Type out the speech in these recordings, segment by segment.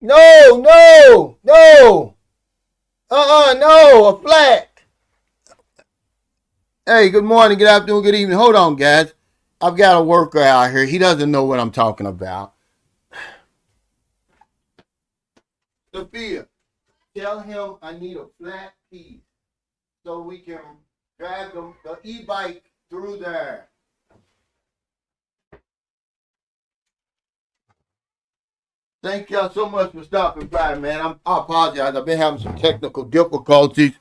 No, no, no. No, a flat. Hey, good morning, good afternoon, good evening. Hold on, guys. I've got a worker out here. He doesn't know what I'm talking about. Sophia, tell him I need a flat piece so we can drag the e-bike through there. Thank y'all so much for stopping by, man. I apologize. I've been having some technical difficulties.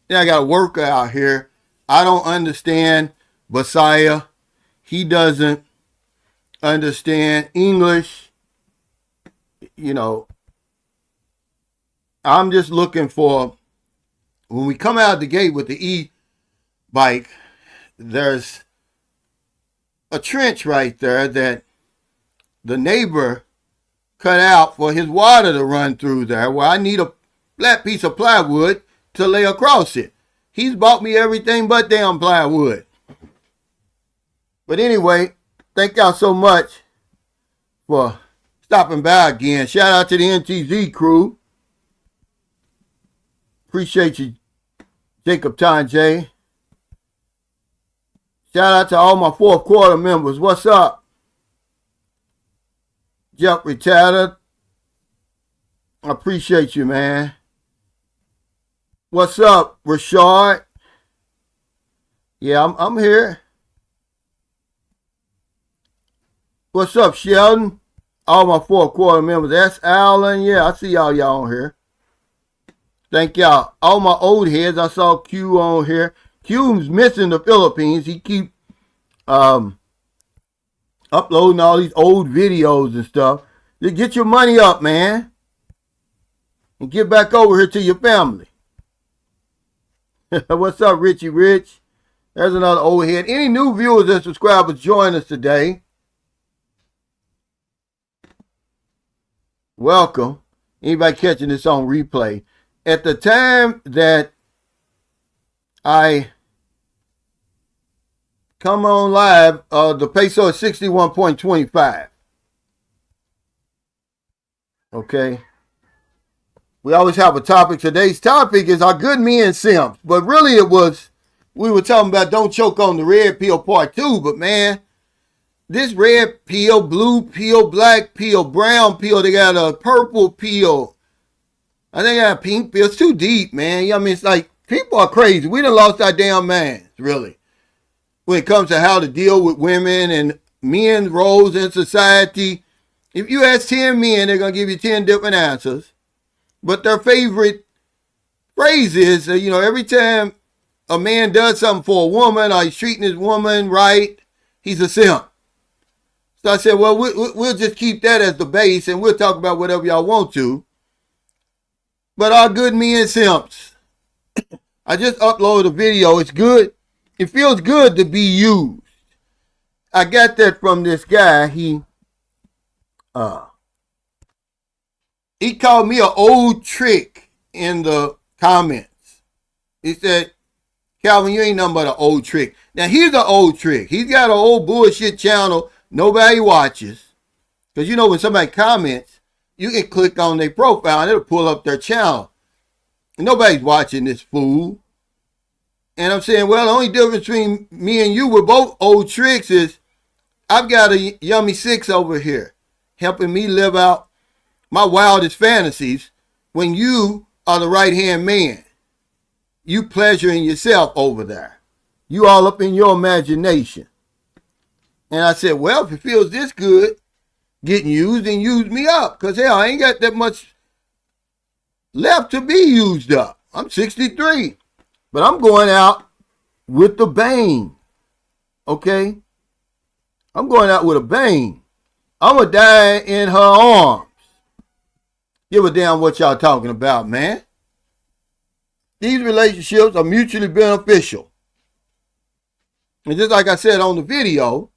Then I got a worker out here. I don't understand Messiah. He doesn't understand English. You know, I'm just looking for, when we come out the gate with the e-bike, there's a trench right there that the neighbor cut out for his water to run through there, where I need a flat piece of plywood to lay across it. He's bought me everything but damn plywood. But anyway, thank y'all so much for stopping by again. Shout out to the NTZ crew. Appreciate you, Jacob Tanjay. Shout out to all my fourth quarter members. What's up? Jeff Retarded. I appreciate you, man. What's up, Rashard? Yeah, I'm here. What's up, Sheldon? All my fourth quarter members. That's Alan. Yeah, I see y'all on here. Thank y'all. All my old heads. I saw Q on here. Q's missing the Philippines. He keep uploading all these old videos and stuff. Just get your money up, man. And get back over here to your family. What's up, Richie Rich? There's another old head. Any new viewers and subscribers join us today? Welcome. Anybody catching this on replay? At the time that I come on live, the peso is 61.25. Okay. We always have a topic. Today's topic is our good men simps. But really we were talking about don't choke on the red pill part 2. But man, this red pill, blue pill, black pill, brown pill, they got a purple pill. I think they got a pink pill. It's too deep, man. I mean, it's like people are crazy. We done lost our damn minds, really. When it comes to how to deal with women and men's roles in society. If you ask 10 men, they're going to give you 10 different answers. But their favorite phrase is, every time a man does something for a woman or he's treating his woman right, he's a simp. So I said, well, we'll just keep that as the base and we'll talk about whatever y'all want to. But our good men simps, I just uploaded a video. It's good. It feels good to be used. I got that from this guy. He called me an old trick in the comments. He said, Calvin, you ain't nothing but an old trick. Now, here's an old trick. He's got an old bullshit channel nobody watches. Because when somebody comments, you can click on their profile and it'll pull up their channel. And nobody's watching this fool. And I'm saying, well, the only difference between me and you, we're both old tricks, is I've got a yummy 6 over here helping me live out my wildest fantasies when you are the right-hand man. You pleasuring yourself over there. You all up in your imagination. And I said, well, if it feels this good getting used, then use me up. Because, hell, I ain't got that much left to be used up. I'm 63. But I'm going out with the bang. Okay? I'm going out with a bang. I'm going to die in her arms. Give a damn what y'all talking about, man. These relationships are mutually beneficial. And just like I said on the video,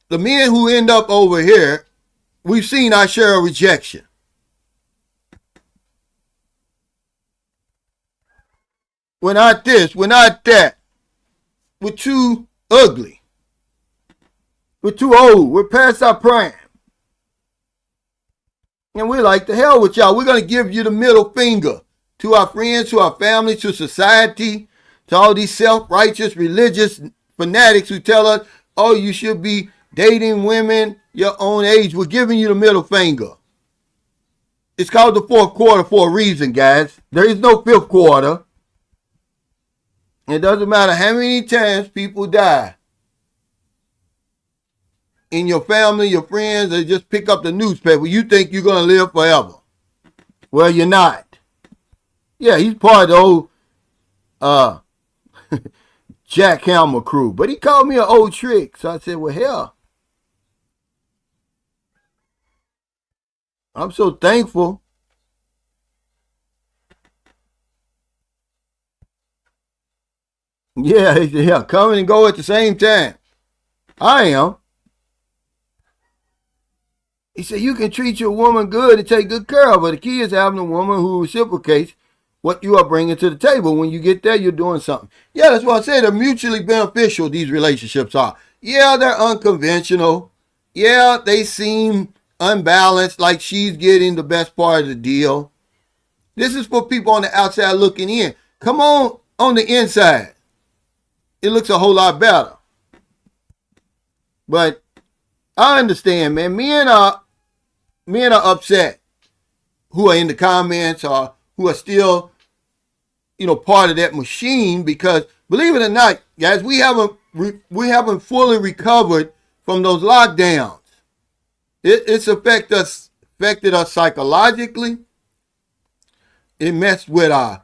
the men who end up over here, we've seen our share of rejection. We're not this, we're not that. We're too ugly. We're too old. We're past our prime. And we're like, the hell with y'all. We're going to give you the middle finger to our friends, to our family, to society, to all these self-righteous religious fanatics who tell us, oh, you should be dating women your own age. We're giving you the middle finger. It's called the fourth quarter for a reason, guys. There is no fifth quarter. It doesn't matter how many times people die in your family, your friends, they just pick up the newspaper. You think you're going to live forever. Well, you're not. Yeah, he's part of the old Jack Hammer crew. But he called me an old trick. So I said, well, hell, I'm so thankful. Yeah, yeah, coming and go at the same time. I am. He said, you can treat your woman good and take good care of her. The key is having a woman who reciprocates what you are bringing to the table. When you get there, you're doing something. Yeah, that's what I said. They're mutually beneficial, these relationships are. Yeah, they're unconventional. Yeah, they seem unbalanced, like she's getting the best part of the deal. This is for people on the outside looking in. Come on the inside. It looks a whole lot better. But I understand, man. Men are upset who are in the comments or who are still, part of that machine, because believe it or not, guys, we haven't fully recovered from those lockdowns. It's affected us psychologically. It messed with our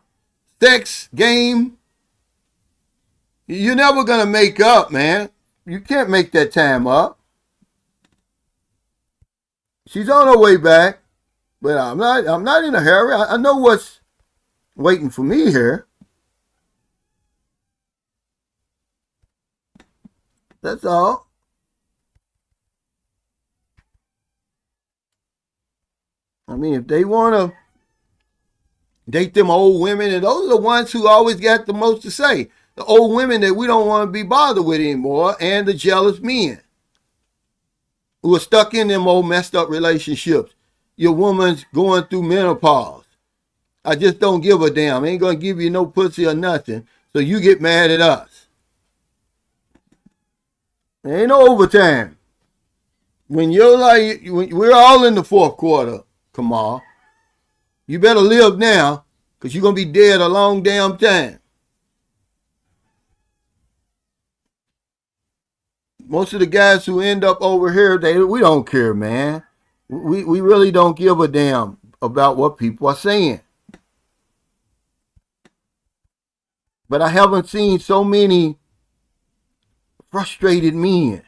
sex game. You're never gonna make up, man. You can't make that time up. She's on her way back, but I'm not in a hurry. I know what's waiting for me here. That's all. I mean, if they want to date them old women, and those are the ones who always got the most to say. The old women that we don't want to be bothered with anymore, and the jealous men who are stuck in them old messed up relationships. Your woman's going through menopause. I just don't give a damn. I ain't going to give you no pussy or nothing. So you get mad at us. There ain't no overtime. When we're all in the fourth quarter, Kamal. You better live now, because you're going to be dead a long damn time. Most of the guys who end up over here, we don't care, man. We really don't give a damn about what people are saying. But I haven't seen so many frustrated men.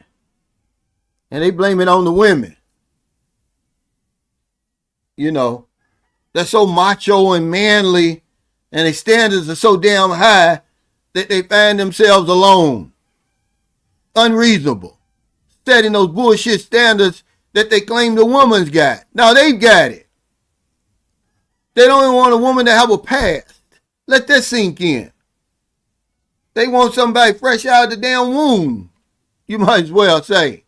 And they blame it on the women. They're so macho and manly, and their standards are so damn high that they find themselves alone. Unreasonable. Setting those bullshit standards that they claim the woman's got. Now they've got it. They don't even want a woman to have a past. Let that sink in. They want somebody fresh out of the damn womb. You might as well say.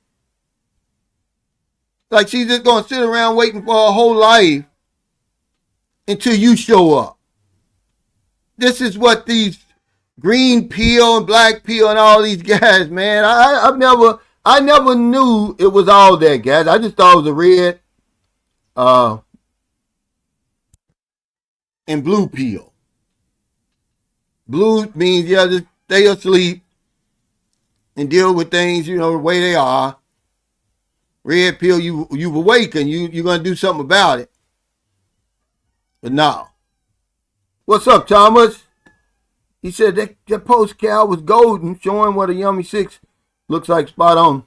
Like she's just going to sit around waiting for her whole life until you show up. This is what these green pill and black pill and all these guys, man. I never knew it was all that, guys. I just thought it was a red and blue pill. Blue means just stay asleep and deal with things, the way they are. Red pill, you've awakened. You're going to do something about it. But no. What's up, Thomas? He said that post, Cal, was golden, showing what a yummy six looks like, spot on.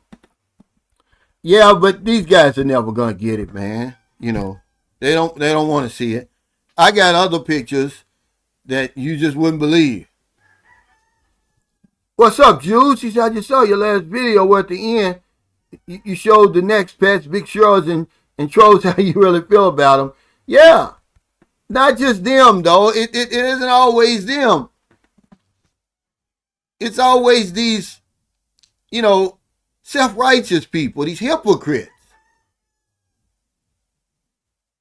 Yeah, but these guys are never going to get it, man. They don't want to see it. I got other pictures that you just wouldn't believe. What's up, Jules? He said, I just saw your last video where at the end you showed the next pets, big shows, and trolls how you really feel about them. Yeah. Not just them, though. It isn't always them. It's always these, self-righteous people, these hypocrites.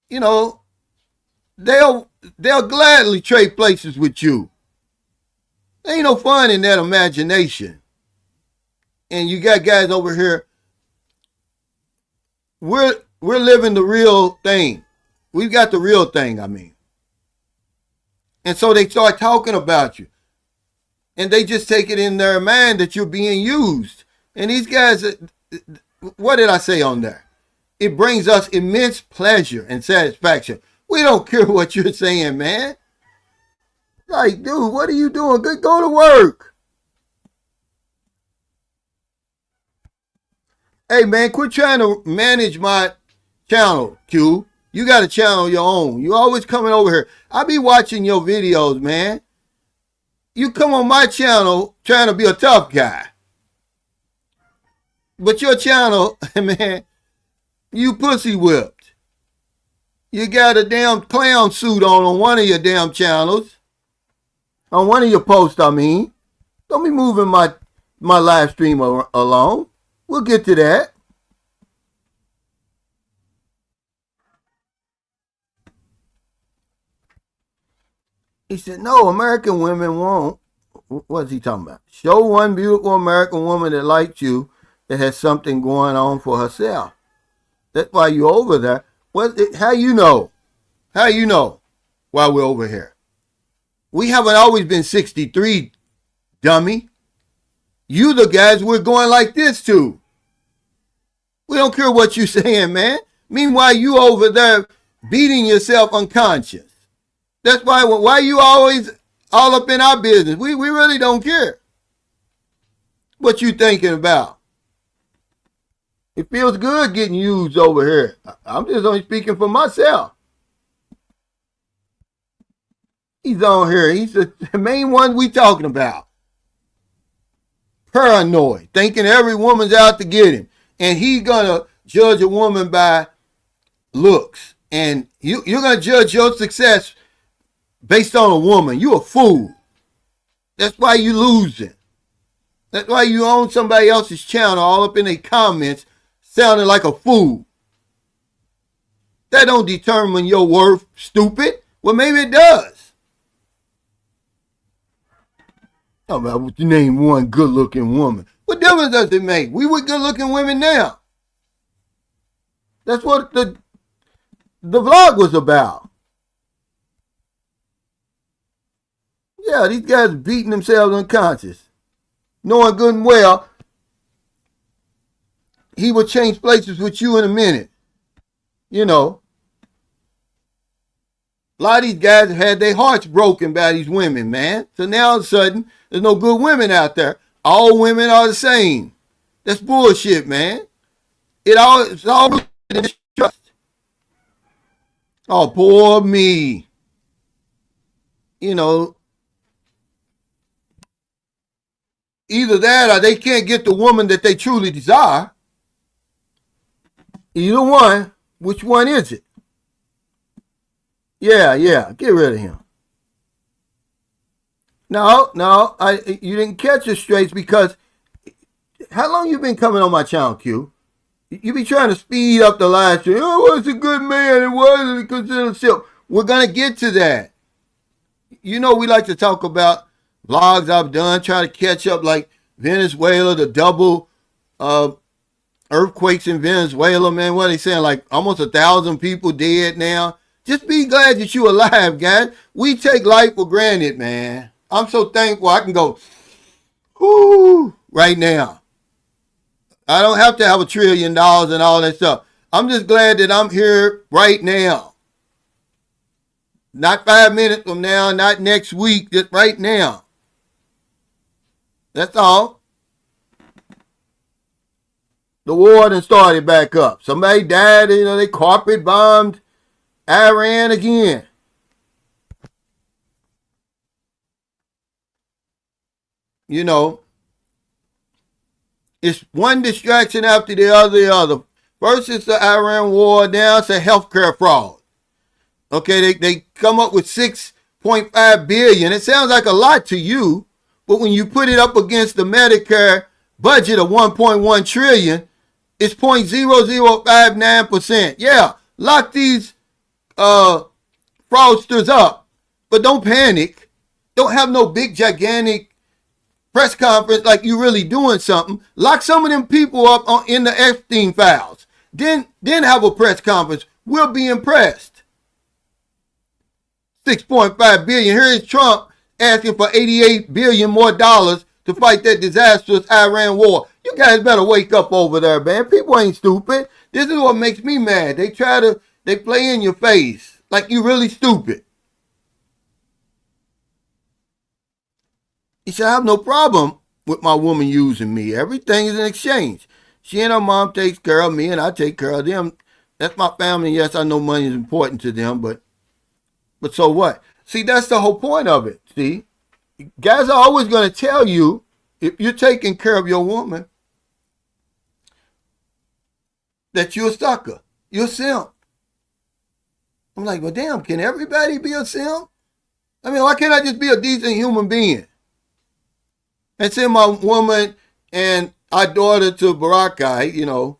you know, they'll gladly trade places with you. There ain't no fun in that imagination. And you got guys over here. We're living the real thing. We've got the real thing, I mean. And so they start talking about you. And they just take it in their mind that you're being used. And these guys, what did I say on there? It brings us immense pleasure and satisfaction. We don't care what you're saying, man. Like, dude, what are you doing? Go to work. Hey, man, quit trying to manage my channel, Q. You got a channel of your own. You always coming over here. I be watching your videos, man. You come on my channel trying to be a tough guy. But your channel, man, you pussy whipped. You got a damn clown suit on one of your damn channels. On one of your posts, I mean. Don't be moving my live stream along. We'll get to that. He said, no, American women won't. What's he talking about? Show one beautiful American woman that likes you that has something going on for herself. That's why you're over there. How you know? How you know why we're over here? We haven't always been 63, dummy. You the guys we're going like this to. We don't care what you're saying, man. Meanwhile, you over there beating yourself unconscious. That's why you always all up in our business. We really don't care what you thinking about. It feels good getting used over here. I'm just only speaking for myself. He's on here. He's the main one we talking about. Paranoid, thinking every woman's out to get him. And he's going to judge a woman by looks. And you're going to judge your success based on a woman. You a fool. That's why you losing. That's why you own somebody else's channel all up in their comments sounding like a fool. That don't determine your worth, stupid. Well, maybe it does. How about you name one good-looking woman? What difference does it make? We with good-looking women now. That's what the vlog was about. Yeah, these guys beating themselves unconscious. Knowing good and well, he would change places with you in a minute. You know. A lot of these guys have had their hearts broken by these women, man. So now all of a sudden, there's no good women out there. All women are the same. That's bullshit, man. It's all trust. Oh, poor me. You know, either that or they can't get the woman that they truly desire. Either one. Which one is it? Yeah, get rid of him. No, you didn't catch it straight because how long you been coming on my channel, Q? You be trying to speed up the live stream. Oh, what's a good man? It wasn't considered silk. We're going to get to that. You know we like to talk about vlogs I've done, try to catch up like Venezuela, the double earthquakes in Venezuela, man. What are they saying? Like almost 1,000 people dead now. Just be glad that you're alive, guys. We take life for granted, man. I'm so thankful I can go, whoo, right now. I don't have to have $1 trillion and all that stuff. I'm just glad that I'm here right now. Not 5 minutes from now, not next week, just right now. That's all. The war done started back up. Somebody died, they carpet bombed Iran again. It's one distraction after the other. First it's the Iran war, now it's a healthcare fraud. Okay, they come up with $6.5 billion. It sounds like a lot to you, but when you put it up against the Medicare budget of $1.1 trillion, it's 0.0059%. Yeah, lock these uh, fraudsters up. But don't panic. Don't have no big, gigantic press conference like you really doing something. Lock some of them people up in the Epstein files. Then have a press conference. We'll be impressed. 6.5 billion. Here is Trump asking for 88 billion more dollars to fight that disastrous Iran war. You guys better wake up over there, man. People ain't stupid. This is what makes me mad. They play in your face like you really stupid. He said, I have no problem with my woman using me. Everything is an exchange. She and her mom takes care of me and I take care of them. That's my family. Yes, I know money is important to them, but so what? See, that's the whole point of it. See, guys are always going to tell you, if you're taking care of your woman, that you're a sucker. You're a simp. I'm like, well, damn, can everybody be a simp? I mean, why can't I just be a decent human being? And send my woman and our daughter to Boracay,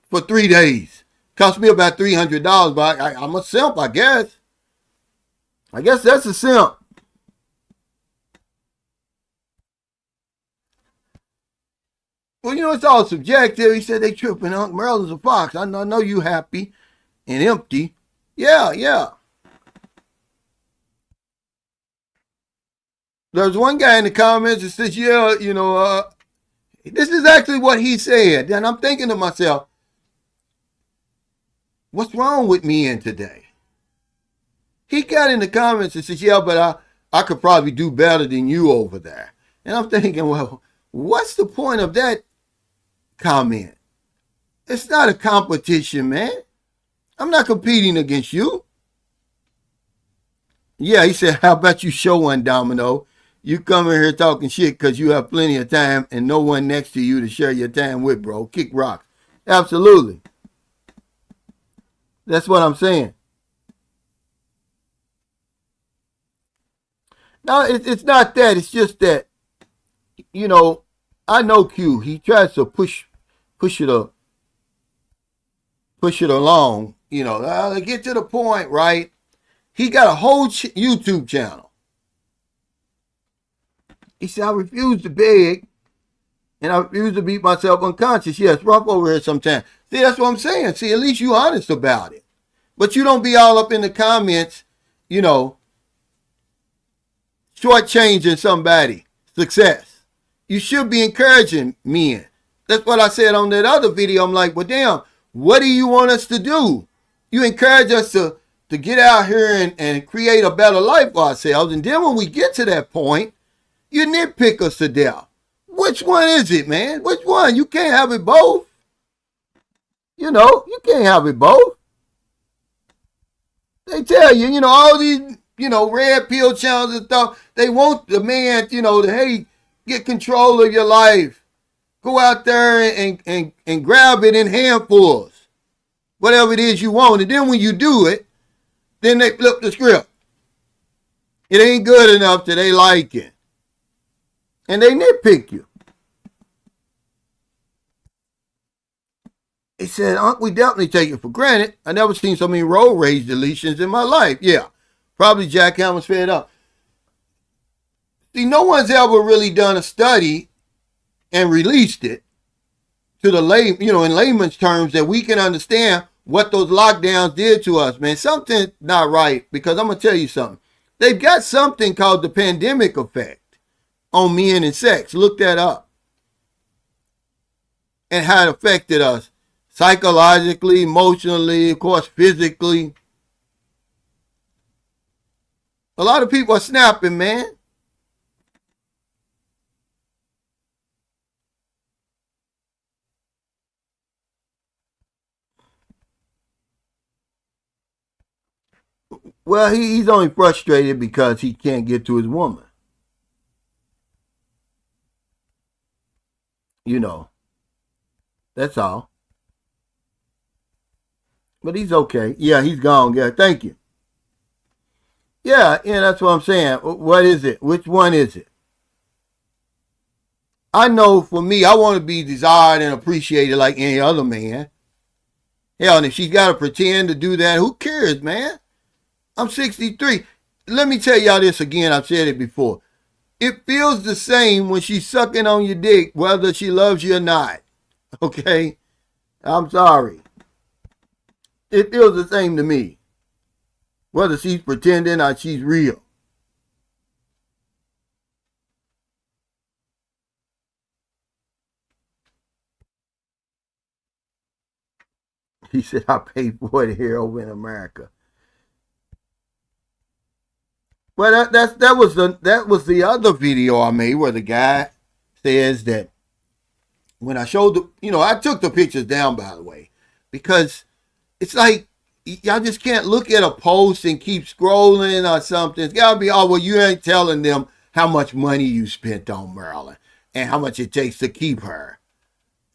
for 3 days. Cost me about $300, but I'm a simp, I guess. I guess that's a simp. Well, it's all subjective. He said they tripping. Uncle Merlin's a fox. I know you happy and empty. Yeah. There's one guy in the comments that says, this is actually what he said. And I'm thinking to myself, what's wrong with me today? He got in the comments and says, yeah, but I could probably do better than you over there. And I'm thinking, well, what's the point of that comment? It's not a competition, man. I'm not competing against you. Yeah, he said, how about you show one, Domino? You come in here talking shit because you have plenty of time and no one next to you to share your time with, bro. Kick rocks. Absolutely. That's what I'm saying. No, it's not that. It's just that, I know Q. He tries to push it along. To get to the point, right? He got a whole YouTube channel. He said, I refuse to beg and I refuse to beat myself unconscious. Yeah, it's rough over here sometimes. See, that's what I'm saying. See, at least you honest about it. But you don't be all up in the comments, shortchanging somebody success. You should be encouraging men. That's what I said on that other video. I'm like, well, damn, what do you want us to do? You encourage us to get out here and create a better life for ourselves. And then when we get to that point, you nitpick us to death. Which one is it, man? Which one? You can't have it both. You can't have it both. They tell you, all these, red pill channels and stuff, they want the man, to, hey, get control of your life. Go out there and grab it in handfuls. Whatever it is you want. And then when you do it, then they flip the script. It ain't good enough that they like it. And they nitpick you. He said, we definitely take it for granted. I never seen so many road rage deletions in my life. Yeah, probably Jack Hammer's fed up. See, no one's ever really done a study and released it to the in layman's terms that we can understand what those lockdowns did to us, man. Something's not right, because I'm going to tell you something. They've got something called the pandemic effect on men and sex. Look that up. And how it affected us psychologically, emotionally, of course, physically. A lot of people are snapping, man. Well, he's only frustrated because he can't get to his woman. That's all. But he's okay. Yeah, he's gone. Yeah, thank you. Yeah, that's what I'm saying. What is it? Which one is it? I know for me, I want to be desired and appreciated like any other man. Hell, and if she's got to pretend to do that, who cares, man? I'm 63. Let me tell y'all this again. I've said it before. It feels the same when she's sucking on your dick, whether she loves you or not. Okay? I'm sorry. It feels the same to me, whether she's pretending or she's real. He said, I paid for it here over in America. Well, that was the other video I made where the guy says that when I showed I took the pictures down, by the way, because it's like y'all just can't look at a post and keep scrolling or something. It's gotta be, oh well, you ain't telling them how much money you spent on Maryland and how much it takes to keep her.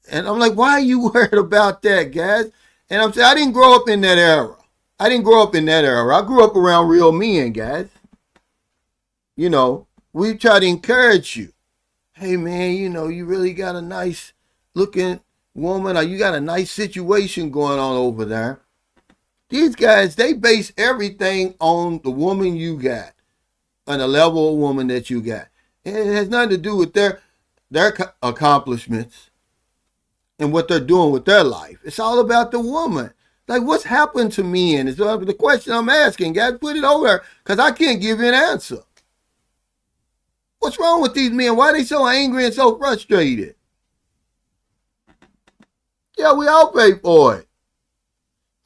And I'm like, why are you worried about that, guys? And I'm saying I didn't grow up in that era. I didn't grow up in that era. I grew up around real men, guys. We try to encourage you. Hey man, you really got a nice looking woman, or you got a nice situation going on over there. These guys, they base everything on the woman you got, on the level of woman that you got. And it has nothing to do with their accomplishments and what they're doing with their life. It's all about the woman. Like, what's happened to men? Is the question I'm asking. Guys, put it over there, because I can't give you an answer. What's wrong with these men? Why are they so angry and so frustrated? Yeah, we all pay for it.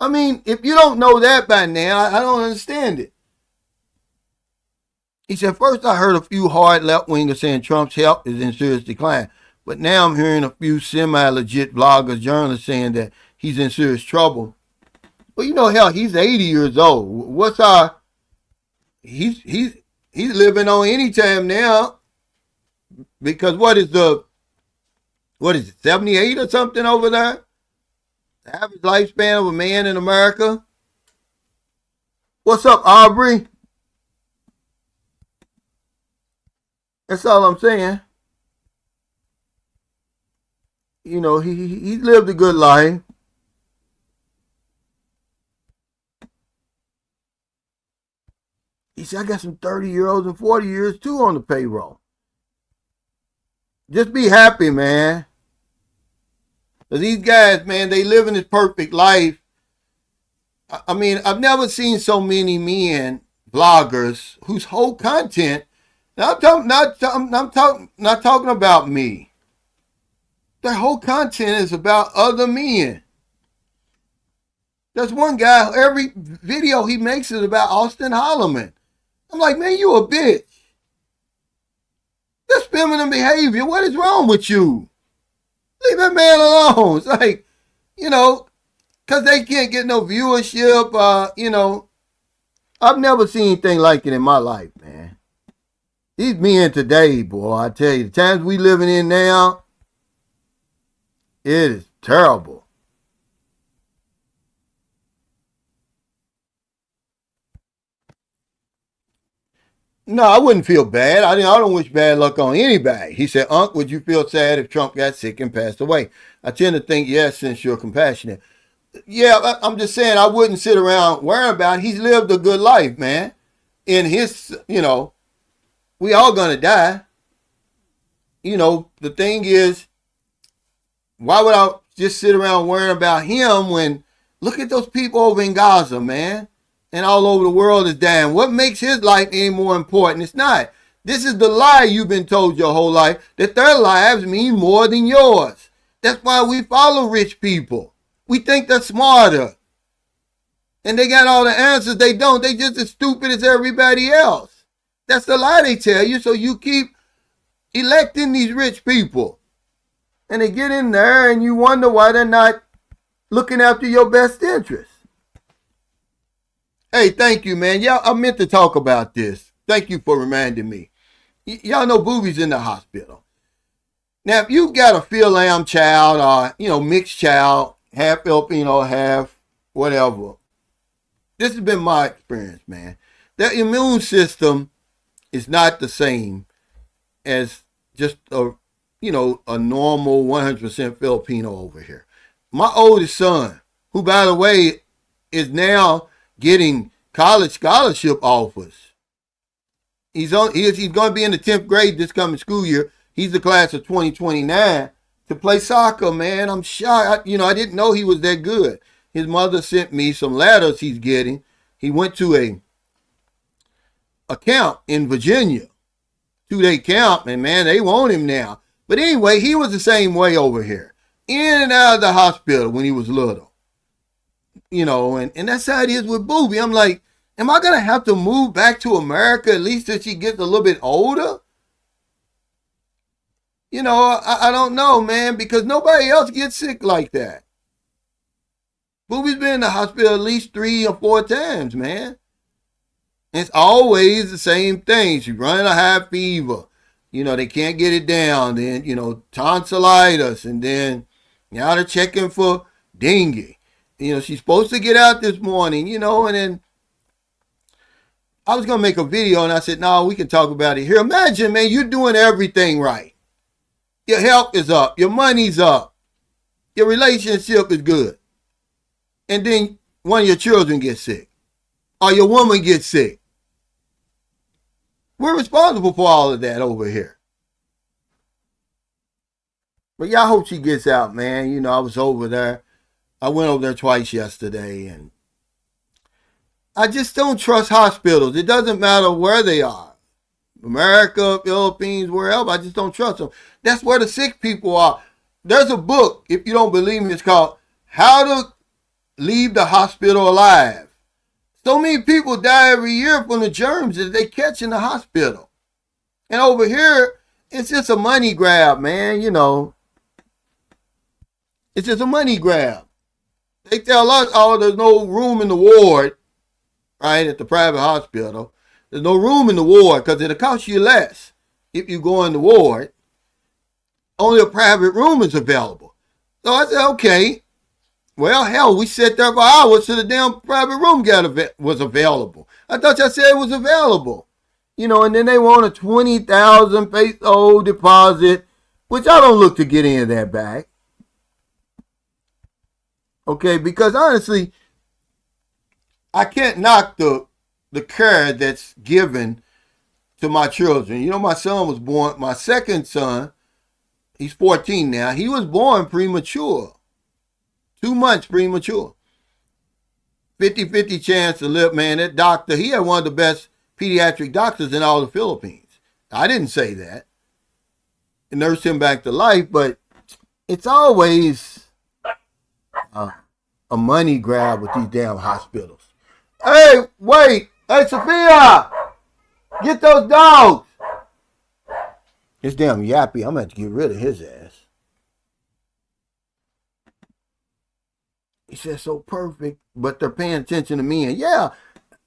I mean, if you don't know that by now, I don't understand it. He said, first I heard a few hard left-wingers saying Trump's health is in serious decline. But now I'm hearing a few semi-legit bloggers, journalists saying that he's in serious trouble. Well, hell, he's 80 years old. What's our... He's living on any time now. Because what is it, 78 or something over there? The average lifespan of a man in America? What's up, Aubrey? That's all I'm saying. He lived a good life. He said, I got some 30-year-olds and 40-years too on the payroll. Just be happy, man. These guys, man, they living this perfect life. I mean, I've never seen so many men, bloggers, whose whole content. Now I'm not talking about me. Their whole content is about other men. There's one guy, every video he makes is about Austin Holloman. I'm like, man, you a bitch. That's feminine behavior. What is wrong with you? Leave that man alone. It's like, because they can't get no viewership. I've never seen anything like it in my life, man. These men today, boy, I tell you, the times we living in now, it is terrible. No, I wouldn't feel bad. I don't wish bad luck on anybody. He said, Unc, would you feel sad if Trump got sick and passed away? I tend to think yes, since you're compassionate. Yeah, I'm just saying I wouldn't sit around worrying about it. He's lived a good life, man. In his, we all gonna die. The thing is, why would I just sit around worrying about him when, look at those people over in Gaza, man, and all over the world is dying. What makes his life any more important? It's not. This is the lie you've been told your whole life, that their lives mean more than yours. That's why we follow rich people. We think they're smarter. And they got all the answers. They don't. They just as stupid as everybody else. That's the lie they tell you. So you keep electing these rich people. And they get in there and you wonder why they're not looking after your best interests. Hey, thank you, man. Y'all, I meant to talk about this. Thank you for reminding me. Y'all know Booby's in the hospital. Now, if you've got a Phil Lamb child or, mixed child, half Filipino, half whatever, this has been my experience, man. Their immune system is not the same as just a normal 100% Filipino over here. My oldest son, who, by the way, is now getting college scholarship offers. He's going to be in the 10th grade this coming school year. He's the class of 2029 to play soccer, man. I'm shocked. I didn't know he was that good. His mother sent me some letters he's getting. He went to a camp in Virginia, 2-day camp, and man, they want him now. But anyway, he was the same way over here. In and out of the hospital when he was little. And that's how it is with Booby. I'm like, am I going to have to move back to America at least till she gets a little bit older? I don't know, man, because nobody else gets sick like that. Booby's been in the hospital at least 3 or 4 times, man. It's always the same thing. She's running a high fever. They can't get it down. Then, tonsillitis. And then now they're checking for dengue. She's supposed to get out this morning, and then I was going to make a video and I said, no, we can talk about it here. Imagine, man, you're doing everything right. Your health is up. Your money's up. Your relationship is good. And then one of your children gets sick. Or your woman gets sick. We're responsible for all of that over here. But yeah, I hope she gets out, man. I was over there. I went over there twice yesterday. And I just don't trust hospitals. It doesn't matter where they are. America, Philippines, wherever. I just don't trust them. That's where the sick people are. There's a book, if you don't believe me, it's called How to Leave the Hospital Alive. So many people die every year from the germs that they catch in the hospital. And over here, it's just a money grab, man, It's just a money grab. They tell us, there's no room in the ward, right, at the private hospital. There's no room in the ward because it'll cost you less if you go in the ward. Only a private room is available. So I said, okay. Well, hell, we sat there for hours till the damn private room was available. I thought y'all said it was available. And then they want a 20,000 peso deposit, which I don't look to get any of that back. Okay, because honestly, I can't knock the care that's given to my children. My son was born, my second son, he's 14 now. He was born premature. 2 months premature. 50-50 chance to live, man. That doctor, he had one of the best pediatric doctors in all the Philippines. I didn't say that. It nursed him back to life, but it's always a money grab with these damn hospitals. Hey, wait. Hey, Sophia. Get those dogs. This damn yappy, I'm going to have to get rid of his ass. He said so perfect, but they're paying attention to me. And yeah,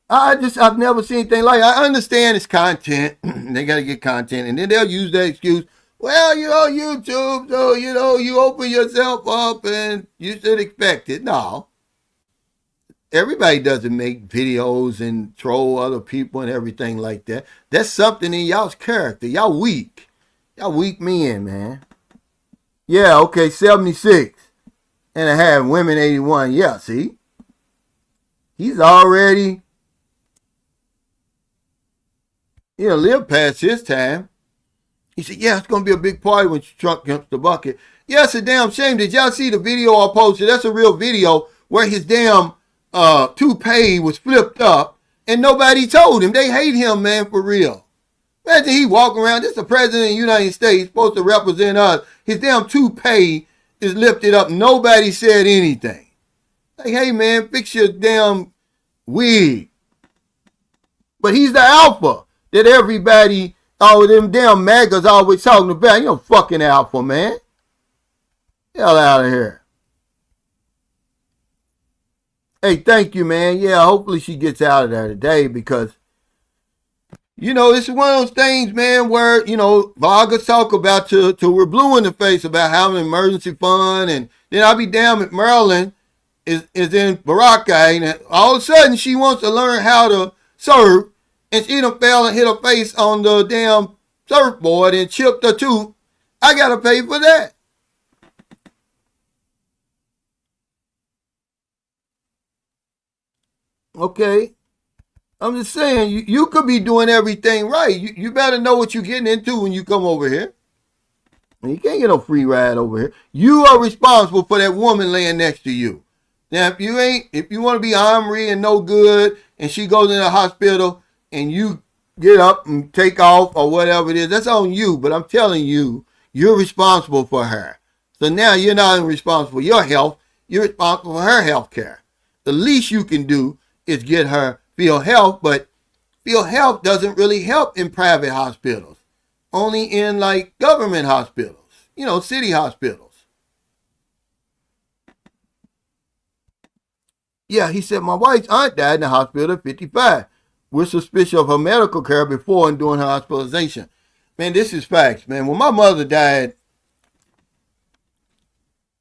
I've never seen anything like it. I understand it's content. They got to get content. And then they'll use that excuse. Well, YouTube, so, you open yourself up and you should expect it. No. Everybody doesn't make videos and troll other people and everything like that. That's something in y'all's character. Y'all weak. Y'all weak men, man. Yeah, okay, 76. And I have women 81. Yeah, see? He's already, lived past his time. He said, yeah, it's going to be a big party when Trump comes the bucket. Yeah, it's a damn shame. Did y'all see the video I posted? That's a real video where his damn toupee was flipped up and nobody told him. They hate him, man, for real. Imagine he walking around. This is the president of the United States, supposed to represent us. His damn toupee is lifted up. Nobody said anything. Like, hey, man, fix your damn wig. But he's the alpha that everybody, all of them damn MAGAs always talking about. You know, fucking alpha, man. Hell out of here. Hey, thank you, man. Yeah, hopefully she gets out of there today because, this is one of those things, man, where, vloggers talk about till we're blue in the face about having an emergency fund. And then I'll be damn if Maryland is in Boracay. And all of a sudden she wants to learn how to surf. And she done fell and hit her face on the damn surfboard and chipped her tooth. I got to pay for that. Okay. I'm just saying, you could be doing everything right. You better know what you're getting into when you come over here. And you can't get no free ride over here. You are responsible for that woman laying next to you. Now, if you want to be ornery and no good, and she goes in the hospital, and you get up and take off or whatever it is, that's on you. But I'm telling you, you're responsible for her. So now you're not responsible for your health. You're responsible for her health care. The least you can do is get her field health, but field health doesn't really help in private hospitals. Only in like government hospitals, city hospitals. Yeah, he said, my wife's aunt died in the hospital at 55. We're suspicious of her medical care before and during her hospitalization. Man, this is facts, man. When my mother died,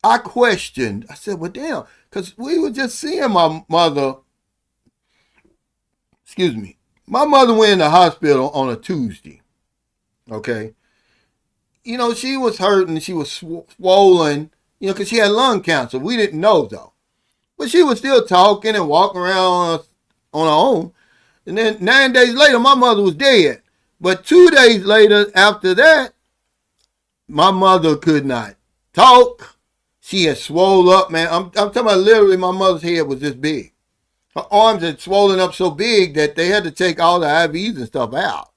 I questioned. I said, well, damn, because we were just seeing my mother. Excuse me. My mother went in the hospital on a Tuesday. Okay. She was hurting. She was swollen, because she had lung cancer. We didn't know, though. But she was still talking and walking around on her own. And then 9 days later, my mother was dead. But 2 days later, after that, my mother could not talk. She had swollen up, man. I'm talking about literally my mother's head was this big. Her arms had swollen up so big that they had to take all the IVs and stuff out.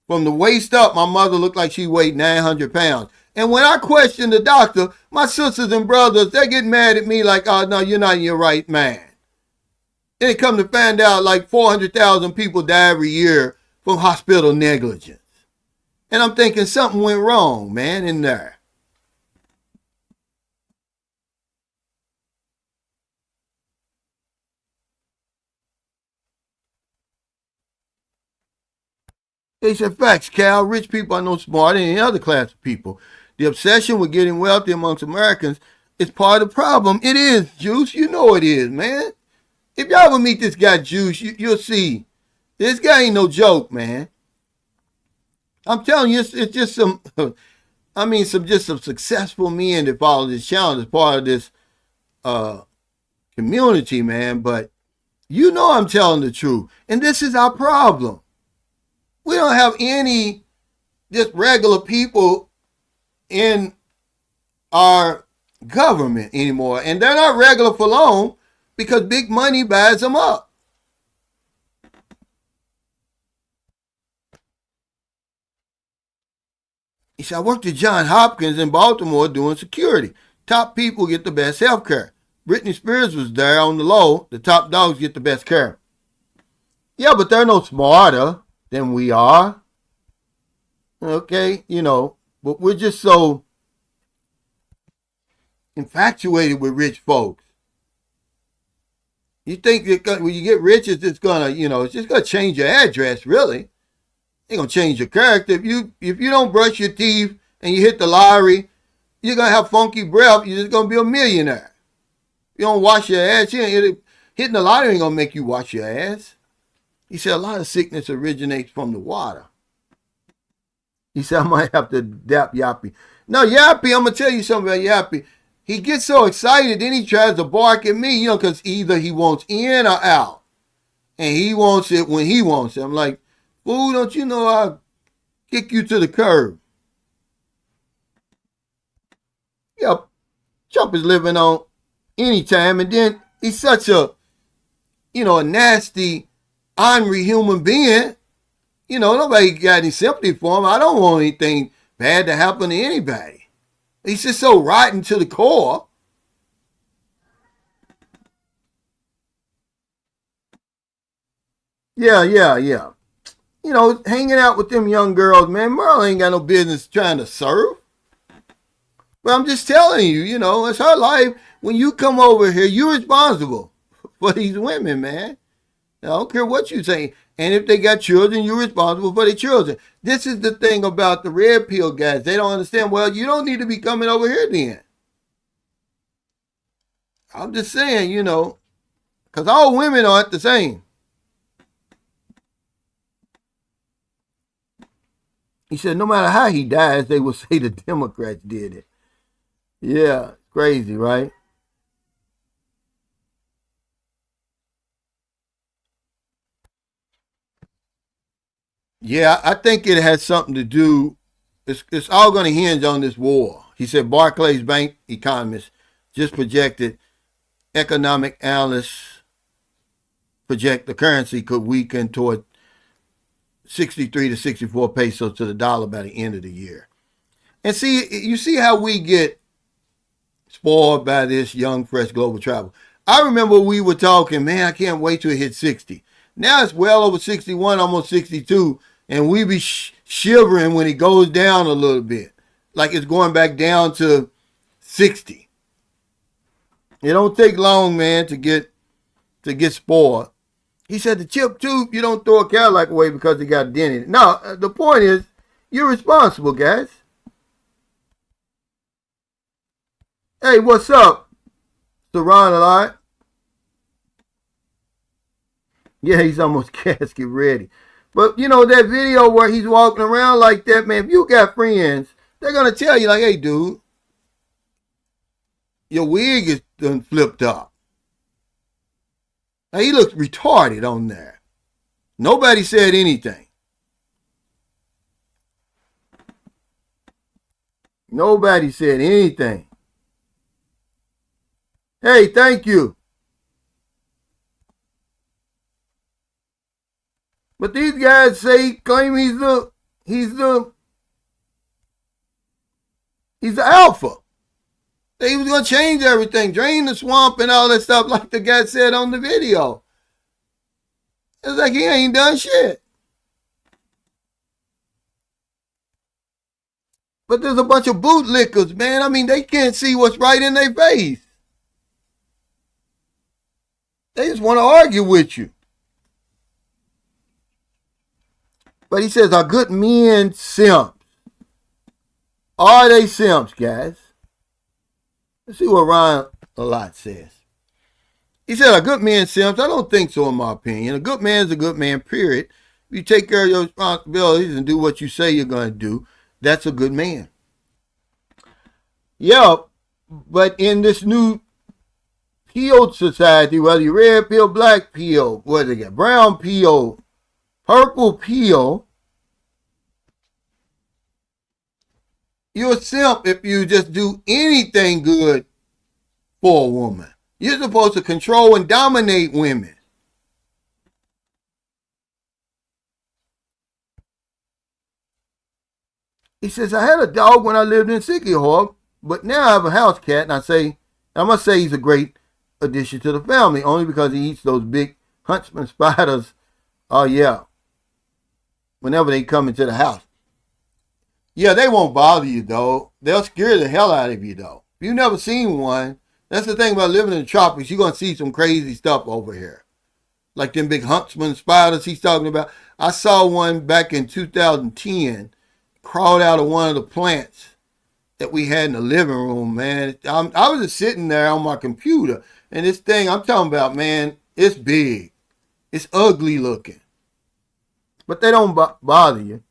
From the waist up, my mother looked like she weighed 900 pounds. And when I questioned the doctor, my sisters and brothers, they get mad at me like, oh, no, you're not in your right mind. And it come to find out like 400,000 people die every year from hospital negligence. And I'm thinking something went wrong, man, in there. They said, facts, Cal. Rich people are no smarter than any other class of people. The obsession with getting wealthy amongst Americans is part of the problem. It is, Juice. You know it is, man. If y'all ever meet this guy, Juice, you'll see. This guy ain't no joke, man. I'm telling you, it's just some successful men that follow this challenge as part of this uh, community, man. But I'm telling the truth. And this is our problem. We don't have any just regular people in our government anymore. And they're not regular for long because big money buys them up. He said, I worked at Johns Hopkins in Baltimore doing security. Top people get the best health care. Britney Spears was there on the low. The top dogs get the best care. Yeah, but they're no smarter than we are. Okay, but we're just so infatuated with rich folks. You think that when you get rich, it's just gonna, it's just gonna change your address, really. Ain't gonna change your character. If you don't brush your teeth and you hit the lottery, you're gonna have funky breath. You're just gonna be a millionaire. You don't wash your ass. Hitting the lottery ain't gonna make you wash your ass. He said a lot of sickness originates from the water. He said, I might have to dap Yappy. No, Yappy, I'm going to tell you something about Yappy. He gets so excited, then he tries to bark at me, because either he wants in or out. And he wants it when he wants it. I'm like, fool, don't you know I'll kick you to the curb? Yep. Trump is living on anytime. And then he's such a nasty, ornery human being. Nobody got any sympathy for him. I don't want anything bad to happen to anybody. He's just so rotten to the core. Yeah. Hanging out with them young girls, man. Merle ain't got no business trying to serve. But I'm just telling you, it's her life. When you come over here, you're responsible for these women, man. I don't care what you say. And if they got children, you're responsible for their children. This is the thing about the red pill guys. They don't understand, well, you don't need to be coming over here then. I'm just saying, because all women aren't the same. He said, no matter how he dies, they will say the Democrats did it. Yeah, crazy, right? Yeah, I think it has something to do. It's all going to hinge on this war. He said Barclays Bank economists just projected economic analysts project the currency could weaken toward 63 to 64 pesos to the dollar by the end of the year. And see, you see how we get spoiled by this young, fresh global travel. I remember we were talking, man, I can't wait till it hits 60. Now it's well over 61, almost 62, and we be shivering when it goes down a little bit, like it's going back down to 60. It don't take long, man, to get spoiled. He said the chip tube, you don't throw a Cadillac away because it got a dent in it. No, the point is, you're responsible, guys. Hey, what's up, Saran a lot? Yeah, he's almost casket ready. But you know that video where he's walking around like that, man. If you got friends, they're gonna tell you like, "Hey, dude, your wig is done flipped up." Now, he looks retarded on there. Nobody said anything. Nobody said anything. Hey, thank you. But these guys claim he's the alpha. He was gonna change everything, drain the swamp and all that stuff, like the guy said on the video. It's like he ain't done shit. But there's a bunch of bootlickers, man. I mean, they can't see what's right in their face. They just want to argue with you. But he says, are good men simps? Are they simps, guys? Let's see what Ryan a lot says. He said, are good men simps? I don't think so, in my opinion. A good man is a good man, period. If you take care of your responsibilities and do what you say you're going to do, that's a good man. Yeah, but in this new pilled society, whether you're red pill, black pill, what they got, brown pill, purple pill, you're a simp if you just do anything good for a woman. You're supposed to control and dominate women. He says, I had a dog when I lived in Sikihor, but now I have a house cat, and I must say he's a great addition to the family, only because he eats those big huntsman spiders. Oh, yeah. Whenever they come into the house. Yeah, they won't bother you, though. They'll scare the hell out of you, though. If you've never seen one, that's the thing about living in the tropics. You're going to see some crazy stuff over here. Like them big huntsman spiders he's talking about. I saw one back in 2010 crawled out of one of the plants that we had in the living room, man. I was just sitting there on my computer, and this thing I'm talking about, man, it's big. It's ugly looking. But they don't bother you.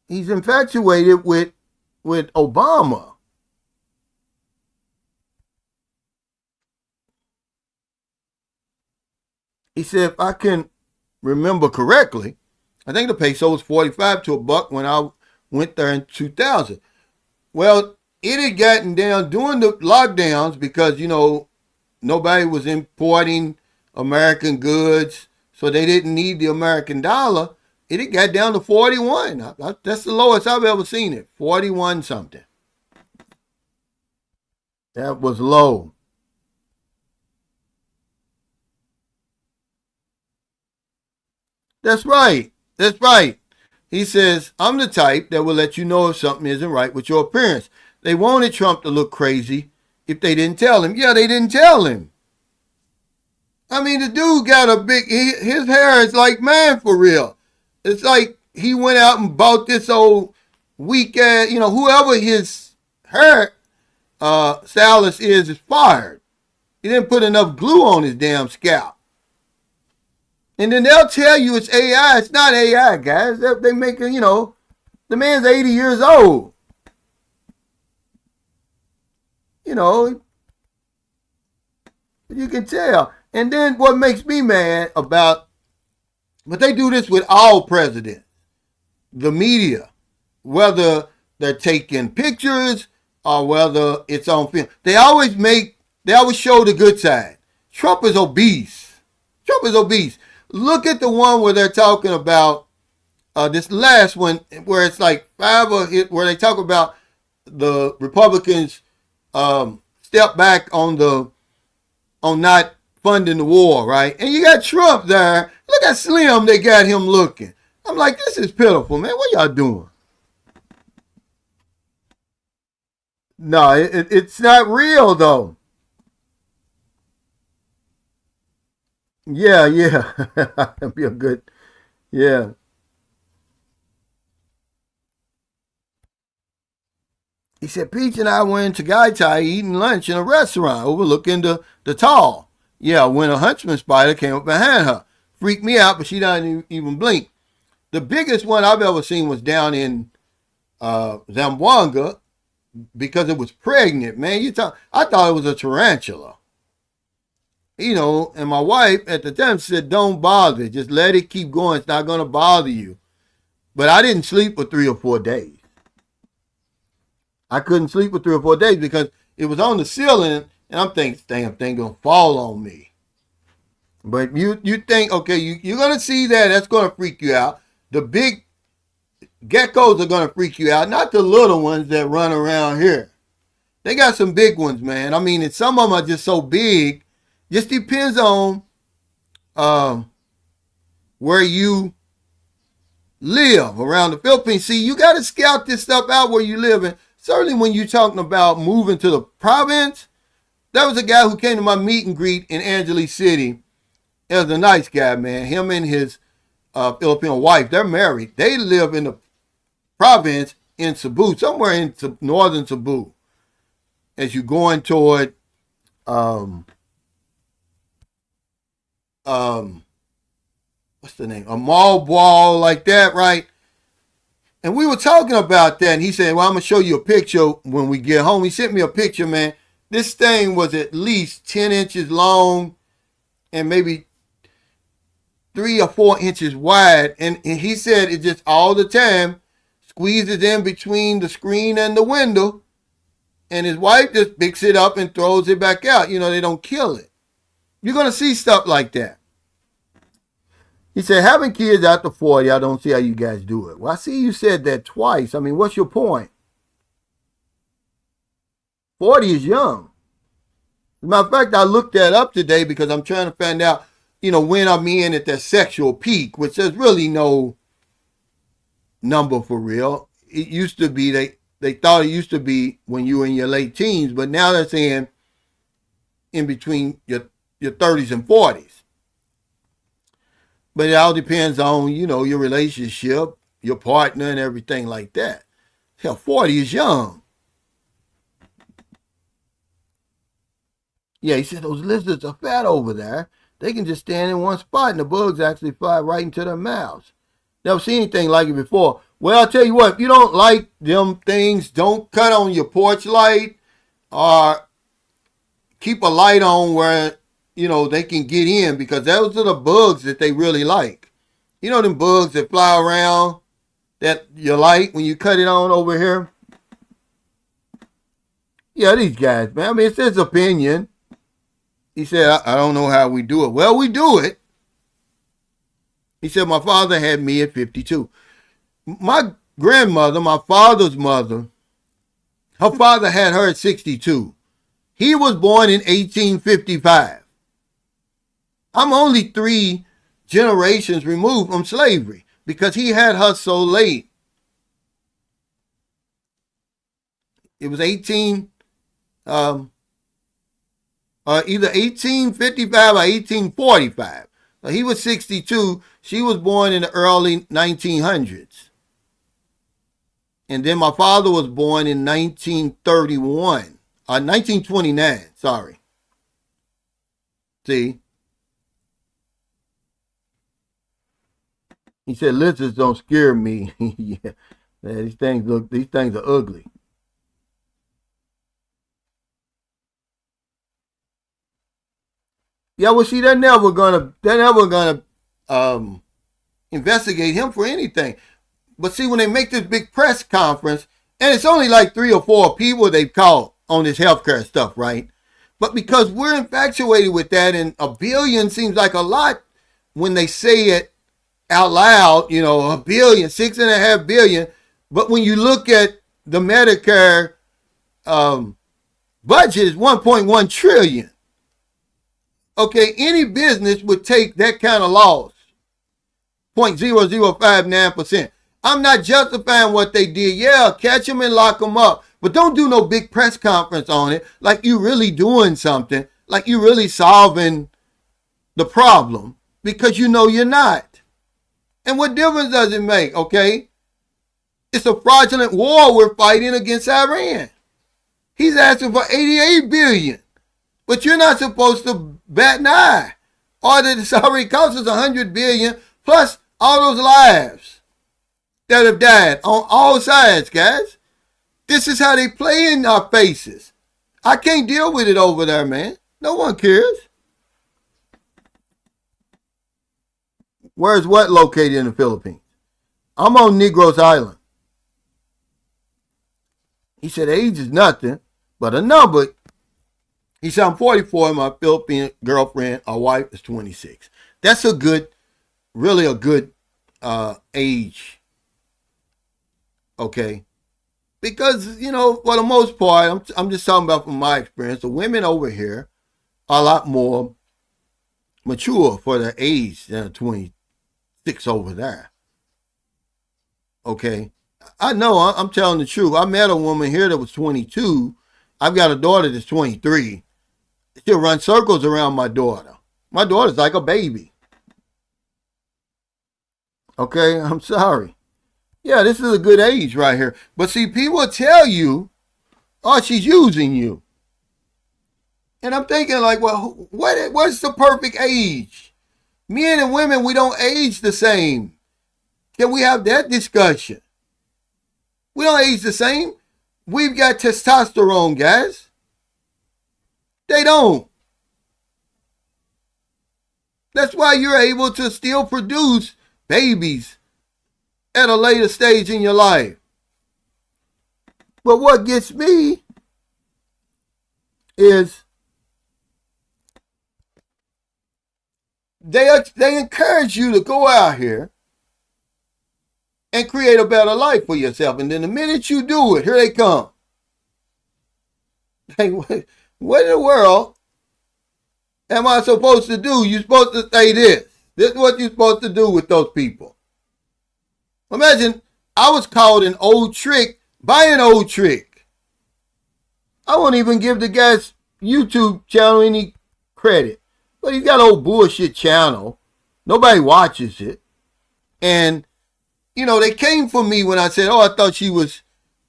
He's infatuated with Obama. He said, if I can remember correctly, I think the peso was 45 to a buck when I went there in 2000. Well, it had gotten down during the lockdowns because, you know, nobody was importing American goods, so they didn't need the American dollar. It had got down to 41. That's the lowest I've ever seen it, 41 something. That was low. That's right. That's right. He says, I'm the type that will let you know if something isn't right with your appearance. They wanted Trump to look crazy if they didn't tell him. Yeah, they didn't tell him. I mean, the dude got his hair is like mine for real. It's like he went out and bought this old weak ass, you know, whoever his hair stylist is fired. He didn't put enough glue on his damn scalp. And then they'll tell you it's AI. It's not AI, guys. They making, you know, the man's 80 years old. You know, You can tell. And then what makes me mad about, but they do this with all presidents, the media, whether they're taking pictures or whether it's on film. They always show the good side. Trump is obese. Trump is obese. Look at the one where they're talking about this last one where it's like where they talk about the Republicans step back on not funding the war, right? And you got Trump there. Look how slim they got him looking. I'm like, this is pitiful, man. What y'all doing? No, it's not real though. Yeah, yeah. That'd be a good. Yeah. He said, Peach and I went to Gaitai eating lunch in a restaurant overlooking the tall. Yeah, when a huntsman spider came up behind her. Freaked me out, but she doesn't even blink. The biggest one I've ever seen was down in Zamboanga because it was pregnant, man. I thought it was a tarantula. And my wife at the time said, don't bother. Just let it keep going. It's not going to bother you. But I didn't sleep for 3 or 4 days. I couldn't sleep for 3 or 4 days because it was on the ceiling, and I'm thinking, damn thing gonna fall on me. But you think, okay, you're gonna see that. That's gonna freak you out. The big geckos are gonna freak you out, not the little ones that run around here. They got some big ones, man. I mean, and some of them are just so big. Just depends on where you live around the Philippines. See, you got to scout this stuff out where you live. And certainly when you're talking about moving to the province, that was a guy who came to my meet and greet in Angeles City. He was a nice guy, man. Him and his Filipino wife, they're married. They live in the province in Cebu, somewhere in northern Cebu. As you're going toward what's the name? A mall ball like that, right? And we were talking about that, and he said, well, I'm going to show you a picture when we get home. He sent me a picture, man. This thing was at least 10 inches long and maybe 3 or 4 inches wide. And he said it just all the time squeezes in between the screen and the window. And his wife just picks it up and throws it back out. They don't kill it. You're going to see stuff like that. He said, having kids after 40, I don't see how you guys do it. Well, I see you said that twice. I mean, what's your point? 40 is young. As a matter of fact, I looked that up today because I'm trying to find out, when I'm in at that sexual peak, which there's really no number for real. It used to be, they thought it used to be when you were in your late teens, but now they're saying in between your 30s and 40s. But it all depends on, your relationship, your partner, and everything like that. Hell, 40 is young. Yeah, he said those lizards are fat over there. They can just stand in one spot and the bugs actually fly right into their mouths. Never seen anything like it before. Well, I'll tell you what, if you don't like them things, don't cut on your porch light or keep a light on where they can get in, because those are the bugs that they really like. Them bugs that fly around that you like when you cut it on over here? Yeah, these guys, man. I mean, it's his opinion. He said, I don't know how we do it. Well, we do it. He said, my father had me at 52. My grandmother, my father's mother, her father had her at 62. He was born in 1855. I'm only 3 generations removed from slavery because he had her so late. It was either 1855 or 1845. So he was 62. She was born in the early 1900s. And then my father was born in 1929, sorry. See? He said, lizards don't scare me. Yeah. Man, these things are ugly. Yeah, well, see, they're never gonna um, investigate him for anything. But see, when they make this big press conference, and it's only like 3 or 4 people they've called on this healthcare stuff, right? But because we're infatuated with that, and a billion seems like a lot when they say it out loud, a billion, 6.5 billion. But when you look at the Medicare um, budget, is 1.1 trillion. Okay, any business would take that kind of loss, 0.0059%. I'm not justifying what they did. Yeah, catch them and lock them up. But don't do no big press conference on it like you really doing something, like you really solving the problem, because you're not. And what difference does it make, okay? It's a fraudulent war we're fighting against Iran. He's asking for 88 billion. But you're not supposed to bat an eye. Or that it's already cost us 100 billion plus all those lives that have died on all sides, guys. This is how they play in our faces. I can't deal with it over there, man. No one cares. Where's what located in the Philippines? I'm on Negros Island. He said age is nothing but a number. He said I'm 44 and my Philippine girlfriend or wife is 26. That's really a good age. Okay. Because, for the most part, I'm just talking about from my experience, the women over here are a lot more mature for their age than 26 over there. Okay. I know, I'm telling the truth. I met a woman here that was 22. I've got a daughter that's 23. She'll run circles around my daughter. My daughter's like a baby. Okay, I'm sorry. Yeah, this is a good age right here. But see, people tell you, oh, she's using you. And I'm thinking like, well, what's the perfect age? Men and women, we don't age the same. Can we have that discussion? We don't age the same. We've got testosterone, guys. They don't. That's why you're able to still produce babies at a later stage in your life. But what gets me is they encourage you to go out here and create a better life for yourself. And then the minute you do it, here they come. Hey, what in the world am I supposed to do? You're supposed to say this. This is what you're supposed to do with those people. Imagine I was called an old trick by an old trick. I won't even give the guy's YouTube channel any credit. But he's got an old bullshit channel. Nobody watches it. And, they came for me when I said, oh, I thought she was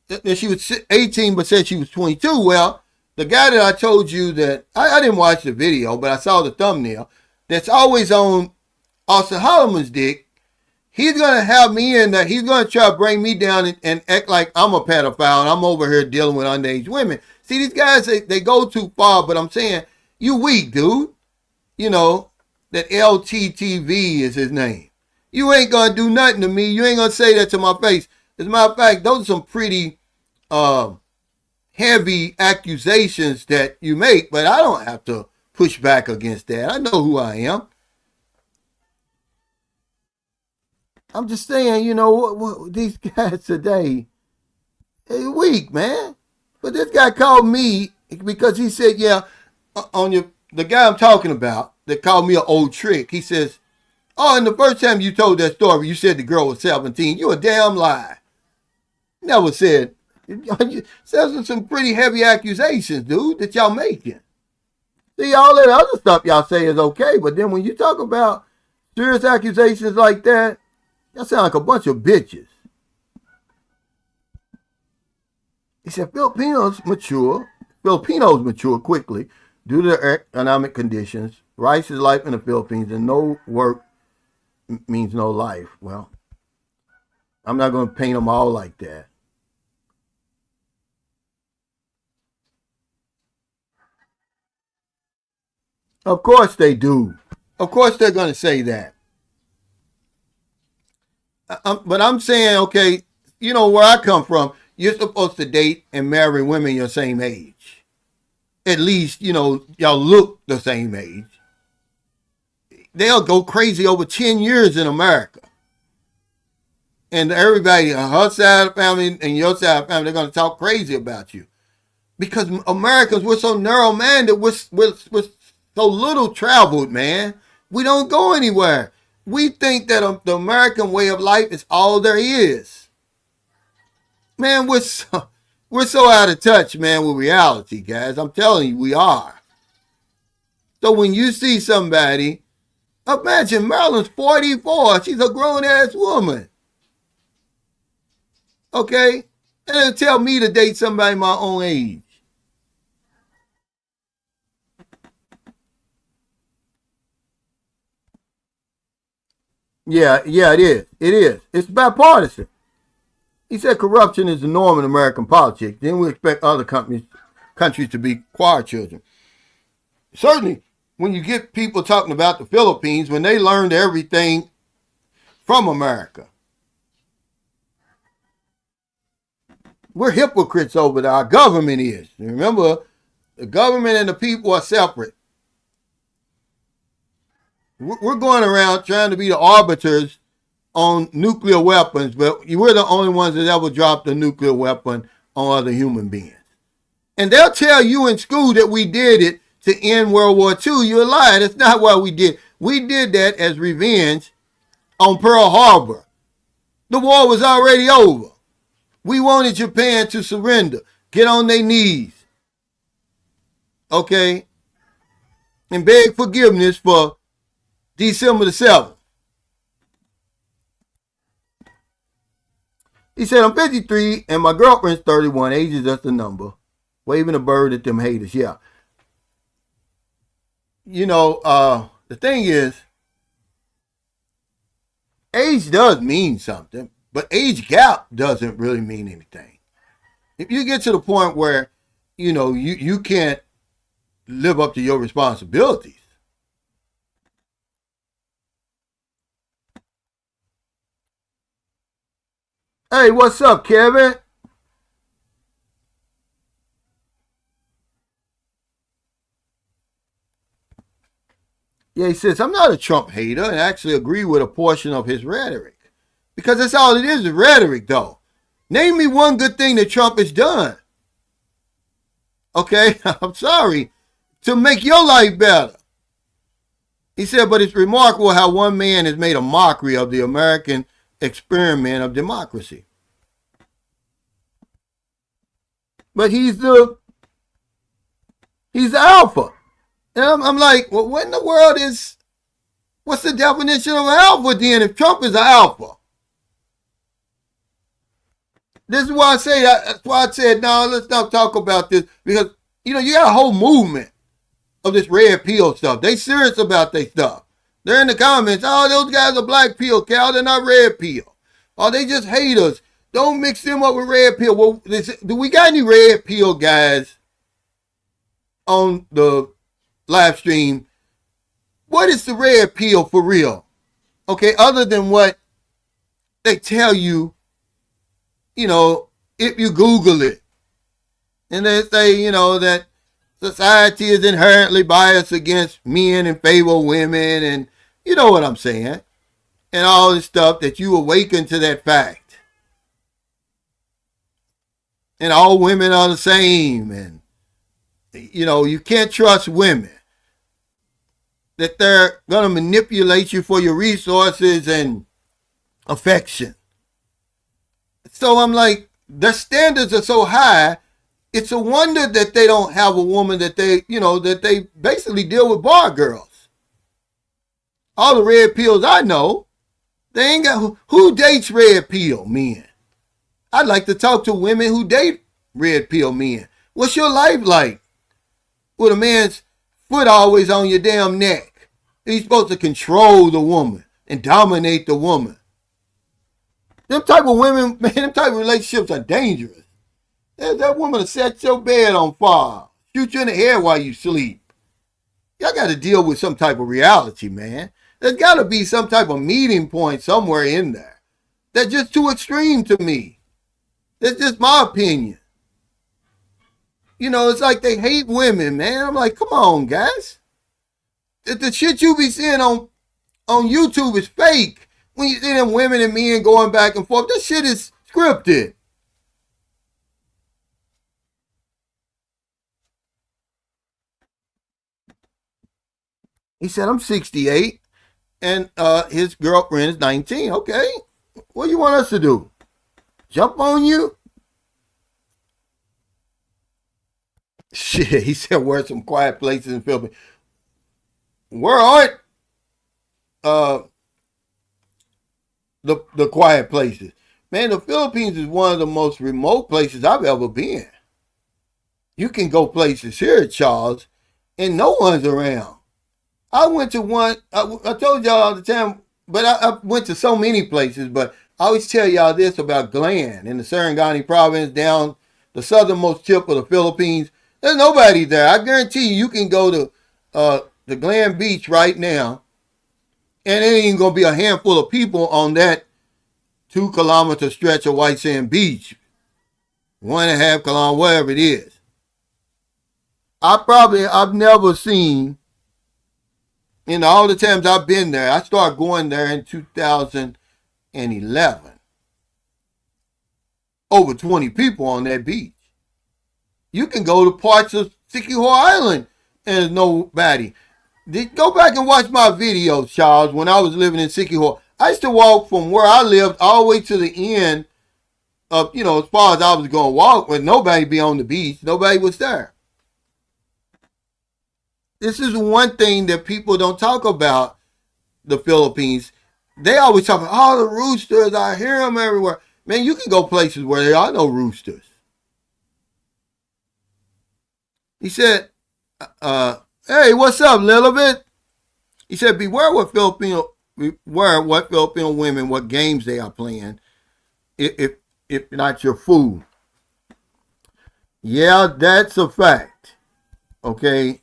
18 but said she was 22. Well, the guy that I told you that, I didn't watch the video, but I saw the thumbnail, that's always on Austin Holloman's dick. He's going to have me in there. He's going to try to bring me down and act like I'm a pedophile and I'm over here dealing with underage women. See, these guys, they go too far, but I'm saying, you weak, dude. That LTTV is his name. You ain't going to do nothing to me. You ain't going to say that to my face. As a matter of fact, those are some pretty heavy accusations that you make, but I don't have to push back against that. I know who I am. I'm just saying, what these guys today, they weak, man. But this guy called me because he said, yeah, the guy I'm talking about that called me an old trick. He says, oh, and the first time you told that story, you said the girl was 17. You a damn lie. Never said. Those are some pretty heavy accusations, dude, that y'all making. See, all that other stuff y'all say is okay, but then when you talk about serious accusations like that, y'all sound like a bunch of bitches. He said Filipinos mature quickly due to their economic conditions. Rice is life in the Philippines, and no work means no life. Well, I'm not going to paint them all like that. Of course they do. Of course they're going to say that. But I'm saying, okay, you know where I come from. You're supposed to date and marry women your same age. At least, you know, y'all look the same age. They'll go crazy over 10 years in America. And everybody, her side of the family and your side of the family, they're going to talk crazy about you. Because Americans, we're so narrow-minded, we're so little traveled, man. We don't go anywhere. We think that the American way of life is all there is. Man, we're so out of touch, man, with reality, guys. I'm telling you, we are. So when you see somebody, imagine Marilyn's 44. She's a grown-ass woman. Okay? And it'll tell me to date somebody my own age. Yeah, it is. It is. It's bipartisan. He said corruption is the norm in American politics. Then we expect other countries to be quiet children. Certainly, when you get people talking about the Philippines, when they learned everything from America. We're hypocrites over there. Our government is. Remember, the government and the people are separate. We're going around trying to be the arbiters on nuclear weapons, but we're the only ones that ever dropped a nuclear weapon on other human beings. And they'll tell you in school that we did it to end World War II. You're lying. That's not what we did. We did that as revenge on Pearl Harbor. The war was already over. We wanted Japan to surrender, get on their knees, okay, and beg forgiveness for December the 7th. He said, I'm 53 and my girlfriend's 31. Age is just a number. Waving a bird at them haters. Yeah. You know, the thing is, age does mean something, but age gap doesn't really mean anything. If you get to the point where, you know, you can't live up to your responsibilities. Hey, what's up, Kevin? Yeah, he says, I'm not a Trump hater and actually agree with a portion of his rhetoric. Because that's all it is rhetoric, though. Name me one good thing that Trump has done. Okay, I'm sorry. To make your life better. He said, but it's remarkable how one man has made a mockery of the American experiment of democracy. But he's the alpha. And I'm like, well, what in the world is, what's the definition of an alpha then if Trump is an alpha? This is why I say that. That's why I said, no, let's not talk about this. Because, you know, you got a whole movement of this red pill stuff. They serious about their stuff. They're in the comments, oh, those guys are black pill, Cal. They're not red pill. Oh, they just hate us. Don't mix them up with red pill. Well, do we got any red pill guys on the live stream? What is the red pill for real? Okay, other than what they tell you, you know, if you Google it. And they say, you know, that society is inherently biased against men in favor of women, and you know what I'm saying. And all this stuff that you awaken to that fact. And all women are the same, and you know, you can't trust women. That they're going to manipulate you for your resources and affection. So I'm like, their standards are so high, it's a wonder that they don't have a woman that they, you know, that they basically deal with bar girls. All the red pills I know, they ain't got, who dates red pill men? I'd like to talk to women who date red pill men. What's your life like? With a man's foot always on your damn neck. He's supposed to control the woman and dominate the woman. Them type of women, man, them type of relationships are dangerous. That woman will set your bed on fire. Shoot you in the head while you sleep. Y'all got to deal with some type of reality, man. There's got to be some type of meeting point somewhere in there. That's just too extreme to me. That's just my opinion. You know, it's like they hate women, man. I'm like, come on, guys. The shit you be seeing on YouTube is fake. When you see them women and men going back and forth, this shit is scripted. He said, I'm 68 and his girlfriend is 19. Okay. What do you want us to do? Jump on you? Shit, he said, where's some quiet places in the Philippines? Where aren't uh, the quiet places? Man, the Philippines is one of the most remote places I've ever been. You can go places here, Charles, and no one's around. I went to one, I told y'all all the time, but I went to so many places, but I always tell y'all this about Glen in the Sarangani province down the southernmost tip of the Philippines. There's nobody there. I guarantee you can go to the Glen Beach right now, and it ain't going to be a handful of people on that 2 kilometer stretch of white sand beach. 1.5 kilometers, whatever it is. I've never seen, in all the times I've been there, I started going there in 2011. Over 20 people on that beach. You can go to parts of Siquijor Island and there's nobody. Go back and watch my videos, Charles, when I was living in Siquijor. I used to walk from where I lived all the way to the end of, as far as I was going to walk, with nobody be on the beach. Nobody was there. This is one thing that people don't talk about the Philippines. They always talk about, the roosters, I hear them everywhere. Man, you can go places where there are no roosters. He said, hey, what's up, Lilibet? He said, beware what Filipino women, what games they are playing, if not your food. Yeah, that's a fact. Okay.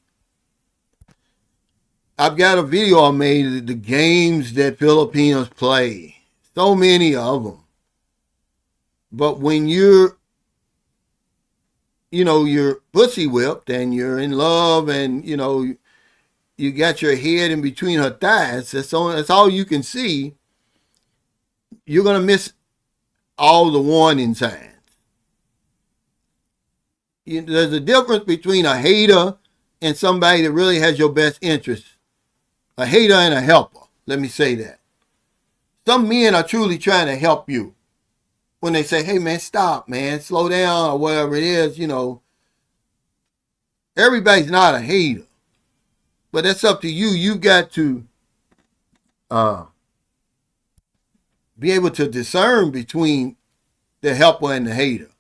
I've got a video I made of the games that Filipinos play. So many of them. But when you're pussy whipped and you're in love and, you got your head in between her thighs, that's all you can see, you're going to miss all the warning signs. There's a difference between a hater and somebody that really has your best interest. A hater and a helper. Let me say that. Some men are truly trying to help you. When they say, hey, man, stop, man, slow down, or whatever it is, everybody's not a hater. But that's up to you. You've got to be able to discern between the helper and the hater.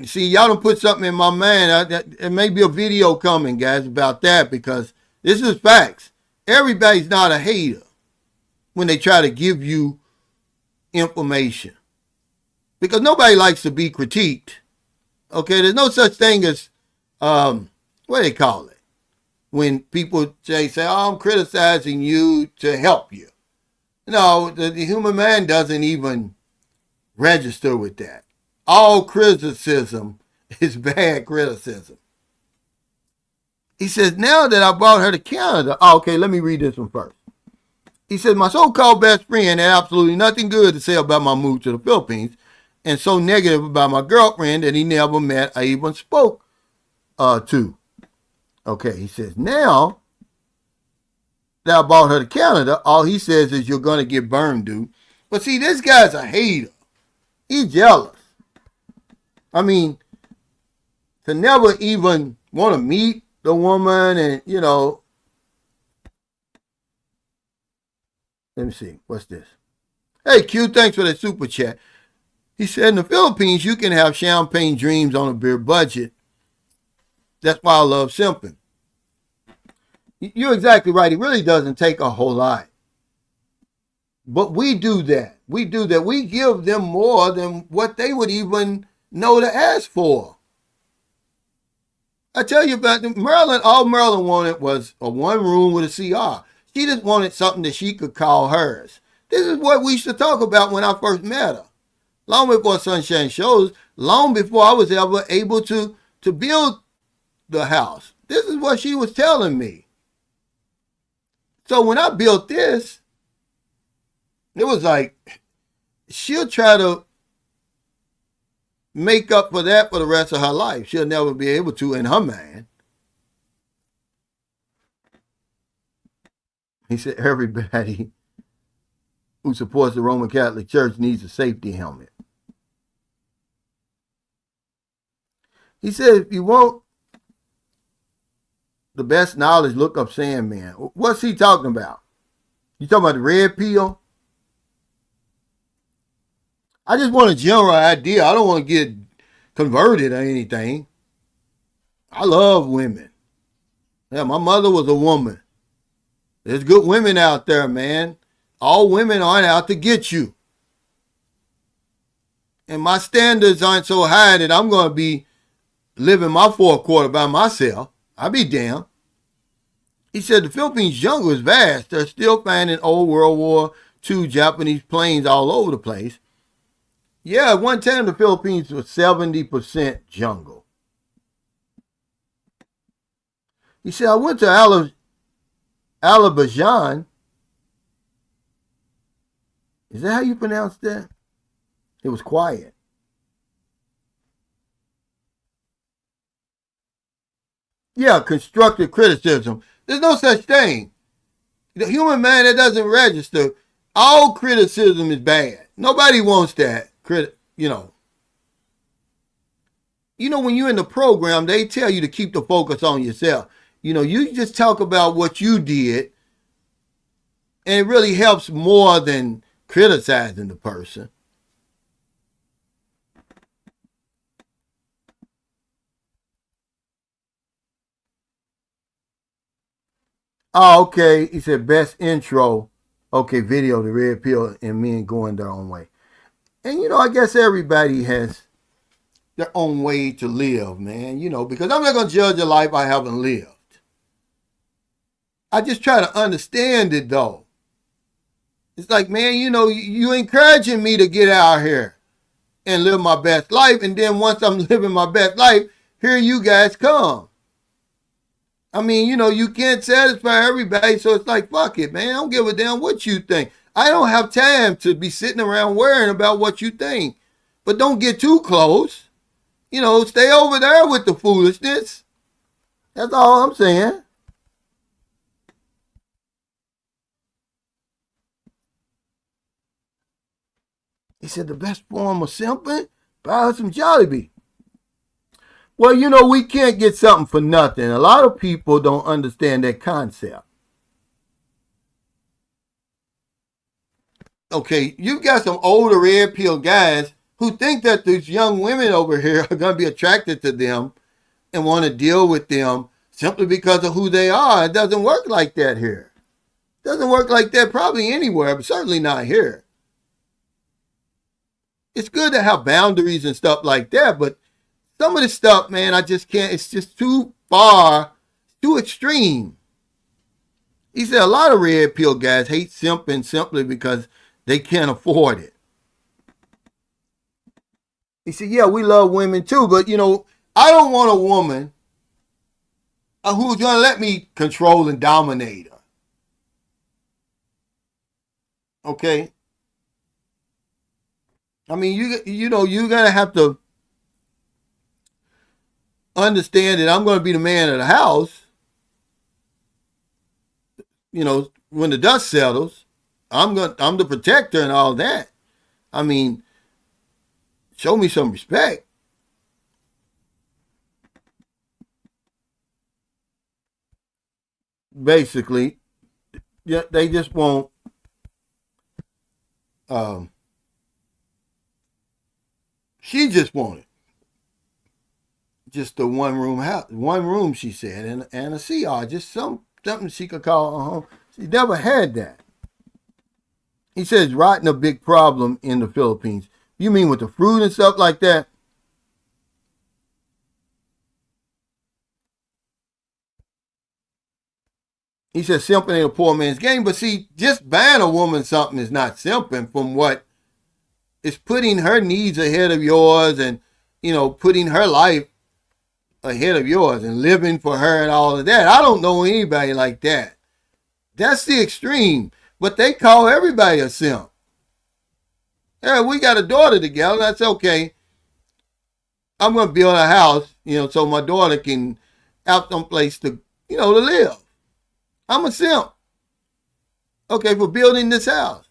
See, y'all done put something in my mind. There may be a video coming, guys, about that, because this is facts. Everybody's not a hater when they try to give you information, because nobody likes to be critiqued. Okay, there's no such thing as what do they call it when people say, I'm criticizing you to help you. No, the human man doesn't even register with that. All criticism is bad criticism. He says, now that I brought her to Canada, okay, let me read this one first. He said, my so-called best friend had absolutely nothing good to say about my move to the Philippines, and so negative about my girlfriend that he never met or even spoke to. Okay, he says, now that I brought her to Canada, all he says is you're going to get burned, dude. But see, this guy's a hater. He's jealous. I mean, to never even want to meet the woman and, let me see. What's this? Hey, Q, thanks for the super chat. He said, in the Philippines, you can have champagne dreams on a beer budget. That's why I love simping. You're exactly right. It really doesn't take a whole lot. But we do that. We give them more than what they would even know to ask for. I tell you about Maryland. All Maryland wanted was a one room with a CR. She just wanted something that she could call hers. This is what we used to talk about when I first met her. Long before Sunshine Shows, long before I was ever able to build the house. This is what she was telling me. So when I built this, it was like she'll try to make up for that for the rest of her life. She'll never be able to in her mind. He said everybody who supports the Roman Catholic Church needs a safety helmet. He said if you want the best knowledge, look up Sandman. What's he talking about? You talking about the red pill? I just want a general idea. I don't want to get converted or anything. I love women. Yeah, my mother was a woman. There's good women out there, man. All women aren't out to get you. And my standards aren't so high that I'm going to be living my forequarter by myself. I'll be damned. He said the Philippines jungle is vast. They're still finding old World War II Japanese planes all over the place. Yeah, at one time the Philippines was 70% jungle. He said, I went to Alabajan. Is that how you pronounce that? It was quiet. Yeah, constructive criticism. There's no such thing. The human mind that doesn't register, all criticism is bad. Nobody wants that. When you're in the program, they tell you to keep the focus on yourself. You just talk about what you did, and it really helps more than criticizing the person. Oh, okay. He said best intro. Okay, video, the red pill, and men going their own way. And I guess everybody has their own way to live, man. Because I'm not gonna judge a life I haven't lived. I just try to understand it though. It's like, man, you encouraging me to get out here and live my best life, and then once I'm living my best life, here you guys come. I mean, you can't satisfy everybody, so it's like, fuck it, man. I don't give a damn what you think. I don't have time to be sitting around worrying about what you think. But don't get too close. Stay over there with the foolishness. That's all I'm saying. He said the best form of simping? Buy some Jollibee. Well, we can't get something for nothing. A lot of people don't understand that concept. Okay, you've got some older red pill guys who think that these young women over here are going to be attracted to them and want to deal with them simply because of who they are. It doesn't work like that here. It doesn't work like that probably anywhere, but certainly not here. It's good to have boundaries and stuff like that, but some of this stuff, man, I just can't. It's just too far, too extreme. He said a lot of red pill guys hate simping simply because they can't afford it. He said, yeah, we love women too, but I don't want a woman who's going to let me control and dominate her. Okay? I mean, you're going to have to understand that I'm going to be the man of the house. When the dust settles, I'm the protector and all that. I mean, show me some respect. Basically, yeah, they just won't. She just wanted just a one room house, one room. She said, and a CR, just something she could call her home. She never had that. He says rotting a big problem in the Philippines. You mean with the fruit and stuff like that? He said simping ain't a poor man's game. But see, just buying a woman something is not simping from what it's putting her needs ahead of yours and, putting her life ahead of yours and living for her and all of that. I don't know anybody like that. That's the extreme. But they call everybody a simp. Yeah, we got a daughter together. That's okay. I'm going to build a house, so my daughter can have some place to live. I'm a simp. Okay, for building this house.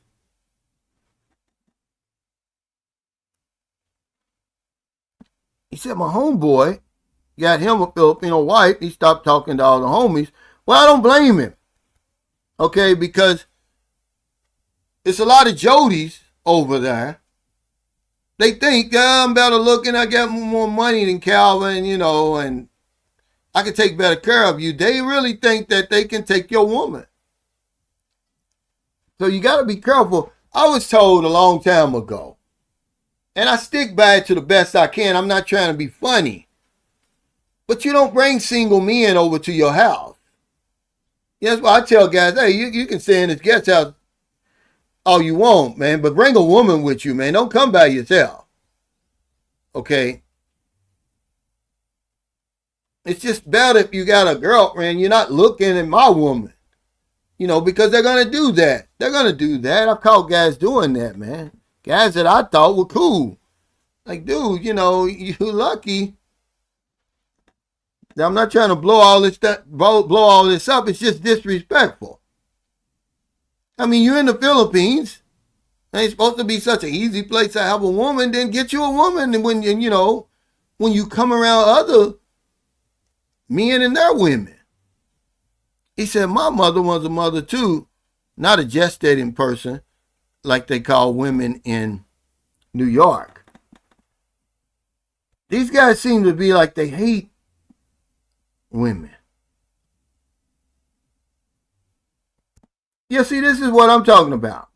He said, my homeboy got him a Filipino wife. He stopped talking to all the homies. Well, I don't blame him. Okay, because it's a lot of Jodies over there. They think, I'm better looking, I got more money than Calvin, and I can take better care of you. They really think that they can take your woman. So you got to be careful. I was told a long time ago, and I stick by it to the best I can. I'm not trying to be funny. But you don't bring single men over to your house. That's why I tell guys, hey, you can stay in this guest house all you want, man, but bring a woman with you, man. Don't come by yourself. Okay? It's just better if you got a girlfriend, you're not looking at my woman. Because they're going to do that. They're going to do that. I've caught guys doing that, man. Guys that I thought were cool. Like, dude, you lucky. I'm not trying to blow all this up. It's just disrespectful. I mean, you're in the Philippines. It ain't supposed to be such an easy place to have a woman. Then get you a woman. And when you come around other men and their women. He said, my mother was a mother too, not a gestating person like they call women in New York. These guys seem to be like they hate women. Yeah, see, this is what I'm talking about.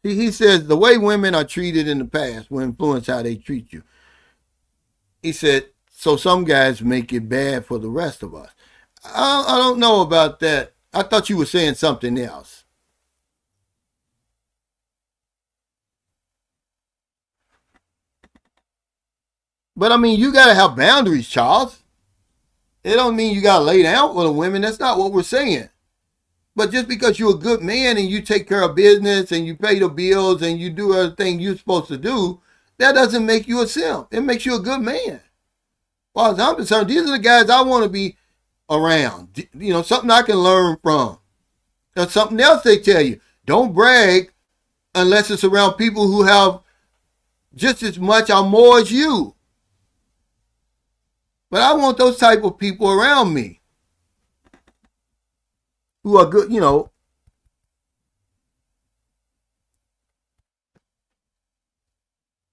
See, he says the way women are treated in the past will influence how they treat you. He said, so some guys make it bad for the rest of us. I don't know about that. I thought you were saying something else. But I mean, you got to have boundaries, Charles. It don't mean you got to lay down for the women. That's not what we're saying. But just because you're a good man and you take care of business and you pay the bills and you do everything you're supposed to do, that doesn't make you a simp. It makes you a good man. As far as I'm concerned, these are the guys I want to be around. Something I can learn from. There's something else they tell you. Don't brag unless it's around people who have just as much or more as you. But I want those type of people around me who are good,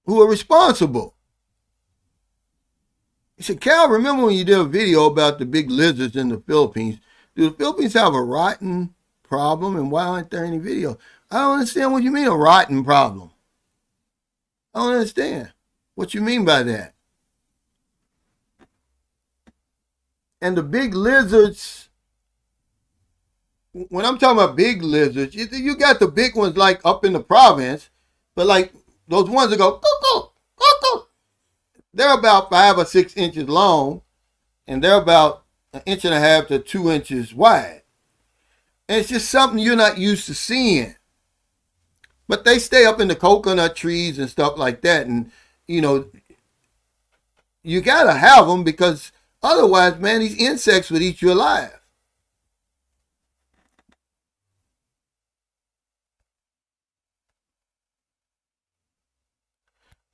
who are responsible. He said, Cal, remember when you did a video about the big lizards in the Philippines? Do the Philippines have a rotten problem, and why aren't there any videos? I don't understand what you mean, a rotten problem. I don't understand what you mean by that. And the big lizards, when I'm talking about big lizards, you got the big ones like up in the province, but like those ones that go, cuckoo, cuckoo, they're about 5 or 6 inches long, and they're about 1.5 to 2 inches wide. And it's just something you're not used to seeing. But they stay up in the coconut trees and stuff like that. And, you got to have them because otherwise, man, these insects would eat you alive.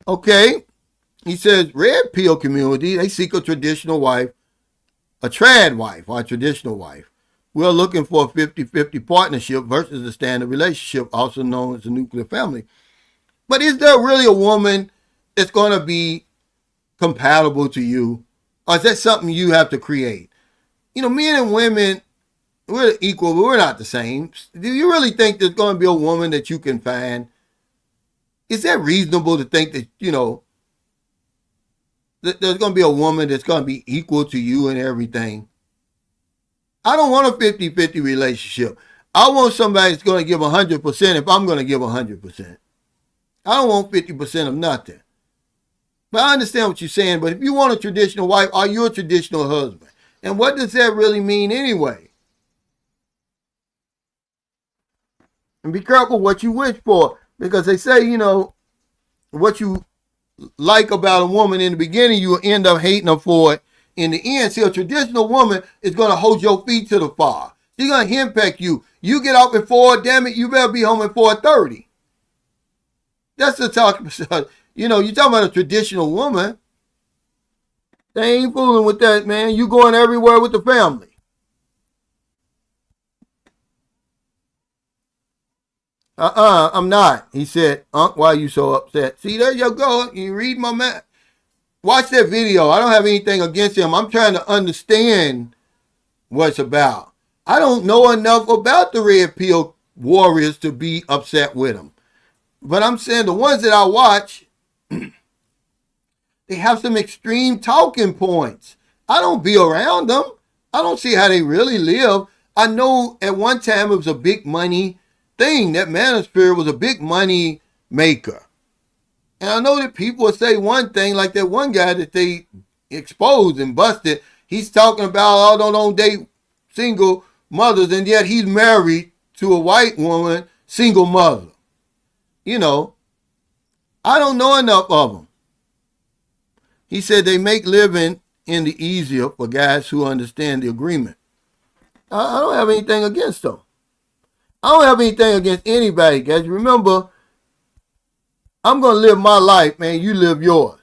Okay. He says, red pill community, they seek a traditional wife, a trad wife or a traditional wife. We're looking for a 50-50 partnership versus a standard relationship, also known as a nuclear family. But is there really a woman that's going to be compatible to you? Or is that something you have to create? Men and women, we're equal, but we're not the same. Do you really think there's going to be a woman that you can find? Is that reasonable to think that, that there's going to be a woman that's going to be equal to you and everything? I don't want a 50-50 relationship. I want somebody that's going to give 100% if I'm going to give 100%. I don't want 50% of nothing. But I understand what you're saying. But if you want a traditional wife, are you a traditional husband? And what does that really mean anyway? And be careful what you wish for. Because they say, what you like about a woman in the beginning, you will end up hating her for it in the end. See, a traditional woman is going to hold your feet to the fire. She's going to henpeck you. You get off at 4, damn it, you better be home at 4:30. That's the talk. You're talking about a traditional woman. They ain't fooling with that, man. You going everywhere with the family. I'm not. He said, Unc, why are you so upset? See, there you go. You read my man. Watch that video. I don't have anything against him. I'm trying to understand what it's about. I don't know enough about the Red Pill Warriors to be upset with them. But I'm saying the ones that I watch, they have some extreme talking points. I don't be around them. I don't see how they really live. I know at one time it was a big money thing. That manosphere was a big money maker. And I know that people will say one thing, like that one guy that they exposed and busted. He's talking about all don't date single mothers, and yet he's married to a white woman, single mother. I don't know enough of them. He said they make living in the easier for guys who understand the agreement. I don't have anything against them. I don't have anything against anybody, guys. Remember, I'm going to live my life, man. You live yours.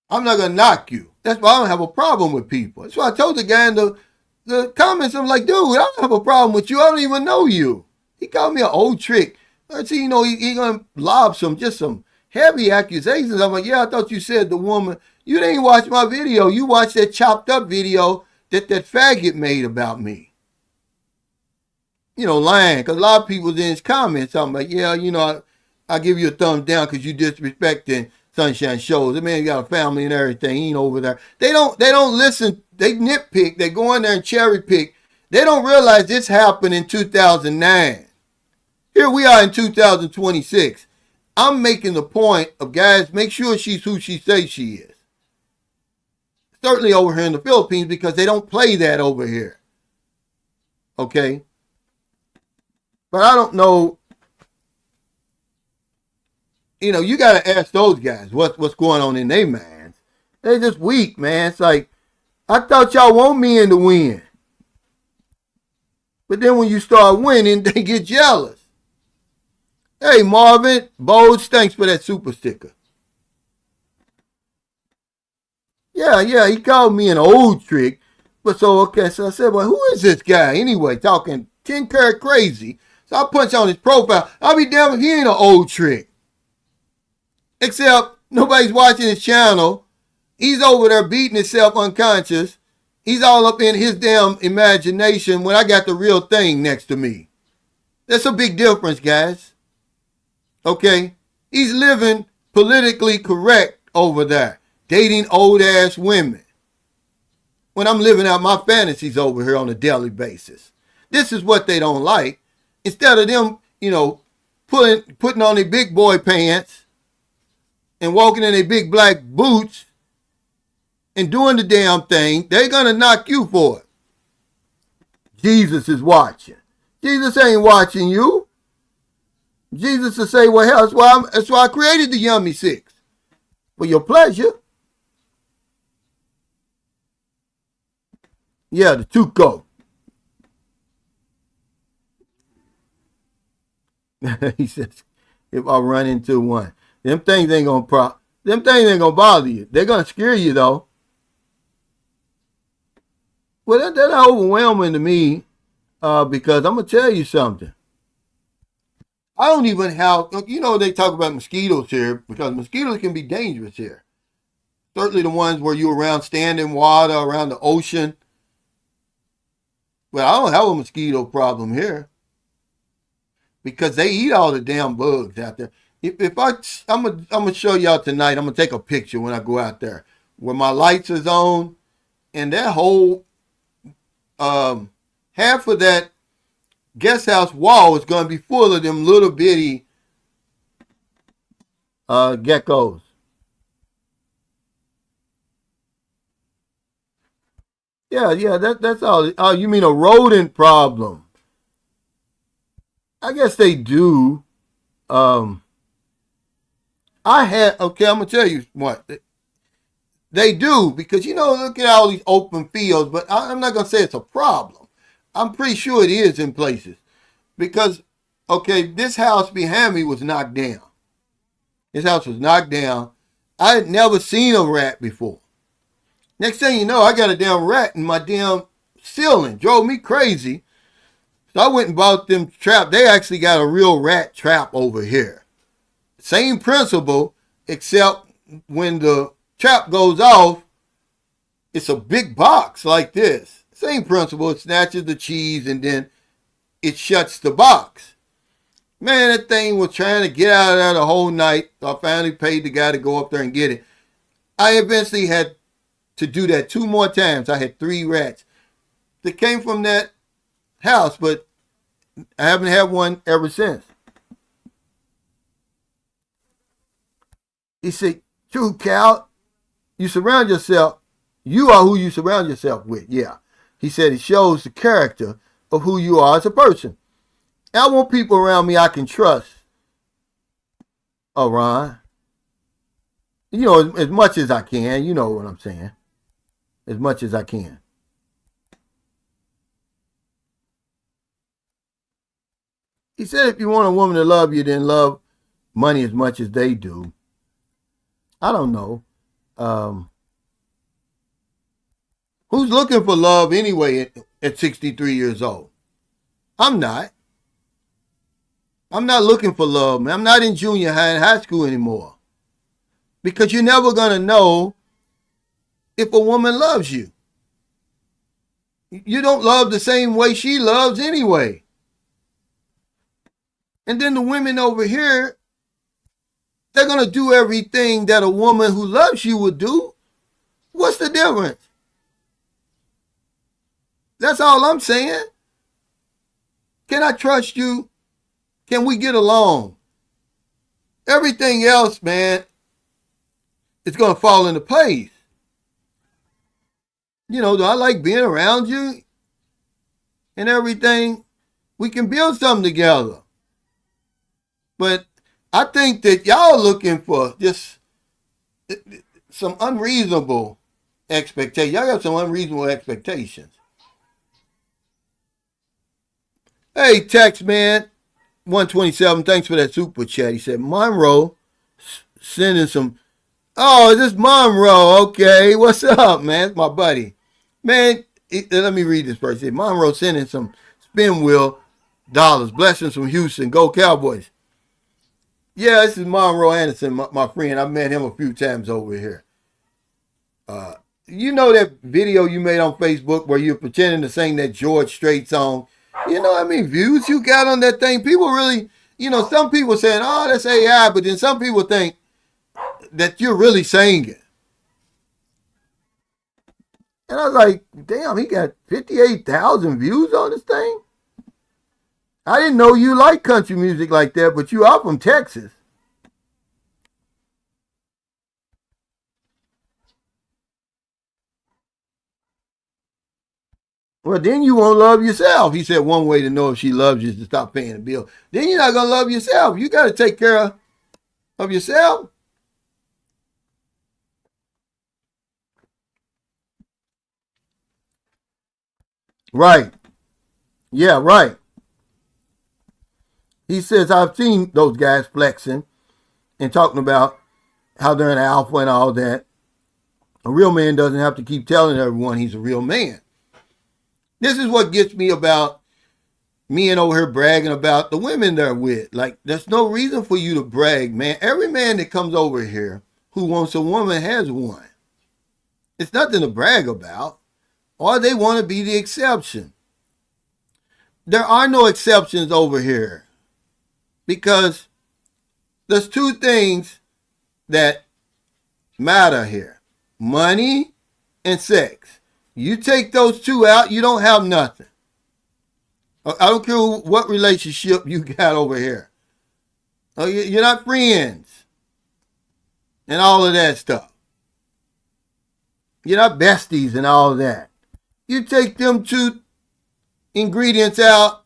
I'm not going to knock you. That's why I don't have a problem with people. That's why I told the guy in the comments, I'm like, dude, I don't have a problem with you. I don't even know you. He called me an old trick. I see, he's going to lob some heavy accusations. I'm like, yeah, I thought you said the woman. You didn't watch my video. You watched that chopped up video that faggot made about me. Lying. Because a lot of people in his comments, I'm like, yeah, I give you a thumbs down because you disrespecting Sunshine Shows. The man got a family and everything. He ain't over there. They don't listen. They nitpick. They go in there and cherry pick. They don't realize this happened in 2009. Here we are in 2026. I'm making the point of, guys, make sure she's who she says she is. Certainly over here in the Philippines, because they don't play that over here. Okay? But I don't know. You got to ask those guys what's going on in their minds. They're just weak, man. It's like, I thought y'all want men to win. But then when you start winning, they get jealous. Hey, Marvin, Bose, thanks for that super sticker. Yeah, he called me an old trick. But so I said, well, who is this guy anyway, talking 10 karat crazy? So I punch on his profile. I'll be damned if he ain't an old trick. Except nobody's watching his channel. He's over there beating himself unconscious. He's all up in his damn imagination when I got the real thing next to me. That's a big difference, guys. Okay? He's living politically correct over there. Dating old ass women. When I'm living out my fantasies over here on a daily basis. This is what they don't like. Instead of them, putting on their big boy pants and walking in their big black boots and doing the damn thing, they're going to knock you for it. Jesus is watching. Jesus ain't watching you. Jesus will say, well, hell, that's why I created the Yummy Six. For your pleasure. Yeah, the Tuco. He says, if I run into one. Them things ain't gonna bother you. They're gonna scare you though. Well, that's not overwhelming to me, because I'm gonna tell you something. I don't even have, they talk about mosquitoes here, because mosquitoes can be dangerous here. Certainly the ones where you're around standing water, around the ocean. But I don't have a mosquito problem here. Because they eat all the damn bugs out there. If I'm gonna show y'all tonight. I'm gonna take a picture when I go out there where my lights is on, and that whole half of that guest house wall is gonna be full of them little bitty geckos. Yeah, yeah, that's all. Oh, you mean a rodent problem? I guess they do. Um, I had okay. I'm gonna tell you what they do because look at all these open fields. But I'm not gonna say it's a problem. I'm pretty sure it is in places because okay, this house behind me was knocked down. This house was knocked down. I had never seen a rat before. Next thing you know, I got a damn rat in my damn ceiling. Drove me crazy. So I went and bought them trap. They actually got a real rat trap over here. Same principle, except when the trap goes off, it's a big box like this. Same principle. It snatches the cheese and then it shuts the box. Man, that thing was trying to get out of there the whole night. So I finally paid the guy to go up there and get it. I eventually had to do that 2 more times. I had 3 rats that came from that house, but I haven't had one ever since. He said, "True, Cal, you surround yourself. You are who you surround yourself with." Yeah. He said it shows the character of who you are as a person. And I want people around me I can trust. Oh, Ron. As much as I can. You know what I'm saying. As much as I can. He said if you want a woman to love you, then love money as much as they do. I don't know. Um, who's looking for love anyway at 63 years old? I'm not. I'm not looking for love, man. I'm not in junior high and high school anymore. Because you're never going to know if a woman loves you. You don't love the same way she loves anyway. And then the women over here, they're going to do everything that a woman who loves you would do. What's the difference? That's all I'm saying. Can I trust you? Can we get along? Everything else, man, it's going to fall into place. Do I like being around you and everything? We can build something together. But I think that y'all looking for just some unreasonable expectations. Y'all got some unreasonable expectations. Hey, Text Man 127, thanks for that super chat. He said, Monroe sending some. Oh, is this Monroe? Okay, what's up, man? It's my buddy. Man, let me read this first. Monroe sending some spin wheel dollars. Blessings from Houston. Go Cowboys. Yeah, this is Monroe Anderson, my friend. I met him a few times over here. You know that video you made on Facebook where you're pretending to sing that George Strait song? You know how many views you got on that thing? People really, some people saying, oh, that's AI, but then some people think that you're really singing. And I was like, damn, he got 58,000 views on this thing? I didn't know you like country music like that, but you are from Texas. Well, then you won't love yourself. He said one way to know if she loves you is to stop paying the bill. Then you're not going to love yourself. You got to take care of yourself. Right. Yeah, right. He says, I've seen those guys flexing and talking about how they're an alpha and all that. A real man doesn't have to keep telling everyone he's a real man. This is what gets me about me and over here bragging about the women they're with. Like, there's no reason for you to brag, man. Every man that comes over here who wants a woman has one. It's nothing to brag about. Or they want to be the exception. There are no exceptions over here. Because There's two things that matter here: money and sex. You take those two out, you don't have nothing. I don't care what relationship you got over here. You're not friends and all of that stuff. You're not besties and all of that. You take them two ingredients out,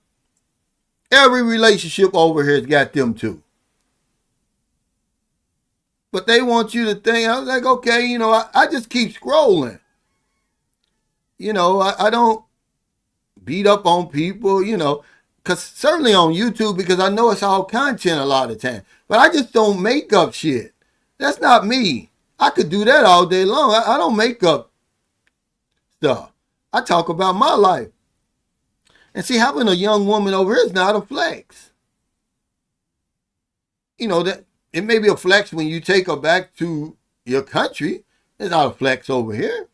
every relationship over here has got them two. But they want you to think, I was like, okay, I just keep scrolling. I don't beat up on people, because certainly on YouTube, because I know it's all content a lot of time. But I just don't make up shit. That's not me. I could do that all day long. I don't make up stuff. I talk about my life. And see, having a young woman over here is not a flex. That it may be a flex when you take her back to your country. It's not a flex over here.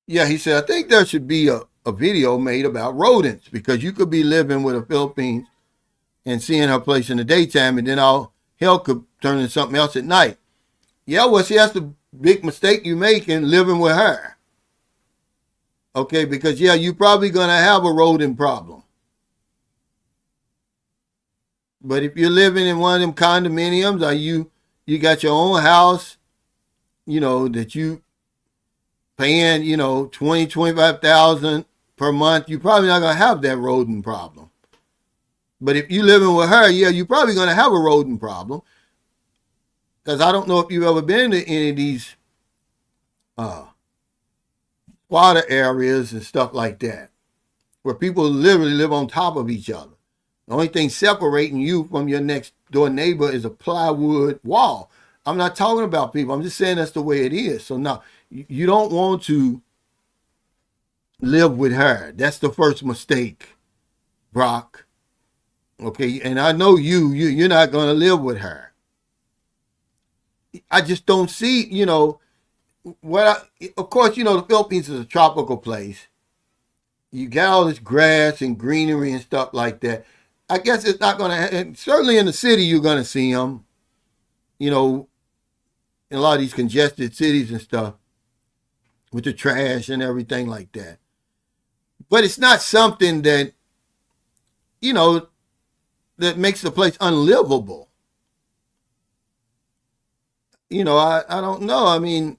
Yeah, he said, I think there should be a video made about rodents, because you could be living with a Philippines and seeing her place in the daytime, and then all hell could turn into something else at night. Yeah, well, see, that's the big mistake you make in living with her. Okay, because yeah, you're probably going to have a rodent problem. But if you're living in one of them condominiums, or you got your own house, that you paying, 25,000 per month, you're probably not going to have that rodent problem. But if you're living with her, yeah, you're probably going to have a rodent problem. Because I don't know if you've ever been to any of these squatter areas and stuff like that, where people literally live on top of each other. The only thing separating you from your next door neighbor is a plywood wall. I'm not talking about people. I'm just saying that's the way it is. So now, you don't want to live with her. That's the first mistake, Brock. Okay, and I know you're not going to live with her. I just don't see, of course, the Philippines is a tropical place. You got all this grass and greenery and stuff like that. I guess it's not going to, certainly in the city, you're going to see them, in a lot of these congested cities and stuff, with the trash and everything like that. But it's not something that, that makes the place unlivable. I don't know. I mean,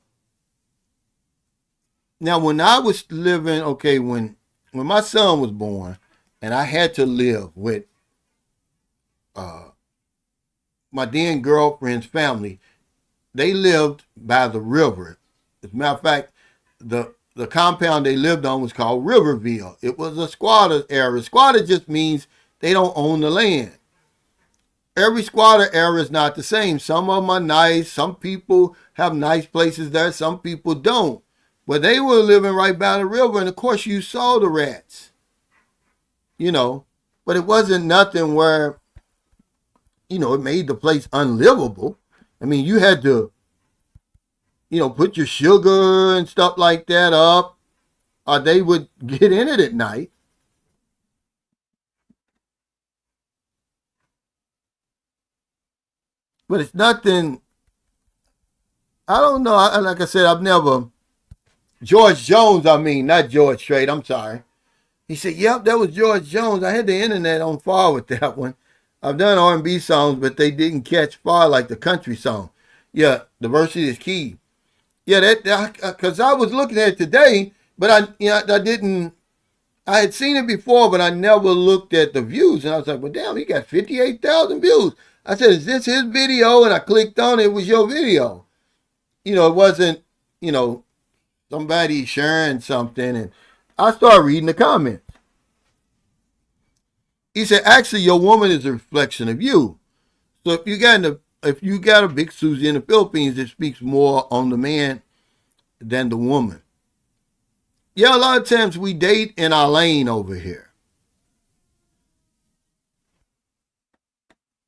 now when I was living, okay, when my son was born, and I had to live with my then girlfriend's family, they lived by the river. As a matter of fact, the compound they lived on was called Riverville. It was a squatter area. Squatter just means they don't own the land. Every squatter area is not the same. Some of them are nice. Some people have nice places there. Some people don't. But they were living right by the river, and of course you saw the rats. But it wasn't nothing where, it made the place unlivable. I mean, you had to, put your sugar and stuff like that up, or they would get in it at night. But it's nothing, I don't know. Like I said, I've never, George Jones, not George Strait, I'm sorry. He said, yep, that was George Jones. I had the internet on fire with that one. I've done R&B songs, but they didn't catch fire like the country song. Yeah, diversity is key. Yeah, that because I was looking at it today, but I didn't. I had seen it before, but I never looked at the views, and I was like, well, damn, he got 58,000 views. I said, is this his video? And I clicked on it. It was your video. It wasn't, somebody sharing something, and I started reading the comments. He said, actually, your woman is a reflection of you. So if you got a big Susie in the Philippines, it speaks more on the man than the woman. Yeah, a lot of times we date in our lane over here.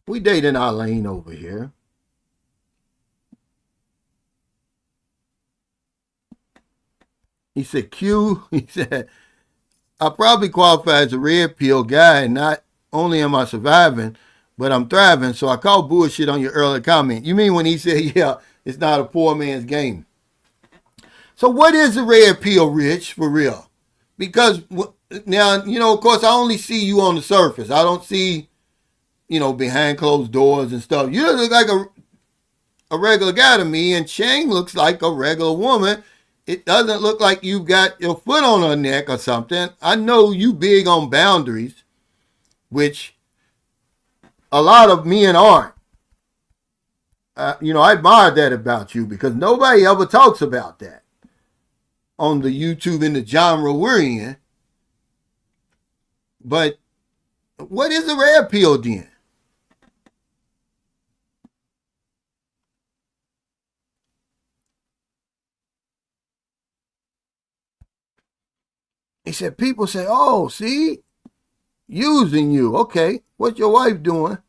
We date in our lane over here. He said, Q, he said, I probably qualify as a red pill guy, and not only am I surviving, but I'm thriving. So I call bullshit on your earlier comment. You mean when he said, yeah, it's not a poor man's game. So what is the red pill, Rich, for real? Because now, of course, I only see you on the surface. I don't see, behind closed doors and stuff. You look like a regular guy to me, and Shane looks like a regular woman. It doesn't look like you've got your foot on her neck or something. I know you big on boundaries, which a lot of men aren't. I admire that about you because nobody ever talks about that on the YouTube in the genre we're in. But what is a red pill then? He said, people say, oh, see, using you. Okay, what's your wife doing?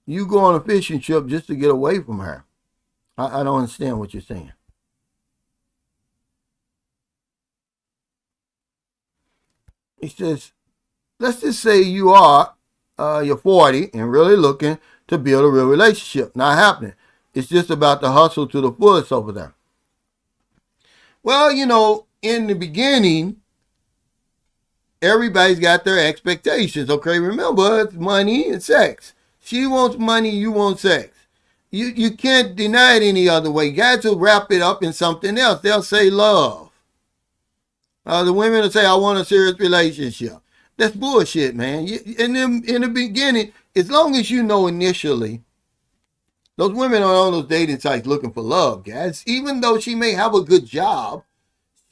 You go on a fishing trip just to get away from her. I don't understand what you're saying. He says, let's just say you're 40 and really looking to build a real relationship. Not happening. It's just about the hustle to the fullest over there. Well, in the beginning, everybody's got their expectations. Okay, remember, it's money and sex. She wants money, you want sex. You can't deny it any other way. Guys will wrap it up in something else. They'll say love. The women will say, I want a serious relationship. That's bullshit, man. In the beginning, as long as you know initially, those women are on those dating sites looking for love, guys. Even though she may have a good job,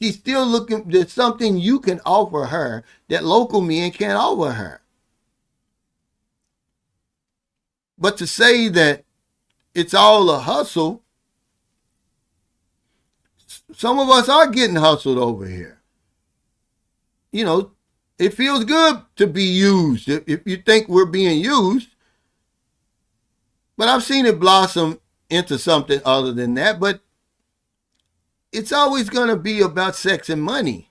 she's still looking. There's something you can offer her that local men can't offer her. But to say that it's all a hustle, some of us are getting hustled over here. It feels good to be used if you think we're being used. But I've seen it blossom into something other than that. But it's always going to be about sex and money.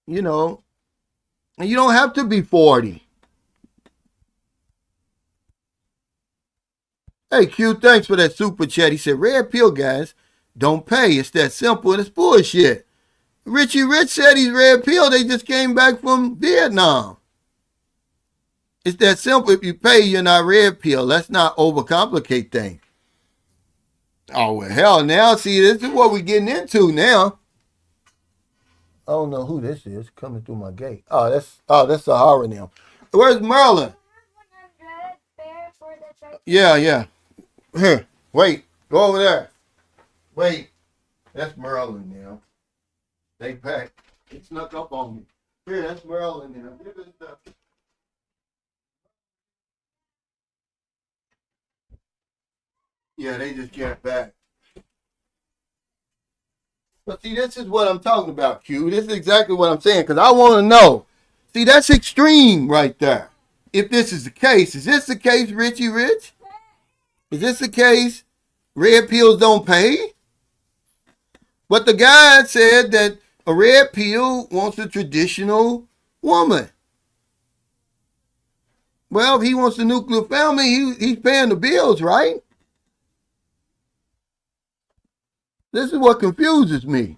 And you don't have to be 40. Hey, Q, thanks for that super chat. He said, red pill guys don't pay. It's that simple and it's bullshit. Richie Rich said he's red pill. They just came back from Vietnam. It's that simple. If you pay, you're not red pill. Let's not overcomplicate things. Oh, well, hell, now, see, this is what we're getting into now. I don't know who this is coming through my gate. That's Sahara now. Where's Merlin? Yeah, yeah. Here, wait, go over there. Wait, that's Merlin now. They packed. It snuck up on me. Here, that's Merlin now. Give it stuff. Yeah, they just got back. But see, this is what I'm talking about, Q. This is exactly what I'm saying, because I want to know. See, that's extreme right there. If this is the case, is this the case, Richie Rich? Is this the case? Red pills don't pay? But the guy said that a red pill wants a traditional woman. Well, if he wants a nuclear family, he's paying the bills, right? This is what confuses me.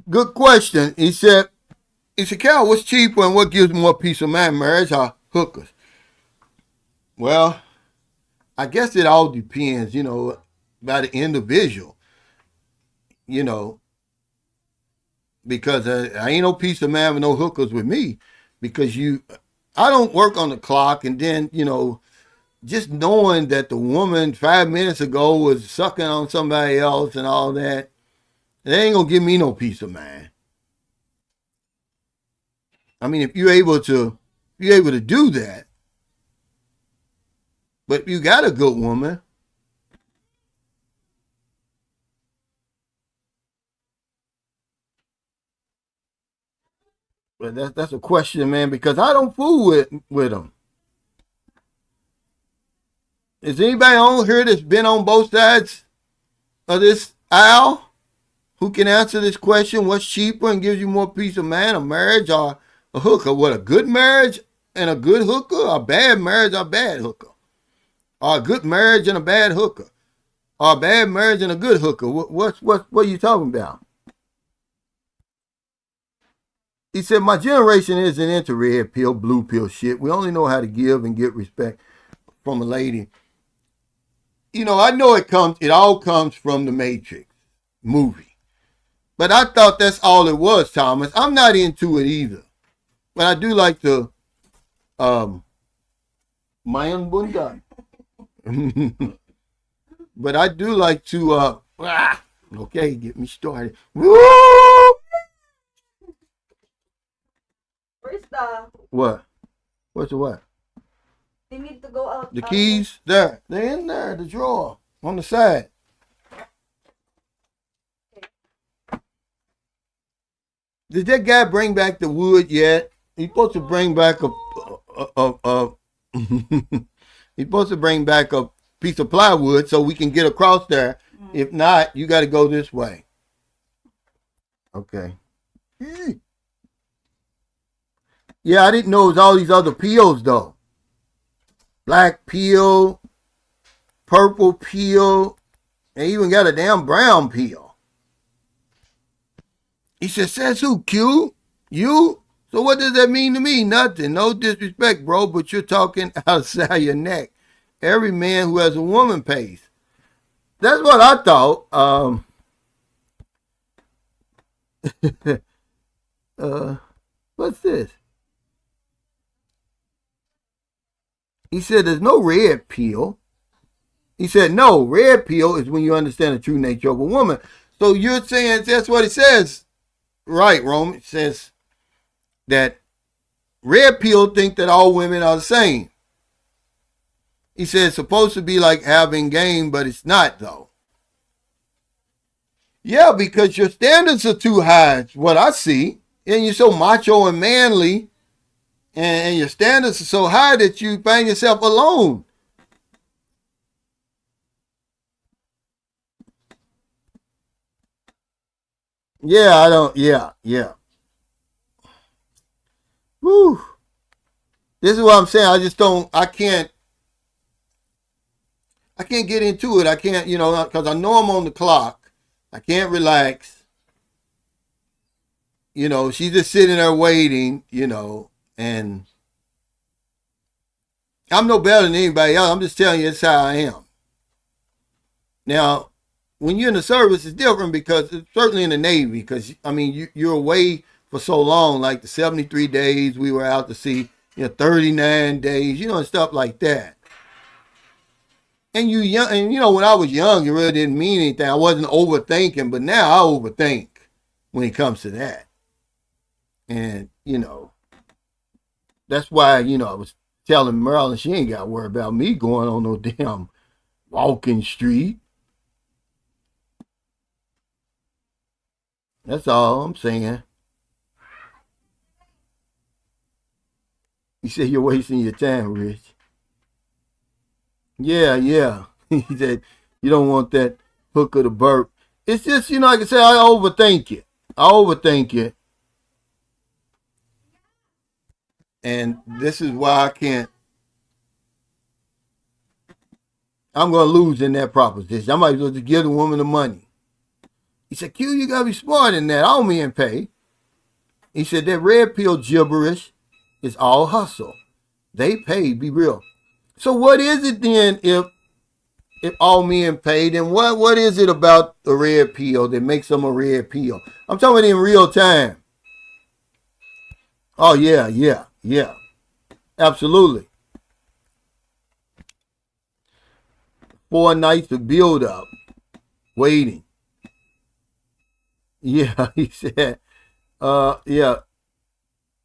Good question. He said, Cal, what's cheaper and what gives more peace of mind, marriage or hookers? Well, I guess it all depends, by the individual, you know, because I ain't no peace of mind with no hookers with me because I don't work on the clock and then, just knowing that the woman 5 minutes ago was sucking on somebody else and all that, it ain't gonna give me no peace of mind. I mean, if you're able to do that, but if you got a good woman, But that's a question, man, because I don't fool with them. Is anybody on here that's been on both sides of this aisle who can answer this question? What's cheaper and gives you more peace of mind, a marriage or a hooker? What, a good marriage and a good hooker, or a bad marriage or a bad hooker? Or a good marriage and a bad hooker? Or a bad marriage and a good hooker? What are you talking about? He said, my generation isn't into red pill, blue pill shit. We only know how to give and get respect from a lady. You know, I know it all comes from the Matrix movie. But I thought that's all it was, Thomas. I'm not into it either. But I do like the Mayan Bunda. But I do like to okay, get me started. Woo! Where's the... What? What's the what? They need to go out. The keys? There. They're in there, the drawer. On the side. Did that guy bring back the wood yet? He's supposed to bring back he's supposed to bring back a piece of plywood so we can get across there. If not, you got to go this way. Okay. Yeah, I didn't know it was all these other peels though. Black peel, purple peel, and even got a damn brown peel. He says who, Q? You? So what does that mean to me? Nothing. No disrespect, bro, but you're talking outside your neck. Every man who has a woman pays. That's what I thought. What's this? He said there's no red pill. He said, no, red pill is when you understand the true nature of a woman. So you're saying that's what it says. Right, Rome. It says that red pill think that all women are the same. He said it's supposed to be like having game, but it's not though. Yeah, because your standards are too high, what I see. And you're so macho and manly, and your standards are so high that you find yourself alone. Yeah. Woo. This is what I'm saying. I can't get into it. I can't, because I know I'm on the clock. I can't relax. She's just sitting there waiting, and I'm no better than anybody else. I'm just telling you it's how I am. Now, when you're in the service, it's different because it's certainly in the Navy, because, you're away for so long, like the 73 days we were out to sea, 39 days, and stuff like that. And when I was young, it really didn't mean anything. I wasn't overthinking, but now I overthink when it comes to that. And, that's why, I was telling Marilyn she ain't got to worry about me going on no damn walking street. That's all I'm saying. You said you're wasting your time, Rich. Yeah. He said you don't want that hooker to burp. It's just, like I said, I overthink it. And this is why I can't. I'm going to lose in that proposition. I might as well just give the woman the money. He said, Q, you got to be smart in that. I don't mean pay. He said that red pill gibberish is all hustle. They pay, be real. So what is it then if all men pay? Then what is it about the red pill that makes them a red pill? I'm talking about in real time. Oh, yeah. Absolutely. 4 nights of build up. Waiting. Yeah, he said, yeah.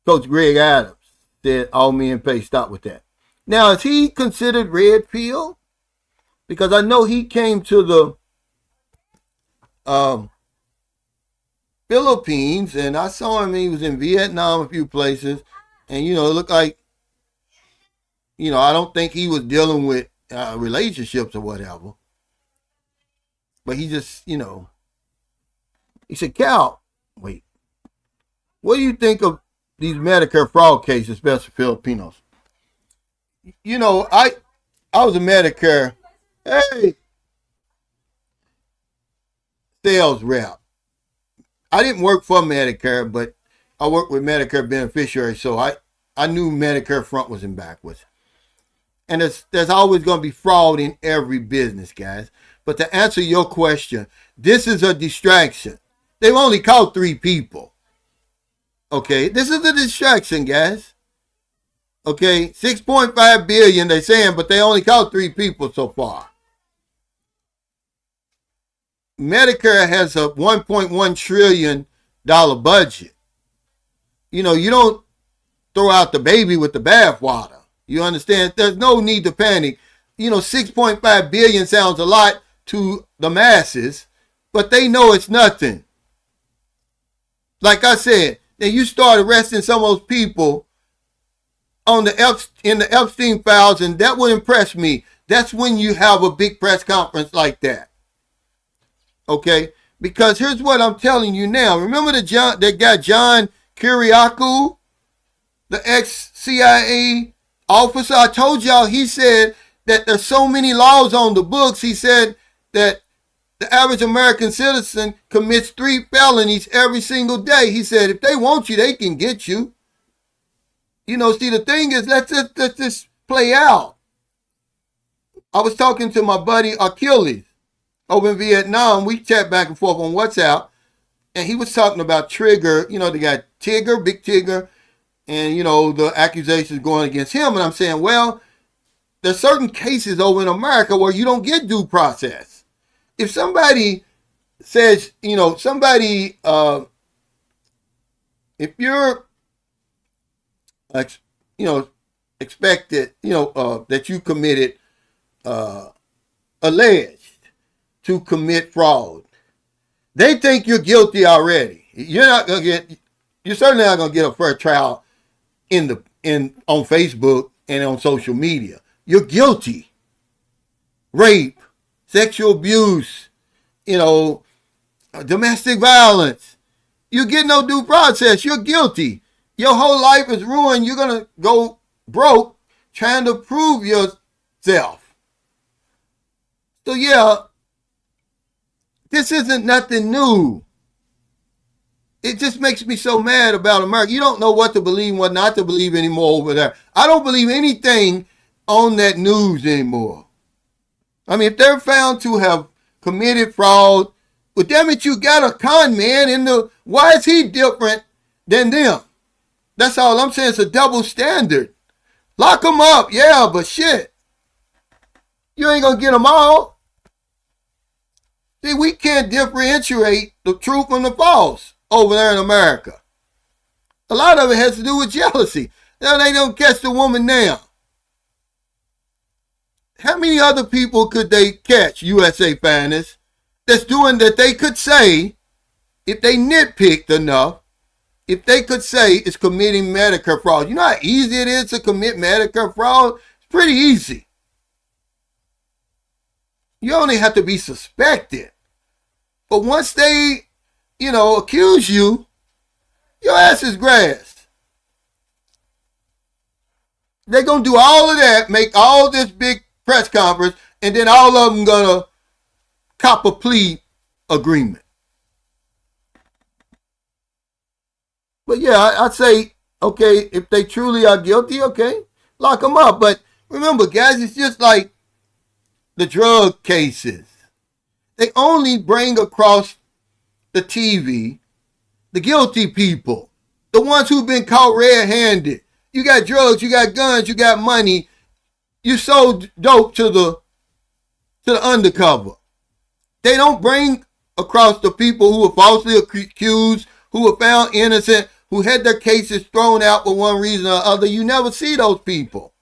Coach Greg Adams said all men pay. Stop with that. Now, is he considered red pill? Because I know he came to the Philippines, and I saw him. He was in Vietnam, a few places, and it looked like I don't think he was dealing with relationships or whatever. But he just, he said, Cal, wait, what do you think of these Medicare fraud cases, especially Filipinos? I was a Medicare, hey, sales rep. I didn't work for Medicare, but I worked with Medicare beneficiaries, so I knew Medicare front was and backwards. And there's always going to be fraud in every business, guys. But to answer your question, this is a distraction. They've only caught 3 people. Okay, this is a distraction, guys. Okay, 6.5 billion they're saying, but they only caught 3 people so far. Medicare has a $1.1 trillion budget. You don't throw out the baby with the bathwater. You understand? There's no need to panic. 6.5 billion sounds a lot to the masses, but they know it's nothing. Like I said, then you start arresting some of those people in the Epstein files, and that would impress me. That's when you have a big press conference like that. Okay? Because here's what I'm telling you now. Remember that guy John Kiriakou, the ex-CIA officer? I told y'all, he said that there's so many laws on the books. He said that the average American citizen commits 3 felonies every single day. He said, if they want you, they can get you. See, the thing is, let's just play out. I was talking to my buddy Achilles over in Vietnam. We chat back and forth on WhatsApp, and he was talking about Trigger. They got Tigger, Big Tigger, and, the accusations going against him. And I'm saying, well, there's certain cases over in America where you don't get due process. If somebody says, if you're, expected, that you committed, alleged to commit fraud, they think you're guilty already. You're certainly not going to get a fair trial on Facebook and on social media. You're guilty. Rape, sexual abuse, domestic violence. You get no due process. You're guilty. Your whole life is ruined. You're going to go broke trying to prove yourself. So yeah, this isn't nothing new. It just makes me so mad about America. You don't know what to believe, what not to believe anymore over there. I don't believe anything on that news anymore. I mean, if they're found to have committed fraud, well, damn it, you got a con man why is he different than them? That's all I'm saying. It's a double standard. Lock them up, yeah, but shit, you ain't gonna get them all. See, we can't differentiate the truth from the false over there in America. A lot of it has to do with jealousy. Now they don't catch the woman now. How many other people could they catch, USA finest, that's doing that they could say, if they nitpicked enough, if they could say it's committing Medicare fraud? You know how easy it is to commit Medicare fraud? It's pretty easy. You only have to be suspected. But once they, accuse you, your ass is grass. They're going to do all of that, make all this big press conference, and then all of them going to cop a plea agreement. But yeah, I'd say, okay, if they truly are guilty, okay, lock them up. But remember, guys, it's just like the drug cases. They only bring across the TV the guilty people, the ones who've been caught red-handed. You got drugs, you got guns, you got money. You sold dope to the undercover. They don't bring across the people who were falsely accused, who were found innocent, who had their cases thrown out for one reason or other. You never see those people.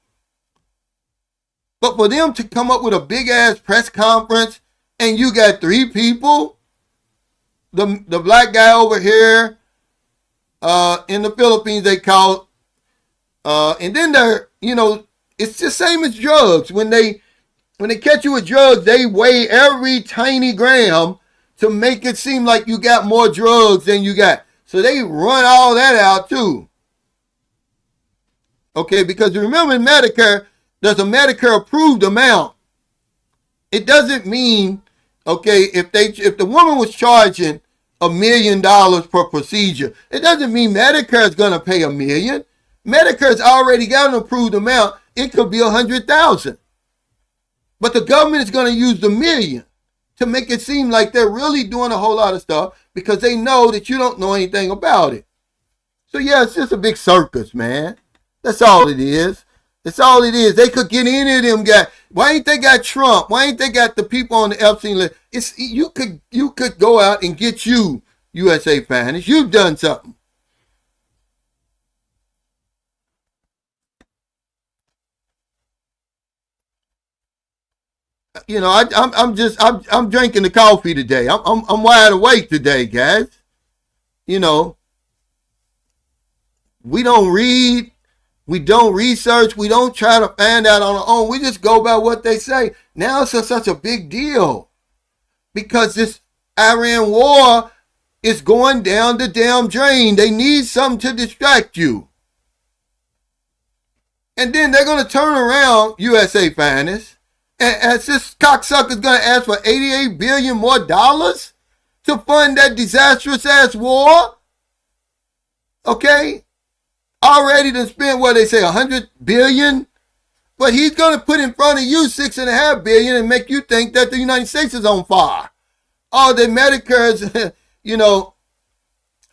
But for them to come up with a big-ass press conference and you got 3 people, the black guy over here in the Philippines, they call and then they're, it's the same as drugs. When they catch you with drugs, they weigh every tiny gram to make it seem like you got more drugs than you got. So they run all that out too. Okay, because remember in Medicare, there's a Medicare approved amount. It doesn't mean, okay, if the woman was charging $1 million per procedure, it doesn't mean Medicare is going to pay $1 million. Medicare's already got an approved amount. It could be 100,000. But the government is going to use the $1 million to make it seem like they're really doing a whole lot of stuff because they know that you don't know anything about it. So yeah, it's just a big circus, man. That's all it is. That's all it is. They could get any of them guys. Why ain't they got Trump? Why ain't they got the people on the Epstein list? You could go out and get you USA finance. You've done something. I'm drinking the coffee today. I'm wide awake today, guys. We don't read, we don't research, we don't try to find out on our own. We just go by what they say. Now it's such a big deal because this Iran war is going down the damn drain. They need something to distract you. And then they're going to turn around USA finance. And this cocksucker's going to ask for $88 billion more dollars to fund that disastrous ass war. Okay? Already to spend what they say, $100 billion. But he's going to put in front of you $6.5 billion and make you think that the United States is on fire. All the Medicare's,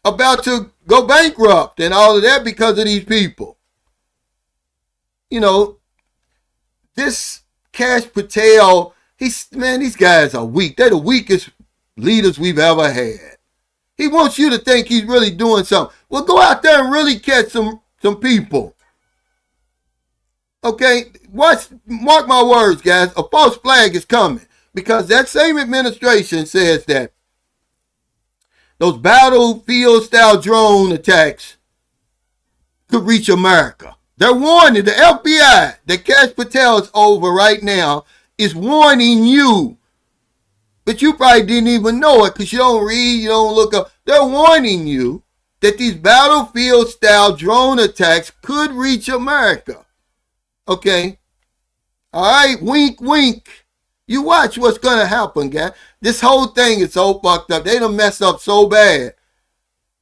about to go bankrupt and all of that because of these people. This Cash Patel, these guys are weak. They're the weakest leaders we've ever had. He wants you to think he's really doing something. Well, go out there and really catch some people. Okay? Mark my words, guys. A false flag is coming. Because that same administration says that those battlefield-style drone attacks could reach America. They're warning the FBI that Cash Patel is over right now is warning you. But you probably didn't even know it because you don't read, you don't look up. They're warning you that these battlefield-style drone attacks could reach America. Okay? All right? Wink, wink. You watch what's going to happen, guys. This whole thing is so fucked up. They done messed up so bad.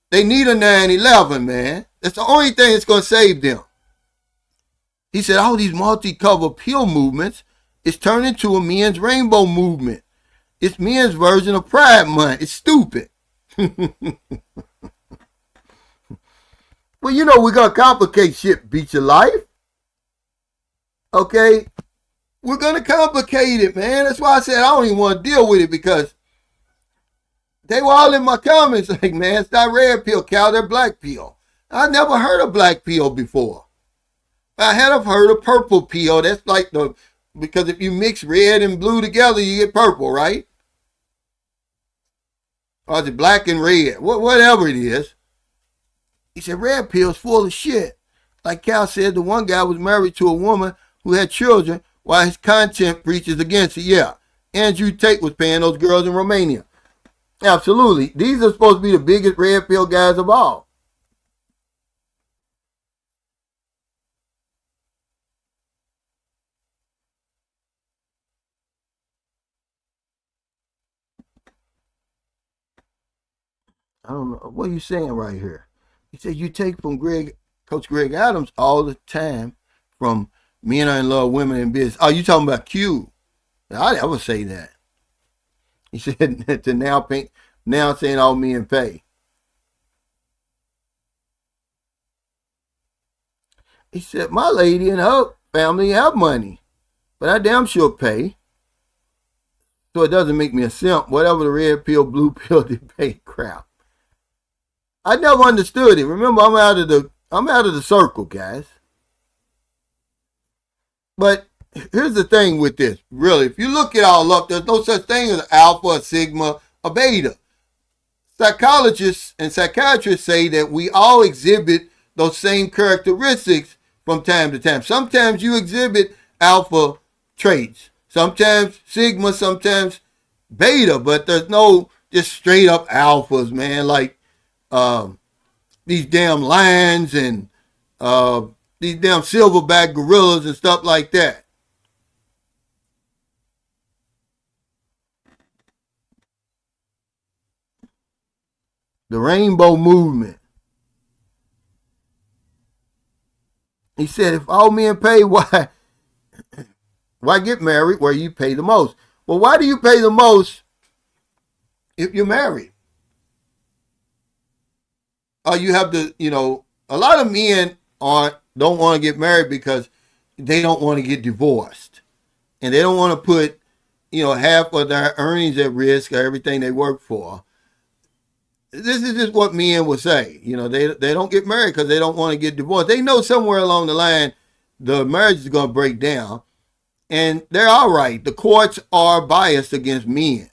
They need a 9/11, man. That's the only thing that's going to save them. He said all these multi-color pill movements is turning to a men's rainbow movement. It's men's version of Pride Month. It's stupid. Well, we're going to complicate shit, beat your life. Okay? We're going to complicate it, man. That's why I said I don't even want to deal with it because they were all in my comments like, man, it's not red pill, Cal, they're black pill. I never heard of black pill before. I had heard of purple pill. That's like because if you mix red and blue together, you get purple, right? Or is it black and red? Whatever it is. He said red pill's full of shit. Like Cal said, the one guy was married to a woman who had children while his content preaches against it. Yeah. Andrew Tate was paying those girls in Romania. Absolutely. These are supposed to be the biggest red pill guys of all. I don't know. What are you saying right here? He said you take from Coach Greg Adams all the time from men are in love, women in business. Oh, you talking about Q. I never say that. He said to now saying all men pay. He said, my lady and her family have money, but I damn sure pay. So it doesn't make me a simp. Whatever the red pill, blue pill, they pay crap. I never understood it. Remember, I'm out of the circle, guys. But here's the thing with this. Really, if you look it all up, there's no such thing as alpha, a sigma, a beta. Psychologists and psychiatrists say that we all exhibit those same characteristics from time to time. Sometimes you exhibit alpha traits, sometimes sigma, sometimes beta, but there's no just straight up alphas, man, like these damn lions and these damn silverback gorillas and stuff like that. The rainbow movement. He said, if all men pay, why get married where you pay the most? Well, why do you pay the most if you're married? You have to, a lot of men don't want to get married because they don't want to get divorced. And they don't want to put, half of their earnings at risk or everything they work for. This is just what men will say. They don't get married because they don't want to get divorced. They know somewhere along the line the marriage is going to break down. And they're all right. The courts are biased against men.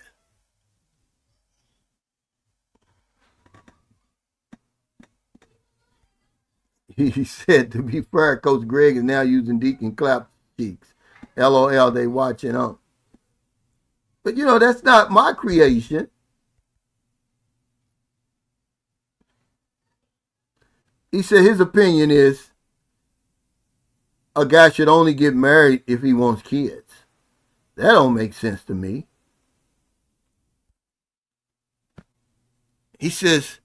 He said, to be fair, Coach Greg is now using Deacon Clap cheeks. LOL, they watching on. But that's not my creation. He said his opinion is a guy should only get married if he wants kids. That don't make sense to me. He says,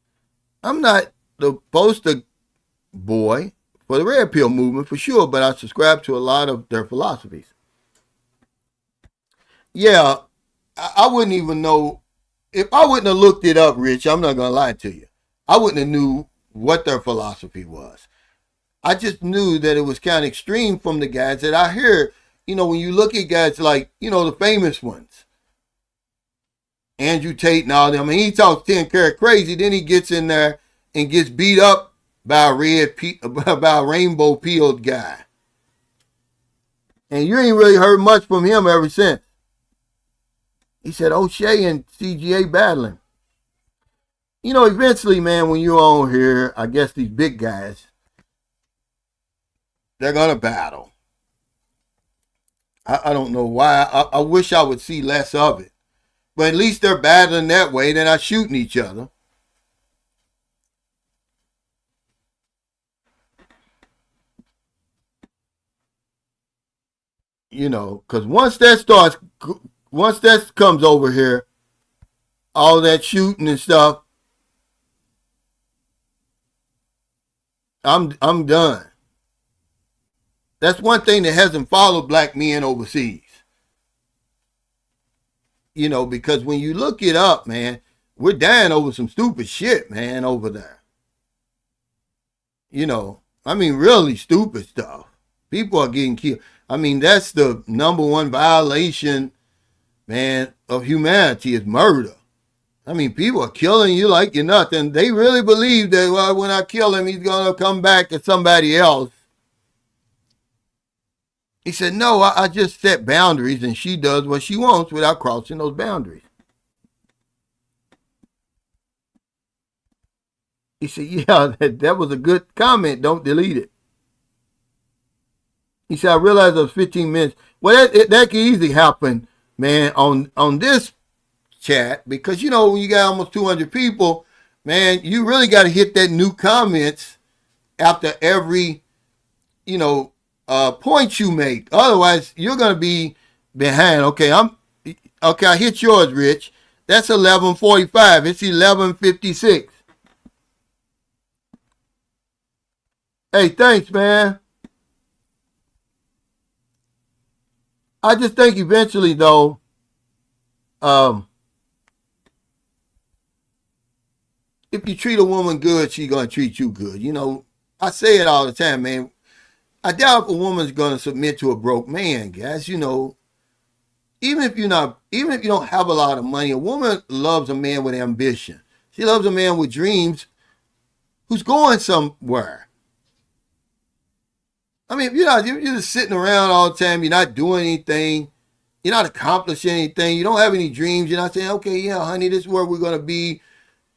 I'm not the poster boy for the red pill movement for sure, but I subscribe to a lot of their philosophies. Yeah, I wouldn't even know. If I wouldn't have looked it up, Rich, I'm not going to lie to you. I wouldn't have knew what their philosophy was. I just knew that it was kind of extreme from the guys that I hear. When you look at guys like, the famous ones, Andrew Tate and all them, I mean, he talks 10 karat crazy, then he gets in there and gets beat up by a rainbow peeled guy. And you ain't really heard much from him ever since. He said O'Shea and CGA battling. Eventually, man, when you're on here, I guess these big guys, they're going to battle. I don't know why. I wish I would see less of it. But at least they're battling that way. They're not shooting each other. Because once that comes over here, all that shooting and stuff, I'm done. That's one thing that hasn't followed black men overseas. Because when you look it up, man, we're dying over some stupid shit, man, over there. Really stupid stuff. People are getting killed. That's the number one violation, man, of humanity is murder. People are killing you like you're nothing. They really believe that, well, when I kill him, he's going to come back as somebody else. He said, no, I just set boundaries and she does what she wants without crossing those boundaries. He said, yeah, that was a good comment. Don't delete it. He said, I realized it was 15 minutes. Well, that can easily happen, man, on this chat, because, when you got almost 200 people, man, you really got to hit that new comments after every, point you make. Otherwise, you're going to be behind. Okay, I hit yours, Rich. That's 11:45. It's 11:56. Hey, thanks, man. I just think eventually, though, if you treat a woman good, she's going to treat you good. I say it all the time, man. I doubt if a woman's going to submit to a broke man, guys. Even if you don't have a lot of money, a woman loves a man with ambition. She loves a man with dreams who's going somewhere. If you're just sitting around all the time, you're not doing anything, you're not accomplishing anything, you don't have any dreams, you're not saying, okay, yeah, honey, this is where we're going to be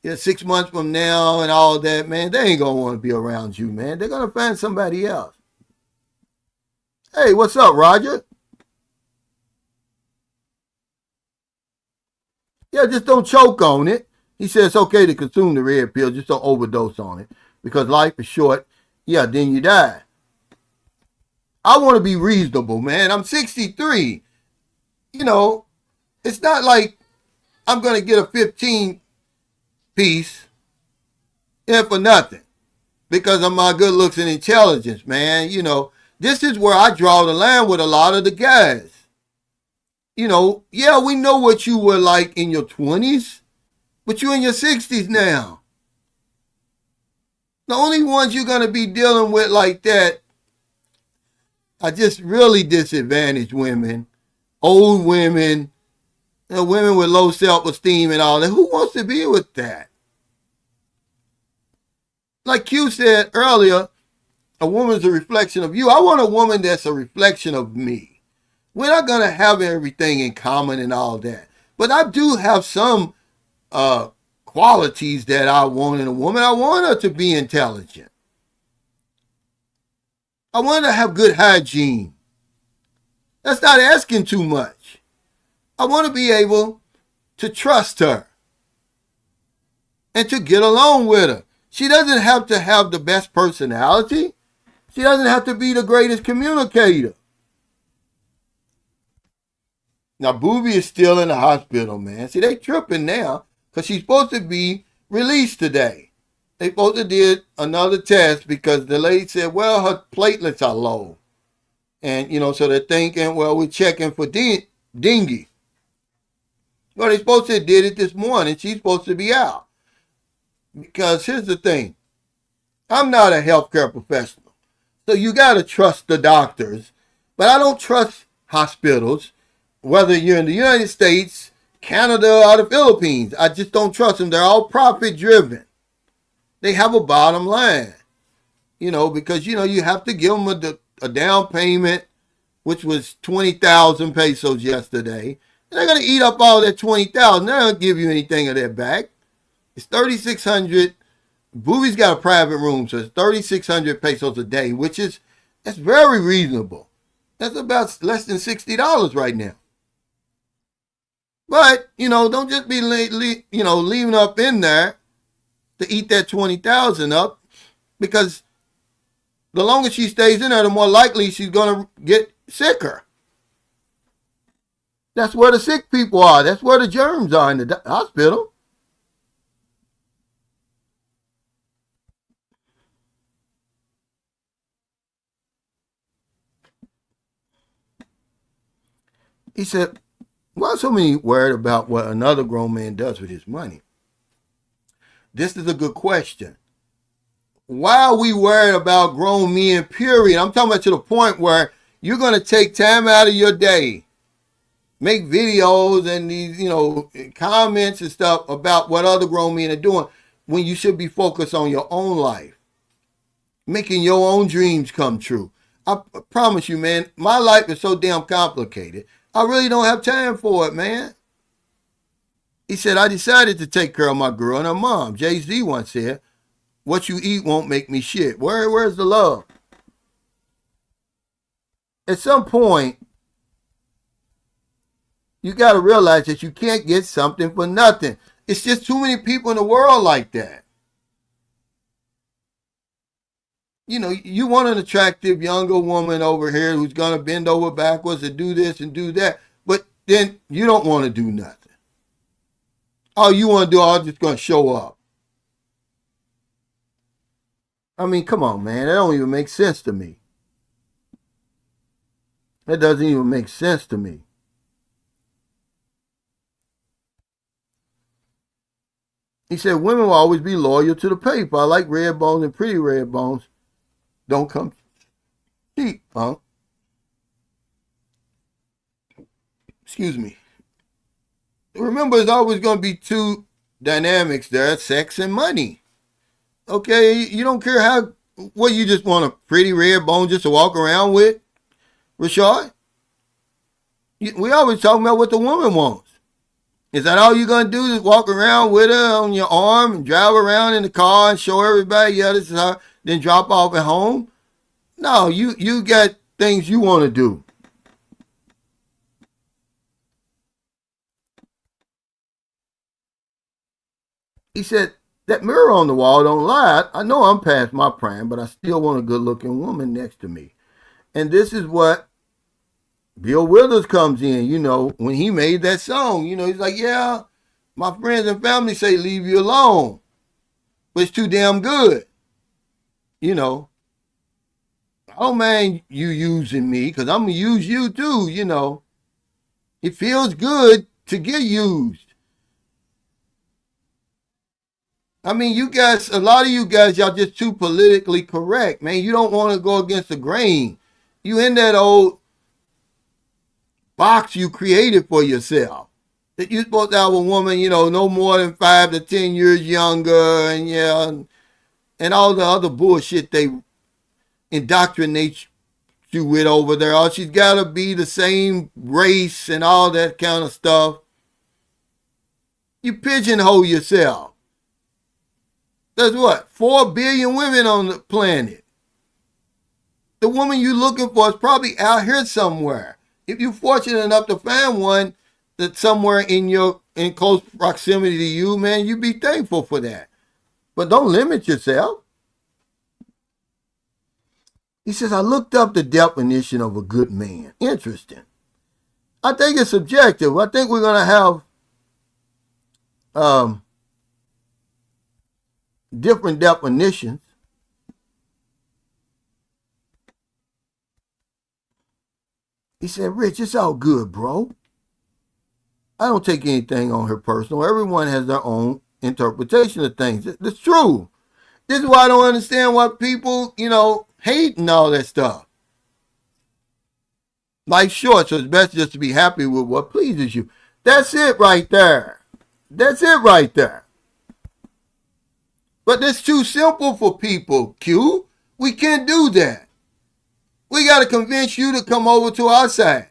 Yeah, 6 months from now and all that, man, they ain't gonna want to be around you, man. They're gonna find somebody else. Hey, what's up, Roger? Yeah, just don't choke on it. He said it's okay to consume the red pill, just don't overdose on it. Because life is short. Yeah, then you die. I want to be reasonable, man. I'm 63. You know, it's not like I'm going to get a 15 piece in for nothing because of my good looks and intelligence, man. This is where I draw the line with a lot of the guys. Yeah, we know what you were like in your 20s, but you're in your 60s now. The only ones you're going to be dealing with like that are just really disadvantaged women, old women, women with low self-esteem and all that. Who wants to be with that? Like Q said earlier, a woman's a reflection of you. I want a woman that's a reflection of me. We're not going to have everything in common and all that. But I do have some qualities that I want in a woman. I want her to be intelligent. I want her to have good hygiene. That's not asking too much. I want to be able to trust her and to get along with her. She doesn't have to have the best personality. She doesn't have to be the greatest communicator. Now, Booby is still in the hospital, man. See, they tripping now because she's supposed to be released today. They supposed to did another test because the lady said, well, her platelets are low. And, so they're thinking, well, we're checking for dengue. Well, they supposed to did it this morning. She's supposed to be out. Because here's the thing. I'm not a healthcare professional. So you got to trust the doctors. But I don't trust hospitals, whether you're in the United States, Canada, or the Philippines. I just don't trust them. They're all profit driven. They have a bottom line. Because, you have to give them a down payment, which was 20,000 pesos yesterday. And they're going to eat up all that 20,000. They're not going to give you anything of that back. It's 3,600. Booby's got a private room, so it's 3,600 pesos a day, that's very reasonable. That's about less than $60 right now. But, don't just be, leaving up in there to eat that 20,000 up, because the longer she stays in there, the more likely she's going to get sicker. That's where the sick people are. That's where the germs are in the hospital. He said, why so many worried about what another grown man does with his money? This is a good question. Why are we worried about grown men, period? I'm talking about to the point where you're going to take time out of your day, make videos and these, comments and stuff about what other grown men are doing when you should be focused on your own life, making your own dreams come true. I promise you, man, my life is so damn complicated. I really don't have time for it, man. He said, I decided to take care of my girl and her mom. Jay-Z once said, what you eat won't make me shit. Where's the love? At some point, you got to realize that you can't get something for nothing. It's just too many people in the world like that. You want an attractive younger woman over here who's going to bend over backwards and do this and do that, but then you don't want to do nothing. All you want to do, I'm just going to show up. I mean, come on, man. That don't even make sense to me. That doesn't even make sense to me. He said, women will always be loyal to the paper. I like red bones and pretty red bones. Don't come cheap, huh? Excuse me. Remember, there's always going to be two dynamics there, sex and money. Okay, you don't care what you just want a pretty red bone just to walk around with, Rashad? We always talking about what the woman wants. Is that all you're gonna do? Is walk around with her on your arm and drive around in the car and show everybody, yeah, this is her, then drop off at home? No, you got things you want to do. He said, that mirror on the wall don't lie. I know I'm past my prime, but I still want a good looking woman next to me. And this is what Bill Withers comes in, when he made that song. He's like, yeah, my friends and family say leave you alone, but it's too damn good. I don't mind you using me because I'm going to use you too. It feels good to get used. I mean, you guys, a lot of you guys, y'all just too politically correct, man. You don't want to go against the grain. You in that old box you created for yourself. That you're supposed to have a woman, no more than 5 to 10 years younger, and all the other bullshit they indoctrinate you with over there. Oh, she's got to be the same race and all that kind of stuff. You pigeonhole yourself. There's what? 4 billion women on the planet. The woman you're looking for is probably out here somewhere. If you're fortunate enough to find one that's somewhere in close proximity to you, man, you be thankful for that. But don't limit yourself. He says, I looked up the definition of a good man. Interesting. I think it's subjective. I think we're going to have different definitions. He said, Rich, it's all good, bro. I don't take anything on her personal. Everyone has their own interpretation of things. It's true. This is why I don't understand why people, hate and all that stuff. Life's short, so it's best just to be happy with what pleases you. That's it right there. That's it right there. But that's too simple for people, Q. We can't do that. We got to convince you to come over to our side.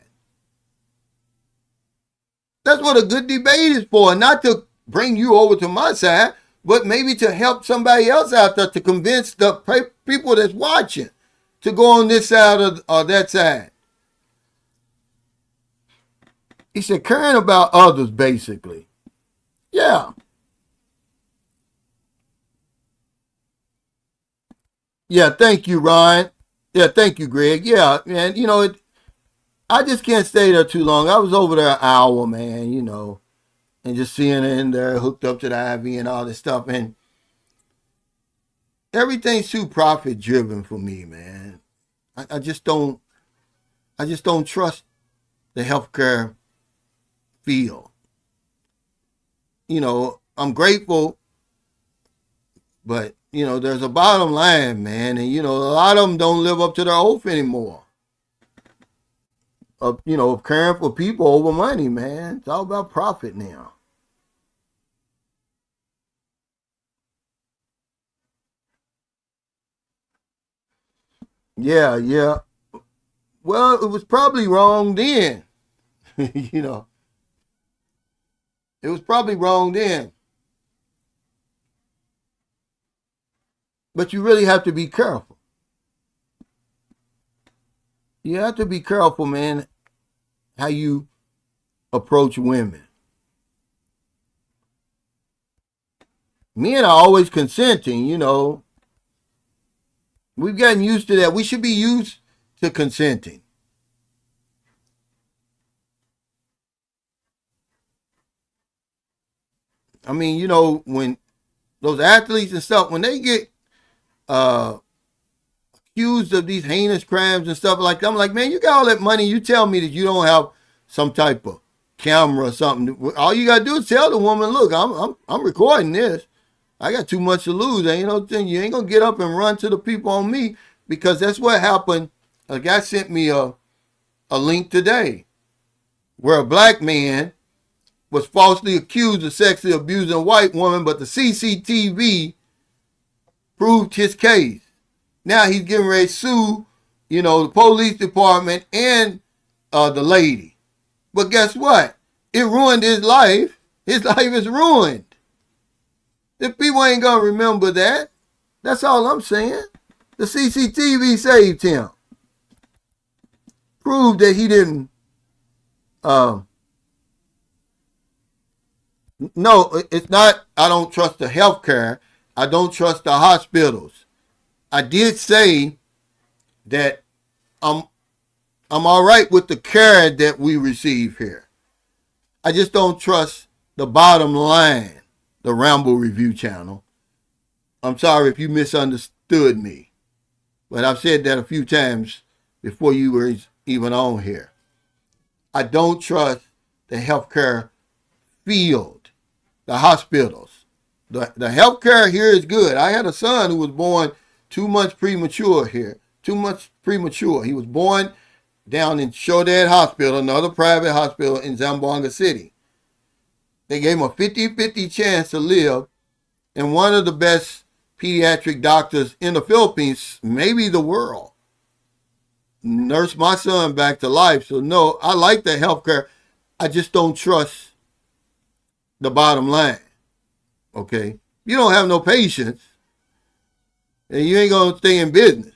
That's what a good debate is for. Not to bring you over to my side, but maybe to help somebody else out there to convince the people that's watching to go on this side or that side. He said, caring about others, basically. Yeah. Yeah, thank you, Ryan. Yeah, thank you, Greg. Yeah, man, I just can't stay there too long. I was over there an hour, man, and just seeing her in there hooked up to the IV and all this stuff. And everything's too profit driven for me, man. I just don't trust the healthcare field. I'm grateful, but there's a bottom line, man, and a lot of them don't live up to their oath anymore. Of caring for people over money, man. It's all about profit now. Yeah, yeah. Well, it was probably wrong then. It was probably wrong then. But you really have to be careful. You have to be careful, man, how you approach women. Men are always consenting, We've gotten used to that. We should be used to consenting. I mean, when those athletes and stuff, when they get accused of these heinous crimes and stuff like that, I'm like, man, you got all that money. You tell me that you don't have some type of camera or something. All you gotta do is tell the woman, look, I'm recording this. I got too much to lose. Ain't no thing. You ain't gonna get up and run to the people on me, because that's what happened. A guy sent me a link today where a black man was falsely accused of sexually abusing a white woman, but the CCTV proved his case. Now he's getting ready to sue, the police department and the lady. But guess what? It ruined his life His life is ruined. The people ain't gonna remember that. That's all I'm saying. The CCTV saved him. Proved that he didn't. No, it's not. I don't trust the healthcare. I don't trust the hospitals. I did say that I'm all right with the care that we receive here. I just don't trust the bottom line, the Rambo Review channel. I'm sorry if you misunderstood me, but I've said that a few times before you were even on here. I don't trust the healthcare field, the hospitals. The healthcare here is good. I had a son who was born 2 months premature here. 2 months premature. He was born down in Shodad Hospital, another private hospital in Zamboanga City. They gave him a 50-50 chance to live, and one of the best pediatric doctors in the Philippines, maybe the world, nursed my son back to life. So no, I like the healthcare. I just don't trust the bottom line. Okay? You don't have no patience, and you ain't gonna stay in business.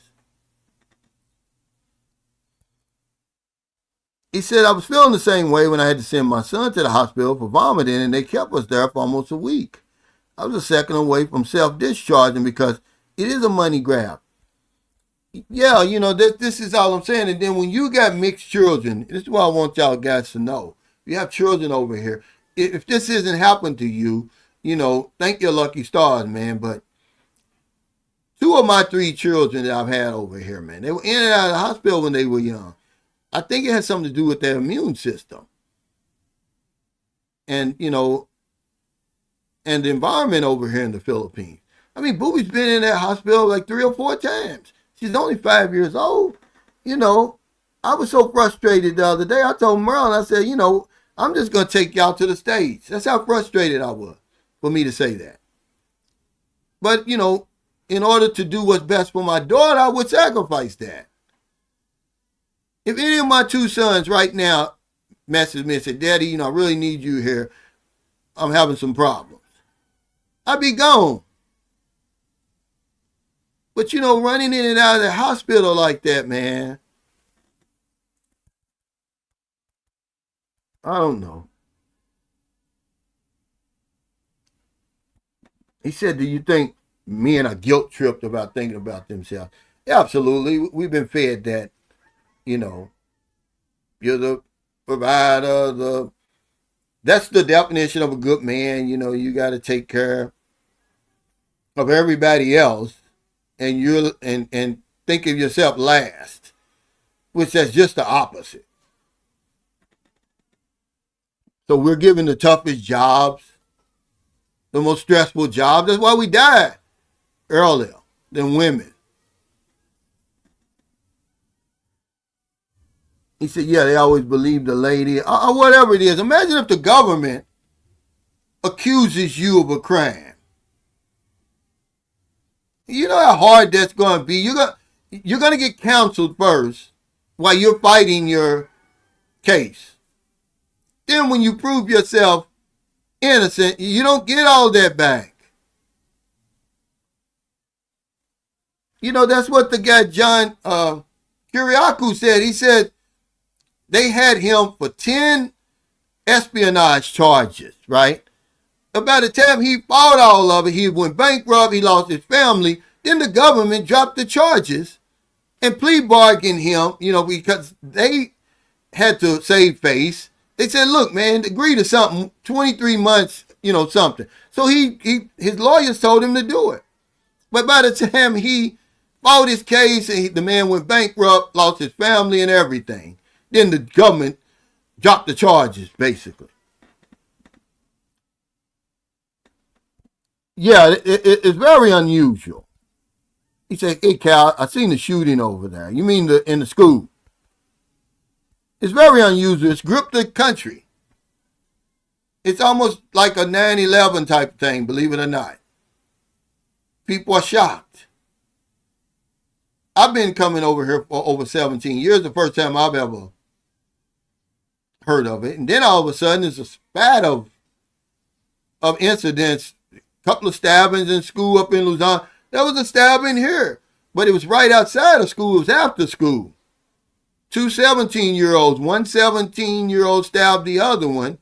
He said, I was feeling the same way when I had to send my son to the hospital for vomiting, and they kept us there for almost a week. I was a second away from self-discharging because it is a money grab. Yeah, this is all I'm saying. And then when you got mixed children, this is what I want y'all guys to know. You have children over here. If this isn't happening to you, thank your lucky stars, man. But 2 of my 3 children that I've had over here, man, they were in and out of the hospital when they were young. I think it has something to do with their immune system. And, and the environment over here in the Philippines. I mean, Booby's been in that hospital like 3 or 4 times. She's only 5 years old. I was so frustrated the other day. I told Merle, I said, I'm just going to take y'all to the States. That's how frustrated I was for me to say that. But, in order to do what's best for my daughter, I would sacrifice that. If any of my 2 sons right now message me and say, Daddy, I really need you here. I'm having some problems. I'd be gone. But, running in and out of the hospital like that, man, I don't know. He said, do you think men are guilt tripped about thinking about themselves? Yeah, absolutely. We've been fed that, you're the provider, that's the definition of a good man. You got to take care of everybody else, and and think of yourself last, which that's just the opposite. So we're given the toughest jobs, the most stressful jobs. That's why we died earlier than women. He said, yeah, they always believe the lady, or whatever it is. Imagine if the government accuses you of a crime. You know how hard that's going to be. You're going to get counseled first while you're fighting your case. Then when you prove yourself innocent, you don't get all that back. That's what the guy John Kiriakou said. He said they had him for 10 espionage charges, right? But by the time he fought all of it, he went bankrupt, he lost his family. Then the government dropped the charges and plea bargained him, because they had to save face. They said, look, man, agree to something, 23 months, something. So his lawyers told him to do it. But by the time he fought his case, and the man went bankrupt, lost his family and everything, then the government dropped the charges, basically. Yeah, it's very unusual. He said, hey, Cal, I seen the shooting over there. You mean in the school? It's very unusual. It's gripped the country. It's almost like a 9/11 type thing, believe it or not. People are shocked. I've been coming over here for over 17 years, the first time I've ever heard of it. And then all of a sudden, there's a spat of of incidents. A couple of stabbings in school up in Luzon. There was a stabbing here, but it was right outside of school. It was after school. Two 17-year-olds, one 17-year-old stabbed the other one,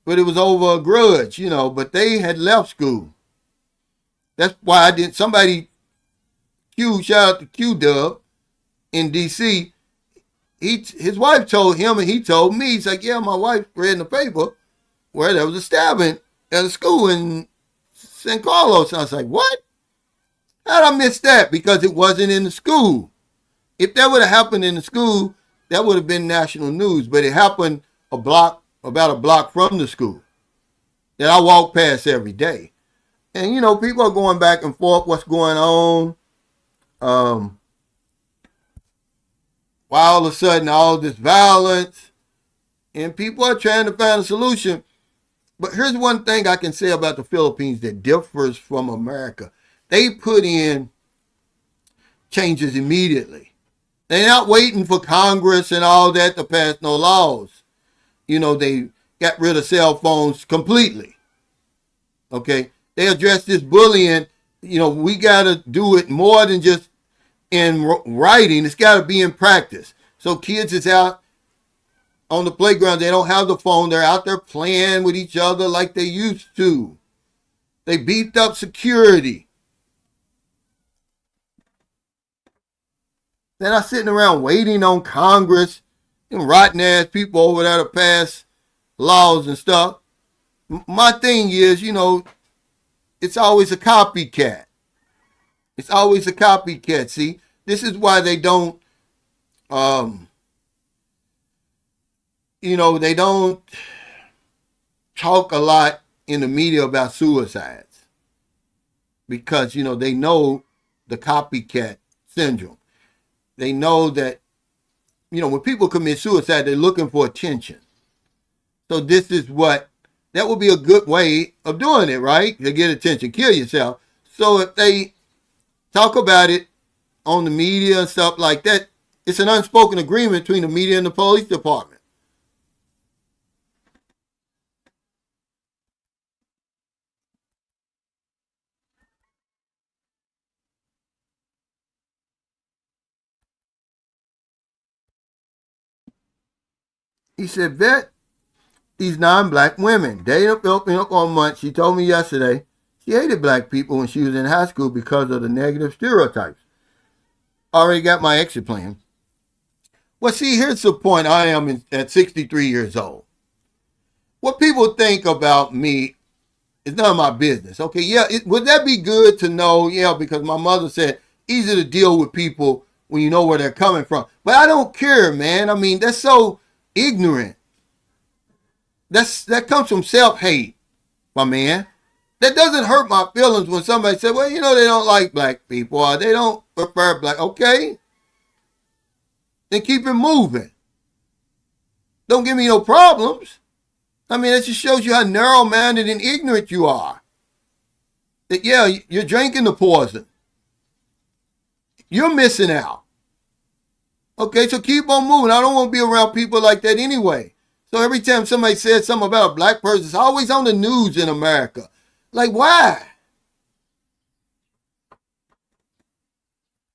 but it was over a grudge, but they had left school. That's why I didn't, shout out to Q-Dub in D.C., his wife told him and he told me, he's like, yeah, my wife read in the paper where there was a stabbing at a school in San Carlos. And I was like, what? How'd I miss that? Because it wasn't in the school. If that would have happened in the school, that would have been national news. But it happened about a block from the school that I walk past every day. And, people are going back and forth, what's going on. Why all of a sudden all this violence, and people are trying to find a solution. But here's one thing I can say about the Philippines that differs from America. They put in changes immediately. They're not waiting for Congress and all that to pass no laws. They got rid of cell phones completely. Okay? They addressed this bullying. We got to do it more than just in writing. It's got to be in practice. So kids is out on the playground. They don't have the phone. They're out there playing with each other like they used to. They beefed up security. They're not sitting around waiting on Congress and rotten ass people over there to pass laws and stuff. My thing is, it's always a copycat. It's always a copycat. See, this is why they don't, they don't talk a lot in the media about suicides because, they know the copycat syndrome. They know that, when people commit suicide, they're looking for attention. So this is that would be a good way of doing it, right? To get attention, kill yourself. So if they talk about it on the media and stuff like that, it's an unspoken agreement between the media and the police department. He said, vet these non-black women. Dating a Filipino for a month. She told me yesterday she hated black people when she was in high school because of the negative stereotypes. Already got my exit plan. Well, see, here's the point. I am at 63 years old. What people think about me is none of my business. Okay, yeah, would that be good to know? Yeah, because my mother said easy to deal with people when you know where they're coming from. But I don't care, man. I mean, that's so ignorant. That comes from self-hate, my man. That doesn't hurt my feelings when somebody says, well, they don't like black people or they don't prefer black. Okay, then keep it moving. Don't give me no problems. I mean, that just shows you how narrow-minded and ignorant you are. That, yeah, you're drinking the poison. You're missing out. Okay, so keep on moving. I don't want to be around people like that anyway. So every time somebody says something about a black person, it's always on the news in America. Like, why?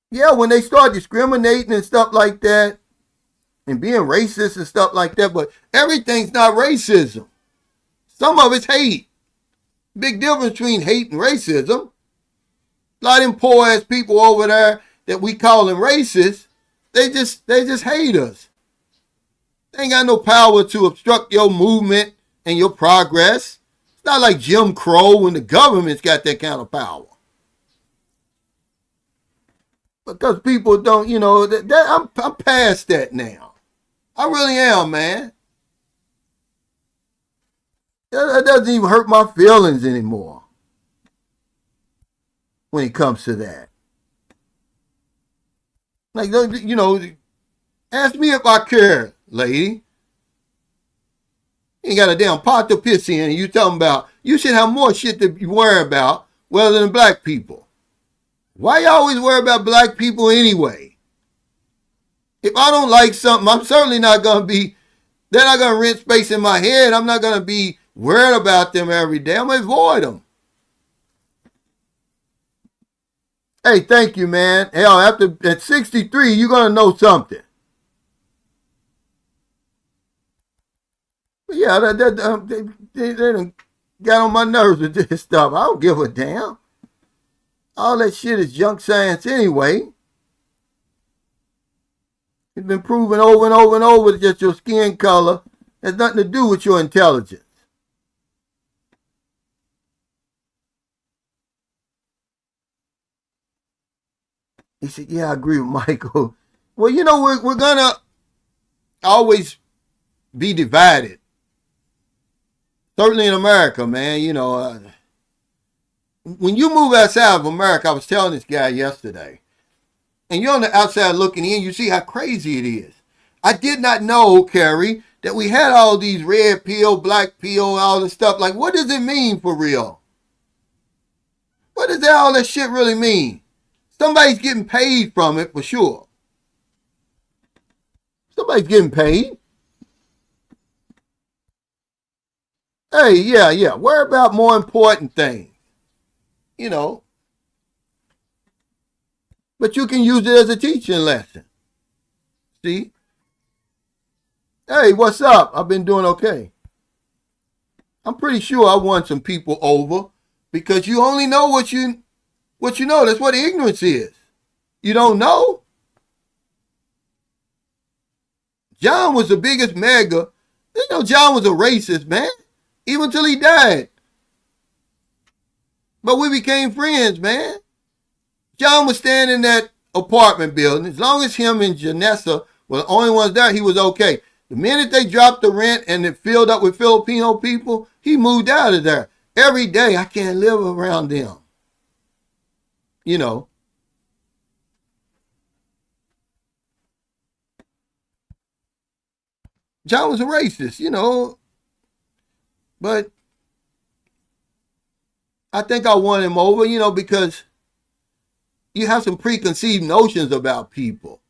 Yeah, when they start discriminating and stuff like that, and being racist and stuff like that, but everything's not racism. Some of it's hate. Big difference between hate and racism. A lot of them poor ass people over there that we call them racist, they just hate us. They ain't got no power to obstruct your movement and your progress. It's not like Jim Crow when the government's got that kind of power. Because people don't, I'm past that now. I really am, man. That doesn't even hurt my feelings anymore when it comes to that. Like, ask me if I care, lady. You ain't got a damn pot to piss in, and you talking about you should have more shit to worry about rather than black people. Why you always worry about black people anyway? If I don't like something, I'm certainly not going to be, they're not going to rent space in my head. I'm not going to be worried about them every day. I'm going to avoid them. Hey, thank you, man. Hell, at 63, you're going to know something. But yeah, they done got on my nerves with this stuff. I don't give a damn. All that shit is junk science anyway. It's been proven over and over and over that just your skin color has nothing to do with your intelligence. He said, yeah, I agree with Michael. Well, you know, we're going to always be divided. Certainly in America, man, you know, when you move outside of America, I was telling this guy yesterday, and you're on the outside looking in, you see how crazy it is. I did not know, Carrie, that we had all these red pill, black pill, all this stuff. Like, what does it mean for real? What does all that shit really mean? Somebody's getting paid from it for sure. Somebody's getting paid. Hey, yeah. Worry about more important things. You know. But you can use it as a teaching lesson. See? Hey, what's up? I've been doing okay. I'm pretty sure I won some people over because you only know what you know. That's what ignorance is. You don't know. John was the biggest mega. You know, John was a racist, man. Even till he died. But we became friends, man. John was staying in that apartment building. As long as him and Janessa were the only ones there, he was okay. The minute they dropped the rent and it filled up with Filipino people, he moved out of there. Every day, I can't live around them. You know. John was a racist, you know. But I think I won him over, you know, because you have some preconceived notions about people.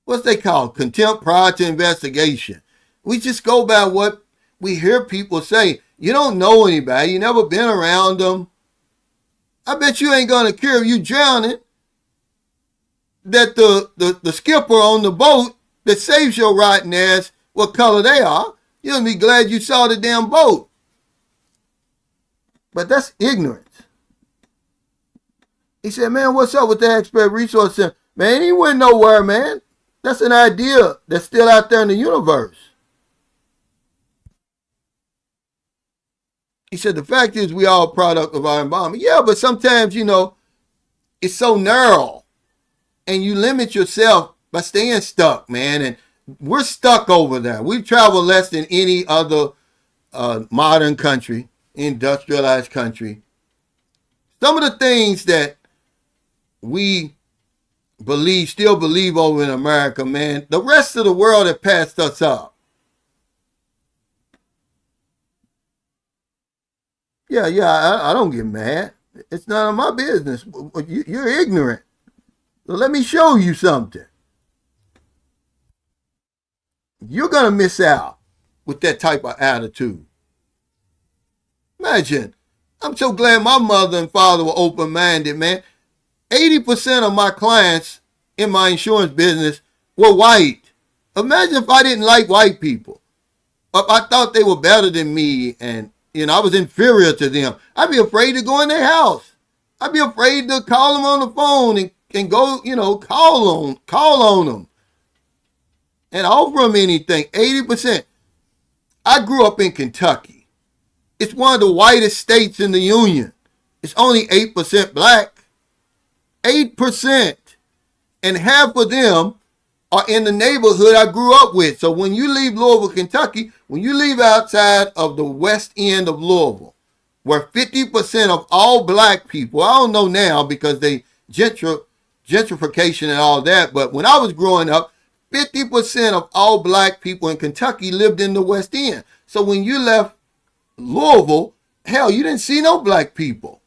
What's they call contempt prior to investigation. We just go by what we hear people say. You don't know anybody. You never been around them. I bet you ain't going to care if you drowning that the skipper on the boat that saves your rotten ass, what color they are, you'll be glad you saw the damn boat. But that's ignorance. He said, man, what's up with the expert resource center? Man, he went nowhere, man. That's an idea that's still out there in the universe. He said, the fact is we all a product of our environment. Yeah, but sometimes, you know, it's so narrow and you limit yourself by staying stuck, man. And we're stuck over there. We travel less than any other modern country, industrialized country. Some of the things that we still believe over in America, man, the rest of the world have passed us up. Yeah, I don't get mad. It's none of my business. You're ignorant. So let me show you something. You're going to miss out with that type of attitude. Imagine, I'm so glad my mother and father were open-minded, man. 80% of my clients in my insurance business were white. Imagine if I didn't like white people. If I thought they were better than me and, you know, I was inferior to them. I'd be afraid to go in their house. I'd be afraid to call them on the phone and go, you know, call on them and offer them anything. 80%. I grew up in Kentucky. It's one of the whitest states in the union. It's only 8% black. 8%. And half of them are in the neighborhood I grew up with. So when you leave Louisville, Kentucky, when you leave outside of the west end of Louisville, where 50% of all black people, I don't know now because they gentrification and all that, but when I was growing up, 50% of all black people in Kentucky lived in the west end. So when you left Louisville, hell, you didn't see no black people.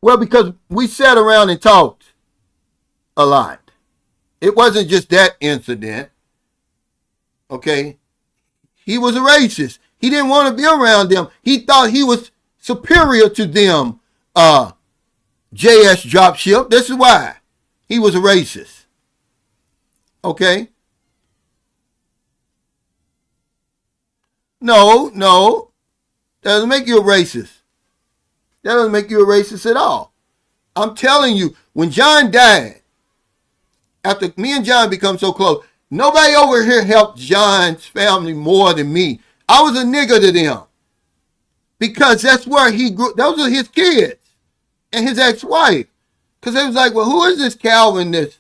Well, because we sat around and talked a lot. It wasn't just that incident. Okay? He was a racist. He didn't want to be around them. He thought he was superior to them. JS Dropship. This is why. He was a racist. Okay? No. That doesn't make you a racist. That doesn't make you a racist at all. I'm telling you, when John died, after me and John become so close, nobody over here helped John's family more than me. I was a nigga to them. Because that's where he grew. Those are his kids and his ex-wife. Because they was like, well, who is this Calvin that's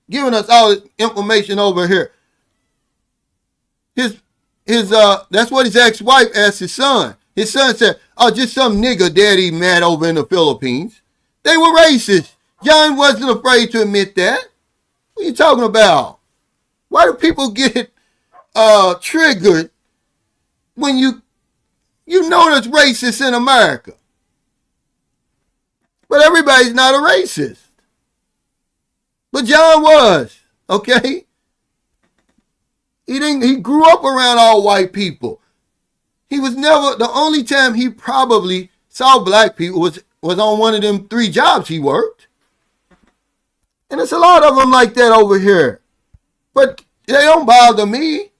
giving us all this information over here? That's what his ex-wife asked his son. His son said, oh, just some nigga daddy mad over in the Philippines. They were racist. John wasn't afraid to admit that. What are you talking about? Why do people get triggered when you know there's racists in America? But everybody's not a racist. But John was, okay? He grew up around all white people. He was never, the only time he probably saw black people was on one of them 3 jobs he worked. And there's a lot of them like that over here. But they don't bother me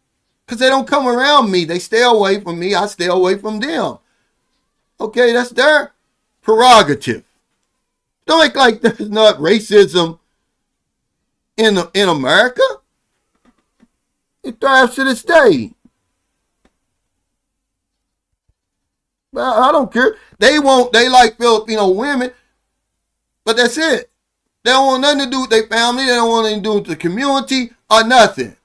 because they don't come around me. They stay away from me. I stay away from them. Okay, that's their prerogative. Don't act like there's not racism in America. It thrives to this day. But I don't care. They like Filipino women, but that's it. They don't want nothing to do with their family. They don't want anything to do with the community or nothing.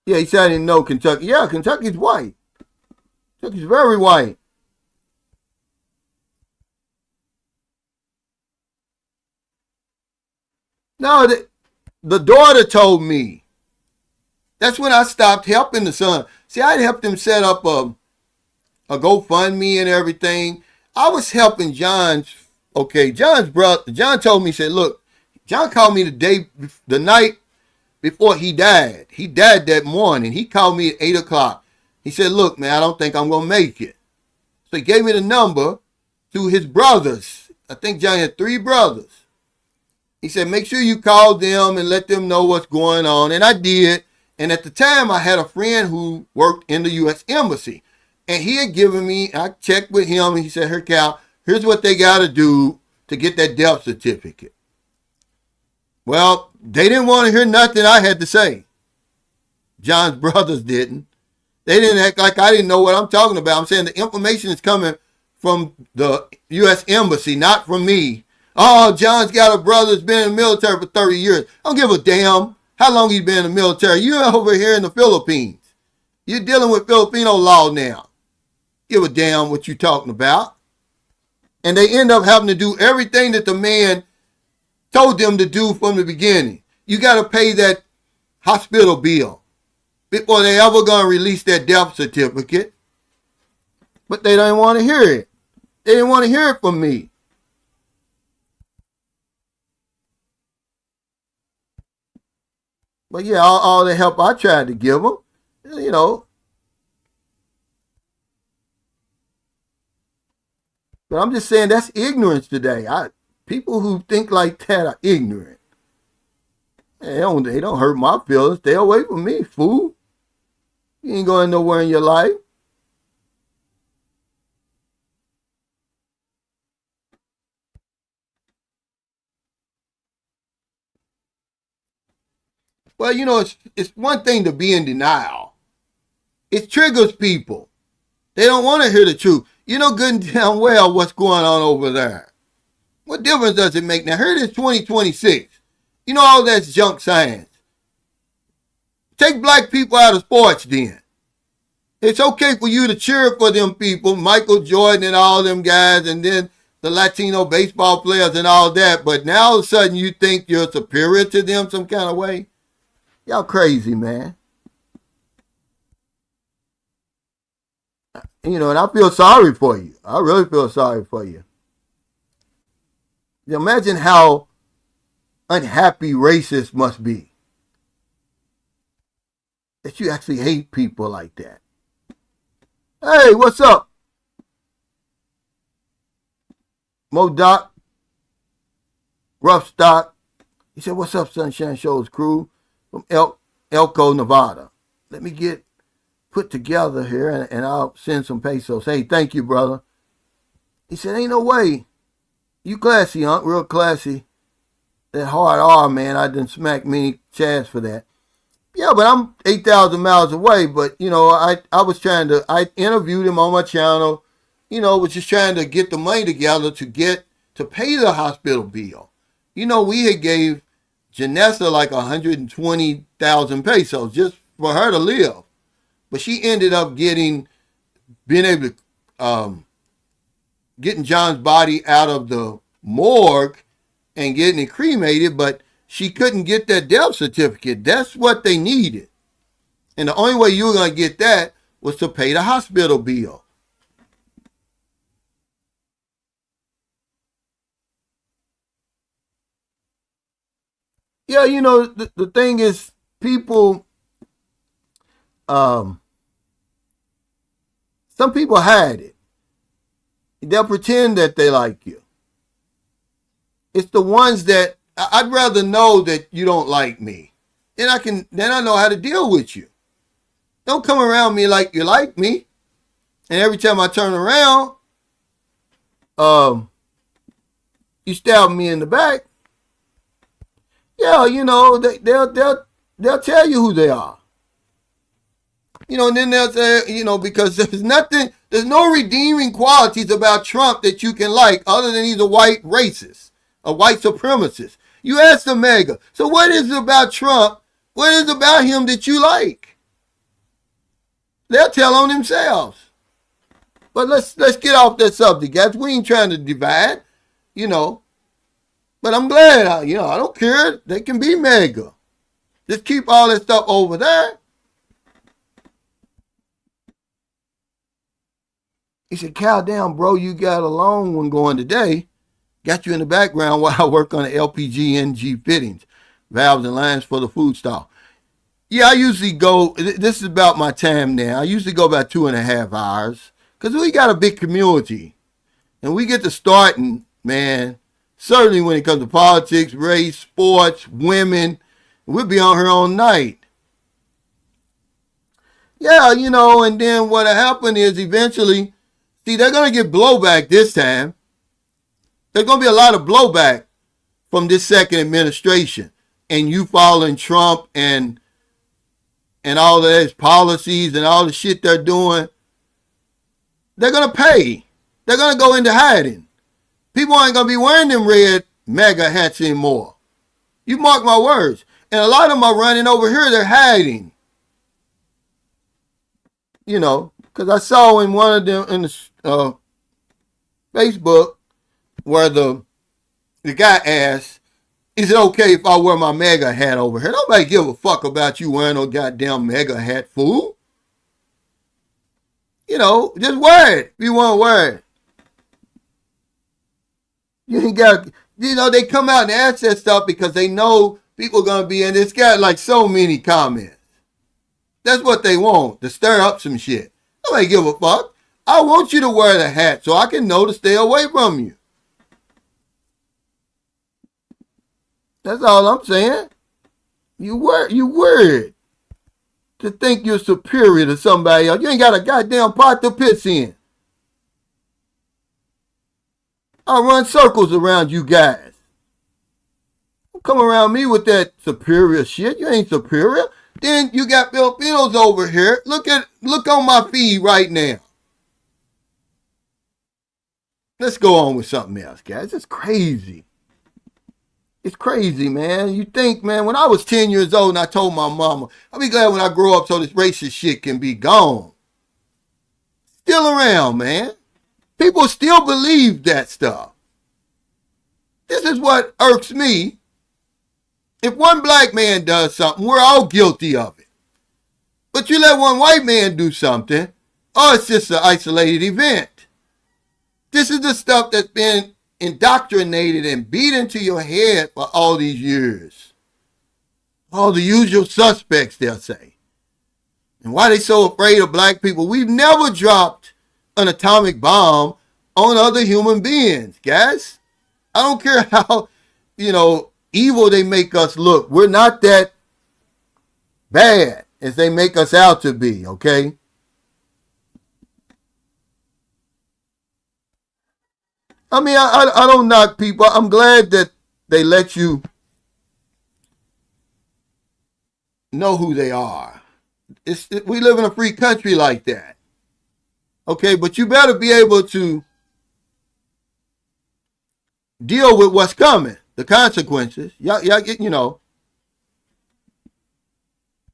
Yeah, he said I didn't know Kentucky. Yeah, Kentucky's white. Kentucky's very white. No, the daughter told me. That's when I stopped helping the son. See, I helped him set up a GoFundMe and everything. I was helping John's brother. John told me, he said, look, John called me the night before he died. He died that morning. He called me at 8 o'clock. He said, look, man, I don't think I'm going to make it. So he gave me the number to his brothers. I think John had 3 brothers. He said, make sure you call them and let them know what's going on. And I did. And at the time, I had a friend who worked in the U.S. Embassy. And he had given me, I checked with him, and he said, here, Cal, here's what they got to do to get that death certificate. Well, they didn't want to hear nothing I had to say. John's brothers didn't. They didn't act like I didn't know what I'm talking about. I'm saying the information is coming from the U.S. Embassy, not from me. Oh, John's got a brother that's been in the military for 30 years. I don't give a damn how long he's been in the military. You're over here in the Philippines. You're dealing with Filipino law now. Give a damn what you're talking about. And they end up having to do everything that the man told them to do from the beginning. You got to pay that hospital bill before they ever going to release that death certificate. But they don't want to hear it. They didn't want to hear it from me. But yeah, all the help I tried to give them, you know. But I'm just saying that's ignorance today. People who think like that are ignorant. They don't hurt my feelings. Stay away from me, fool. You ain't going nowhere in your life. Well, you know, it's one thing to be in denial. It triggers people. They don't want to hear the truth. You know good and damn well what's going on over there. What difference does it make? Now, here it is 2026. You know all that's junk science. Take black people out of sports then. It's okay for you to cheer for them people, Michael Jordan and all them guys, and then the Latino baseball players and all that, but now all of a sudden you think you're superior to them some kind of way? Y'all crazy, man. You know, and I feel sorry for you. I really feel sorry for you. Imagine how unhappy racists must be that you actually hate people like that. Hey, what's up? Modoc, Rough Stock. He said, what's up, Sunshine Show's crew from Elko, Nevada. Let me get put together here and I'll send some pesos. Hey, thank you, brother. He said, ain't no way. You classy, huh? Real classy. That hard R, man, I done smacked many chads for that. Yeah, but I'm 8,000 miles away. But, I interviewed him on my channel. Was just trying to get the money together to pay the hospital bill. We had gave Janessa like 120,000 pesos just for her to live. But she ended up being able to, getting John's body out of the morgue and getting it cremated, but she couldn't get that death certificate. That's what they needed. And the only way you were going to get that was to pay the hospital bill. Yeah, the thing is, people, some people hide it. They'll pretend that they like you. It's the ones that I'd rather know that you don't like me. Then I know how to deal with you. Don't come around me like you like me. And every time I turn around, you stab me in the back. Yeah, they'll tell you who they are. And then they'll say, because there's no redeeming qualities about Trump that you can like other than he's a white racist, a white supremacist. You ask the mega, so what is it about Trump? What is it about him that you like? They'll tell on themselves. But let's get off that subject, guys. We ain't trying to divide, But I'm glad, I don't care. They can be mega. Just keep all that stuff over there. He said, "Cow down, bro. You got a long one going today. Got you in the background while I work on the LPG NG fittings, valves and lines for the food stall." Yeah, I usually go, this is about my time now. I usually go about 2.5 hours because we got a big community. And we get to starting, man, certainly when it comes to politics, race, sports, women. We'll be on here all night. Yeah, and then what'll happen is eventually, see, they're going to get blowback this time. There's going to be a lot of blowback from this second administration. And you following Trump and all of his policies and all the shit they're doing. They're going to pay. They're going to go into hiding. People ain't going to be wearing them red MAGA hats anymore. You mark my words. And a lot of them are running over here. They're hiding. Because I saw in one of them in the Facebook where the guy asked, is it okay if I wear my MAGA hat over here? Nobody give a fuck about you wearing no goddamn MAGA hat, fool. Just wear it if you want to wear it. You ain't got, they come out and ask that stuff because they know people are going to be in. It's got like so many comments. That's what they want, to stir up some shit. Nobody give a fuck. I want you to wear the hat so I can know to stay away from you. That's all I'm saying. You wear it to think you're superior to somebody else. You ain't got a goddamn pot to piss in. I'll run circles around you guys. Don't come around me with that superior shit. You ain't superior. Then you got Filipinos over here. Look on my feed right now. Let's go on with something else, guys. It's crazy. It's crazy, man. You think, man, when I was 10 years old and I told my mama, I'll be glad when I grow up so this racist shit can be gone. Still around, man. People still believe that stuff. This is what irks me. If one black man does something, we're all guilty of it. But you let one white man do something, oh, it's just an isolated event. This is the stuff that's been indoctrinated and beat into your head for all these years. All the usual suspects, they'll say. And why they so afraid of black people? We've never dropped an atomic bomb on other human beings, guys. I don't care how, evil they make us look. We're not that bad as they make us out to be, okay? I mean, I don't knock people. I'm glad that they let you know who they are. We live in a free country like that. Okay, but you better be able to deal with what's coming, the consequences.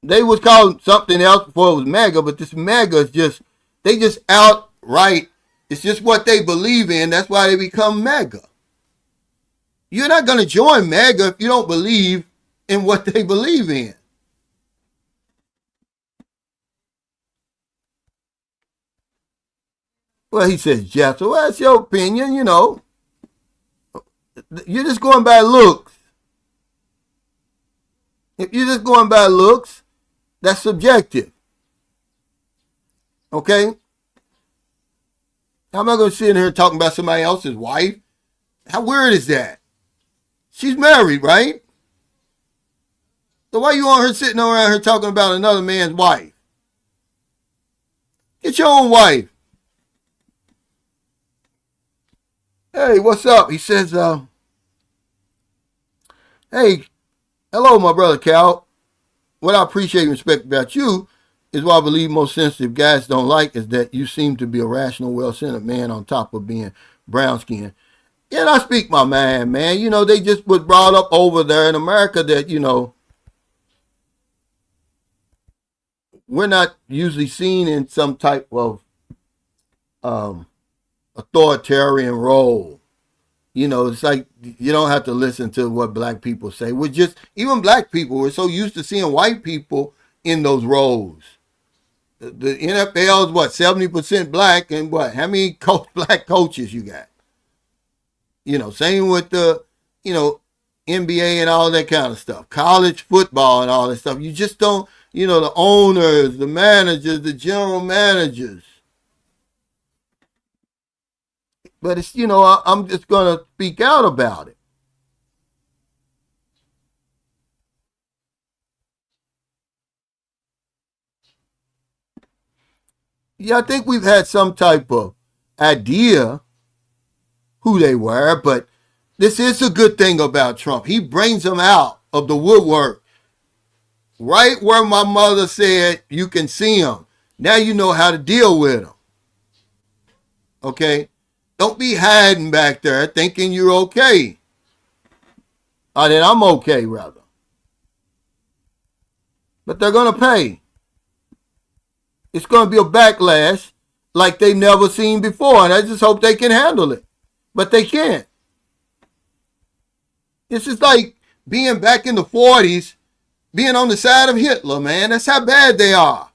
They was called something else before it was MAGA, but this MAGA is they just outright, it's just what they believe in. That's why they become MAGA. You're not going to join MAGA if you don't believe in what they believe in. Well, he says, Jeff, so that's your opinion, You're just going by looks. If you're just going by looks, that's subjective. Okay? How am I going to sit in here talking about somebody else's wife? How weird is that? She's married, right? So why you on her sitting around here talking about another man's wife? Get your own wife. Hey, what's up? He says, hey, hello, my brother Cal. What I appreciate and respect about you is what I believe most sensitive guys don't like is that you seem to be a rational, well-centered man on top of being brown-skinned. Yeah, and I speak my mind, man. They just was brought up over there in America that, we're not usually seen in some type of authoritarian role. It's like you don't have to listen to what black people say. Even black people, we're so used to seeing white people in those roles. The NFL is 70% black, and how many black coaches you got? Same with the, NBA and all that kind of stuff. College football and all that stuff. You just don't, the owners, the managers, the general managers. But it's, I'm just going to speak out about it. Yeah, I think we've had some type of idea who they were, but this is a good thing about Trump. He brings them out of the woodwork. Right where my mother said you can see them. Now you know how to deal with them. Okay? Don't be hiding back there thinking you're okay. Or that I'm okay, rather. But they're going to pay. It's going to be a backlash like they've never seen before, and I just hope they can handle it. But they can't. This is like being back in the 40s, being on the side of Hitler, man. That's how bad they are.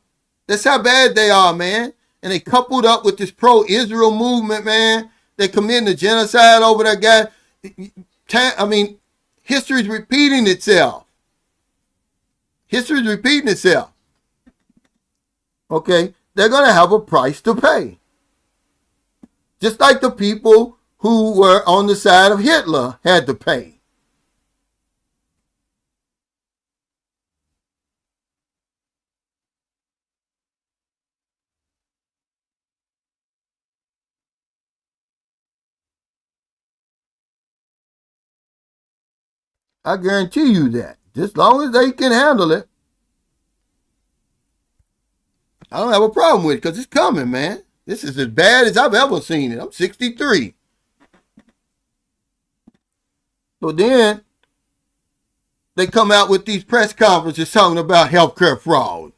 That's how bad they are, man. And they coupled up with this pro-Israel movement, man. They're committing the genocide over that guy. History's repeating itself. History's repeating itself. Okay? They're going to have a price to pay. Just like the people who were on the side of Hitler had to pay. I guarantee you that. Just as long as they can handle it, I don't have a problem with it because it's coming, man. This is as bad as I've ever seen it. I'm 63. So then they come out with these press conferences talking about healthcare fraud.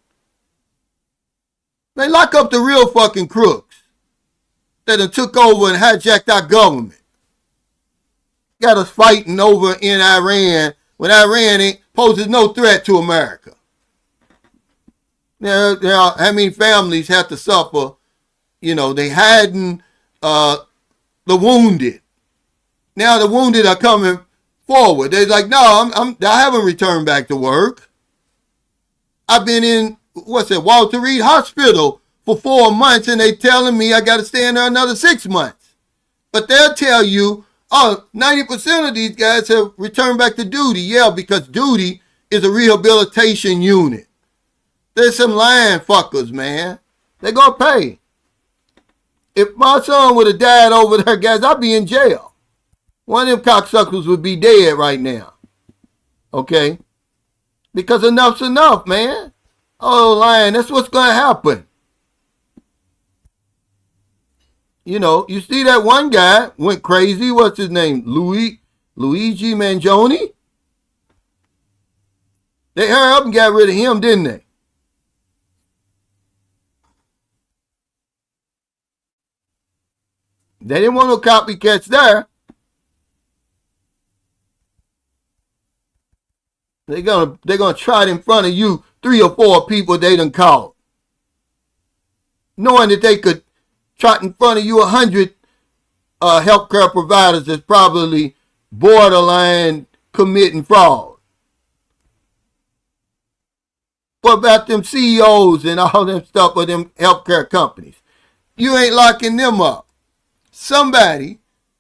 They lock up the real fucking crooks that have took over and hijacked our government. Got us fighting over in Iran when Iran poses no threat to America. Now, how many families have to suffer? They hiding the wounded. Now the wounded are coming forward. They're like, no, I haven't returned back to work. I've been in, Walter Reed Hospital for 4 months, and they telling me I got to stay in there another 6 months. But they'll tell you, 90% of these guys have returned back to duty. Yeah, because duty is a rehabilitation unit. There's some lying fuckers, man. They're going to pay. If my son would have died over there, guys, I'd be in jail. One of them cocksuckers would be dead right now. Okay? Because enough's enough, man. Oh, lying, that's what's going to happen. You know, you see that one guy went crazy. What's his name? Luigi Mangione? They hurried up and got rid of him, didn't they? They didn't want no copycats there. They're gonna try it in front of you, 3 or 4 people they done called. Knowing that they could trot in front of you 100 healthcare providers that's probably borderline committing fraud. What about them CEOs and all them stuff of them healthcare companies? You ain't locking them up. Somebody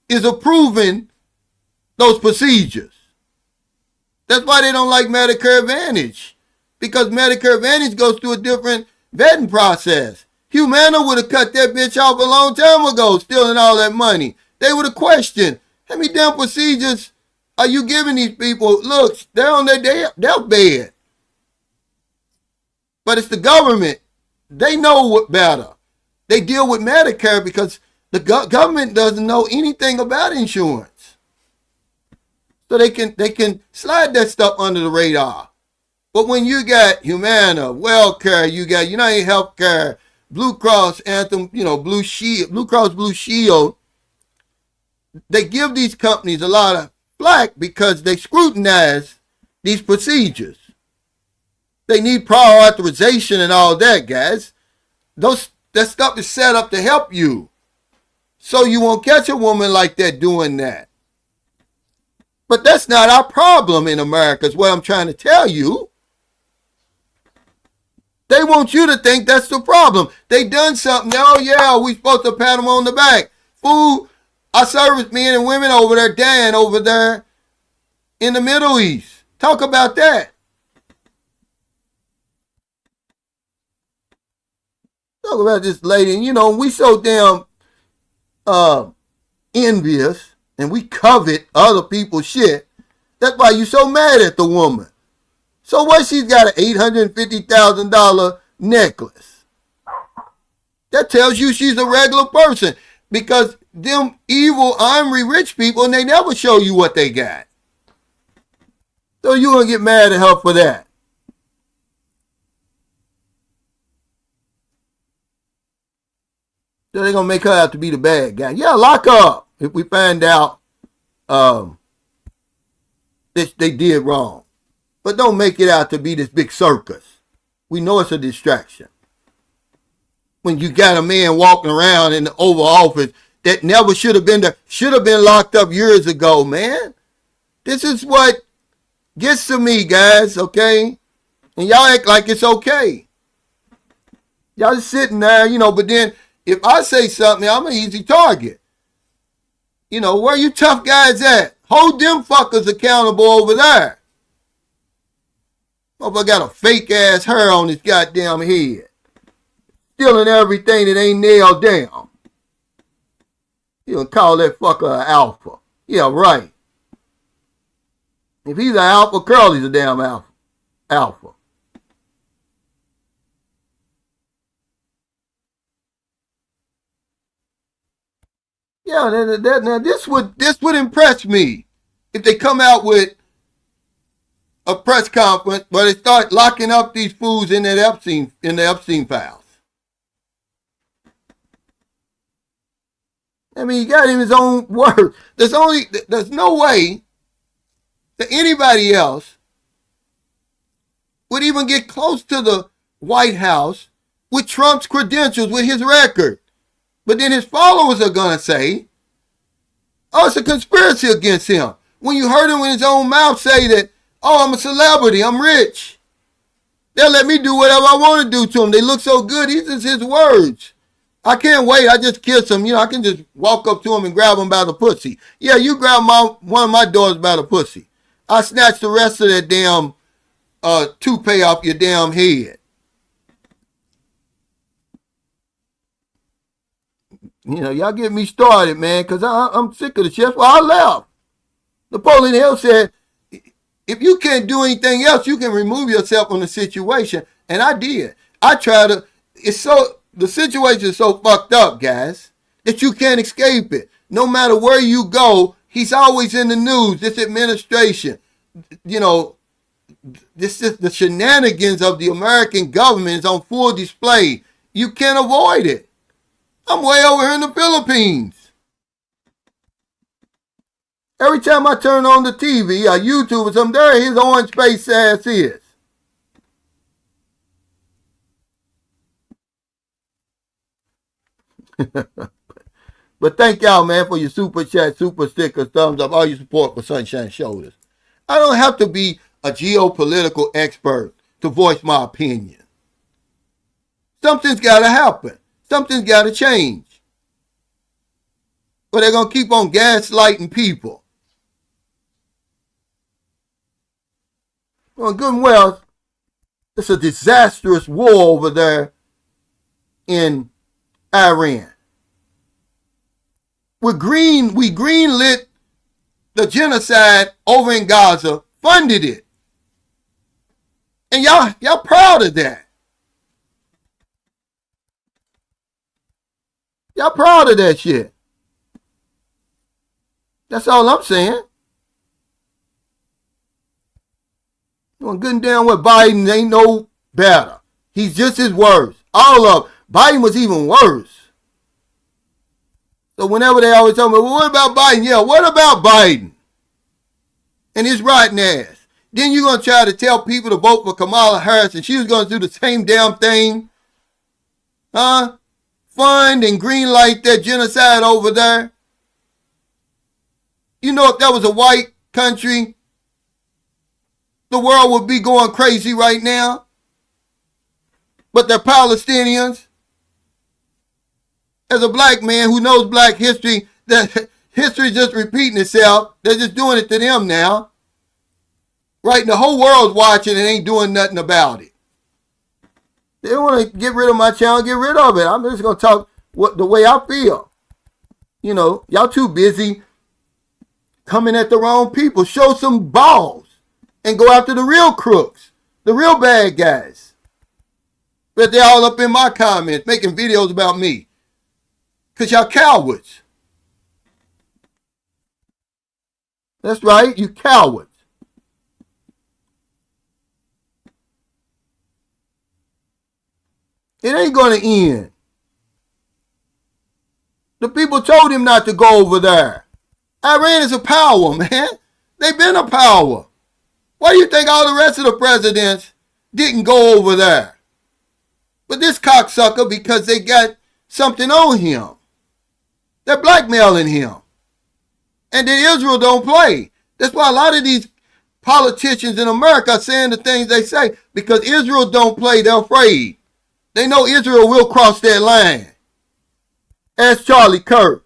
is approving those procedures. That's why they don't like Medicare Advantage. Because Medicare Advantage goes through a different vetting process. Humana would have cut that bitch off a long time ago, stealing all that money. They would have questioned, how many damn procedures are you giving these people? Look, they're on their deathbed. But it's the government. They know what better. They deal with Medicare because the government doesn't know anything about insurance. So they can slide that stuff under the radar. But when you got Humana, WellCare, you got United Healthcare, Blue Cross, Anthem, Blue Cross Blue Shield, they give these companies a lot of flack because they scrutinize these procedures. They need prior authorization and all that, guys. That stuff is set up to help you. So you won't catch a woman like that doing that. But that's not our problem in America, is what I'm trying to tell you. They want you to think that's the problem. They done something. Oh, yeah, we supposed to pat them on the back. Fool, our servicemen and women over there dying over there in the Middle East. Talk about that. Talk about this lady. And, we so damn envious and we covet other people's shit. That's why you so mad at the woman. So what, she's got an $850,000 necklace? That tells you she's a regular person. Because them evil, ornery rich people, and they never show you what they got. So you gonna get mad at her for that. So they're gonna make her out to be the bad guy. Yeah, lock her up if we find out that they did wrong. But don't make it out to be this big circus. We know it's a distraction. When you got a man walking around in the Oval Office that never should have been there, should have been locked up years ago, man. This is what gets to me, guys, okay? And y'all act like it's okay. Y'all just sitting there, but then if I say something, I'm an easy target. Where you tough guys at? Hold them fuckers accountable over there. Motherfucker got a fake ass hair on his goddamn head. Stealing everything that ain't nailed down. You gonna call that fucker an alpha. Yeah, right. If he's an alpha, Curly's a damn alpha. Yeah, now this would impress me if they come out with a press conference where they start locking up these fools in the Epstein files. I mean, he got in his own word. There's no way that anybody else would even get close to the White House with Trump's credentials, with his record. But then his followers are going to say, Oh, it's a conspiracy against him. When you heard him in his own mouth say that, oh, I'm a celebrity, I'm rich. They'll let me do whatever I want to do to him. They look so good. These is his words. I can't wait. I just kiss him. I can just walk up to him and grab him by the pussy. Yeah, you grab one of my daughters by the pussy. I snatch the rest of that damn toupee off your damn head. Y'all get me started, man, because I'm sick of the shit. Well, I left. Napoleon Hill said, if you can't do anything else, you can remove yourself from the situation. And I did. I tried to. The situation is so fucked up, guys, that you can't escape it. No matter where you go, he's always in the news. This administration, this is the shenanigans of the American government is on full display. You can't avoid it. I'm way over here in the Philippines. Every time I turn on the TV or YouTube or something, there his orange face ass is. But thank y'all, man, for your super chat, super stickers, thumbs up, all your support for Sunshine Shoulders. I don't have to be a geopolitical expert to voice my opinion. Something's got to happen. Something's got to change. But they're going to keep on gaslighting people. Well, good and well, it's a disastrous war over there in Iran. We greenlit the genocide over in Gaza, funded it. And y'all proud of that. Y'all proud of that shit. That's all I'm saying. Good and damn well Biden ain't no better. He's just as worse. All of Biden was even worse. So whenever they always tell me, well, what about Biden? Yeah, what about Biden? And his rotten ass. Then you're going to try to tell people to vote for Kamala Harris and she was going to do the same damn thing? Huh? Fund and greenlight that genocide over there? If that was a white country, the world would be going crazy right now. But they're Palestinians. As a black man who knows black history, that history is just repeating itself. They're just doing it to them now. Right? And the whole world's watching and ain't doing nothing about it. They want to get rid of my channel, get rid of it. I'm just going to talk the way I feel. Y'all too busy coming at the wrong people. Show some balls and go after the real crooks, the real bad guys. But they're all up in my comments making videos about me. Because y'all cowards. That's right, you cowards. It ain't going to end. The people told him not to go over there. Iran is a power, man. They've been a power. Why do you think all the rest of the presidents didn't go over there? But this cocksucker, because they got something on him. They're blackmailing him. And then Israel don't play. That's why a lot of these politicians in America are saying the things they say. Because Israel don't play, they're afraid. They know Israel will cross that line. Ask Charlie Kirk.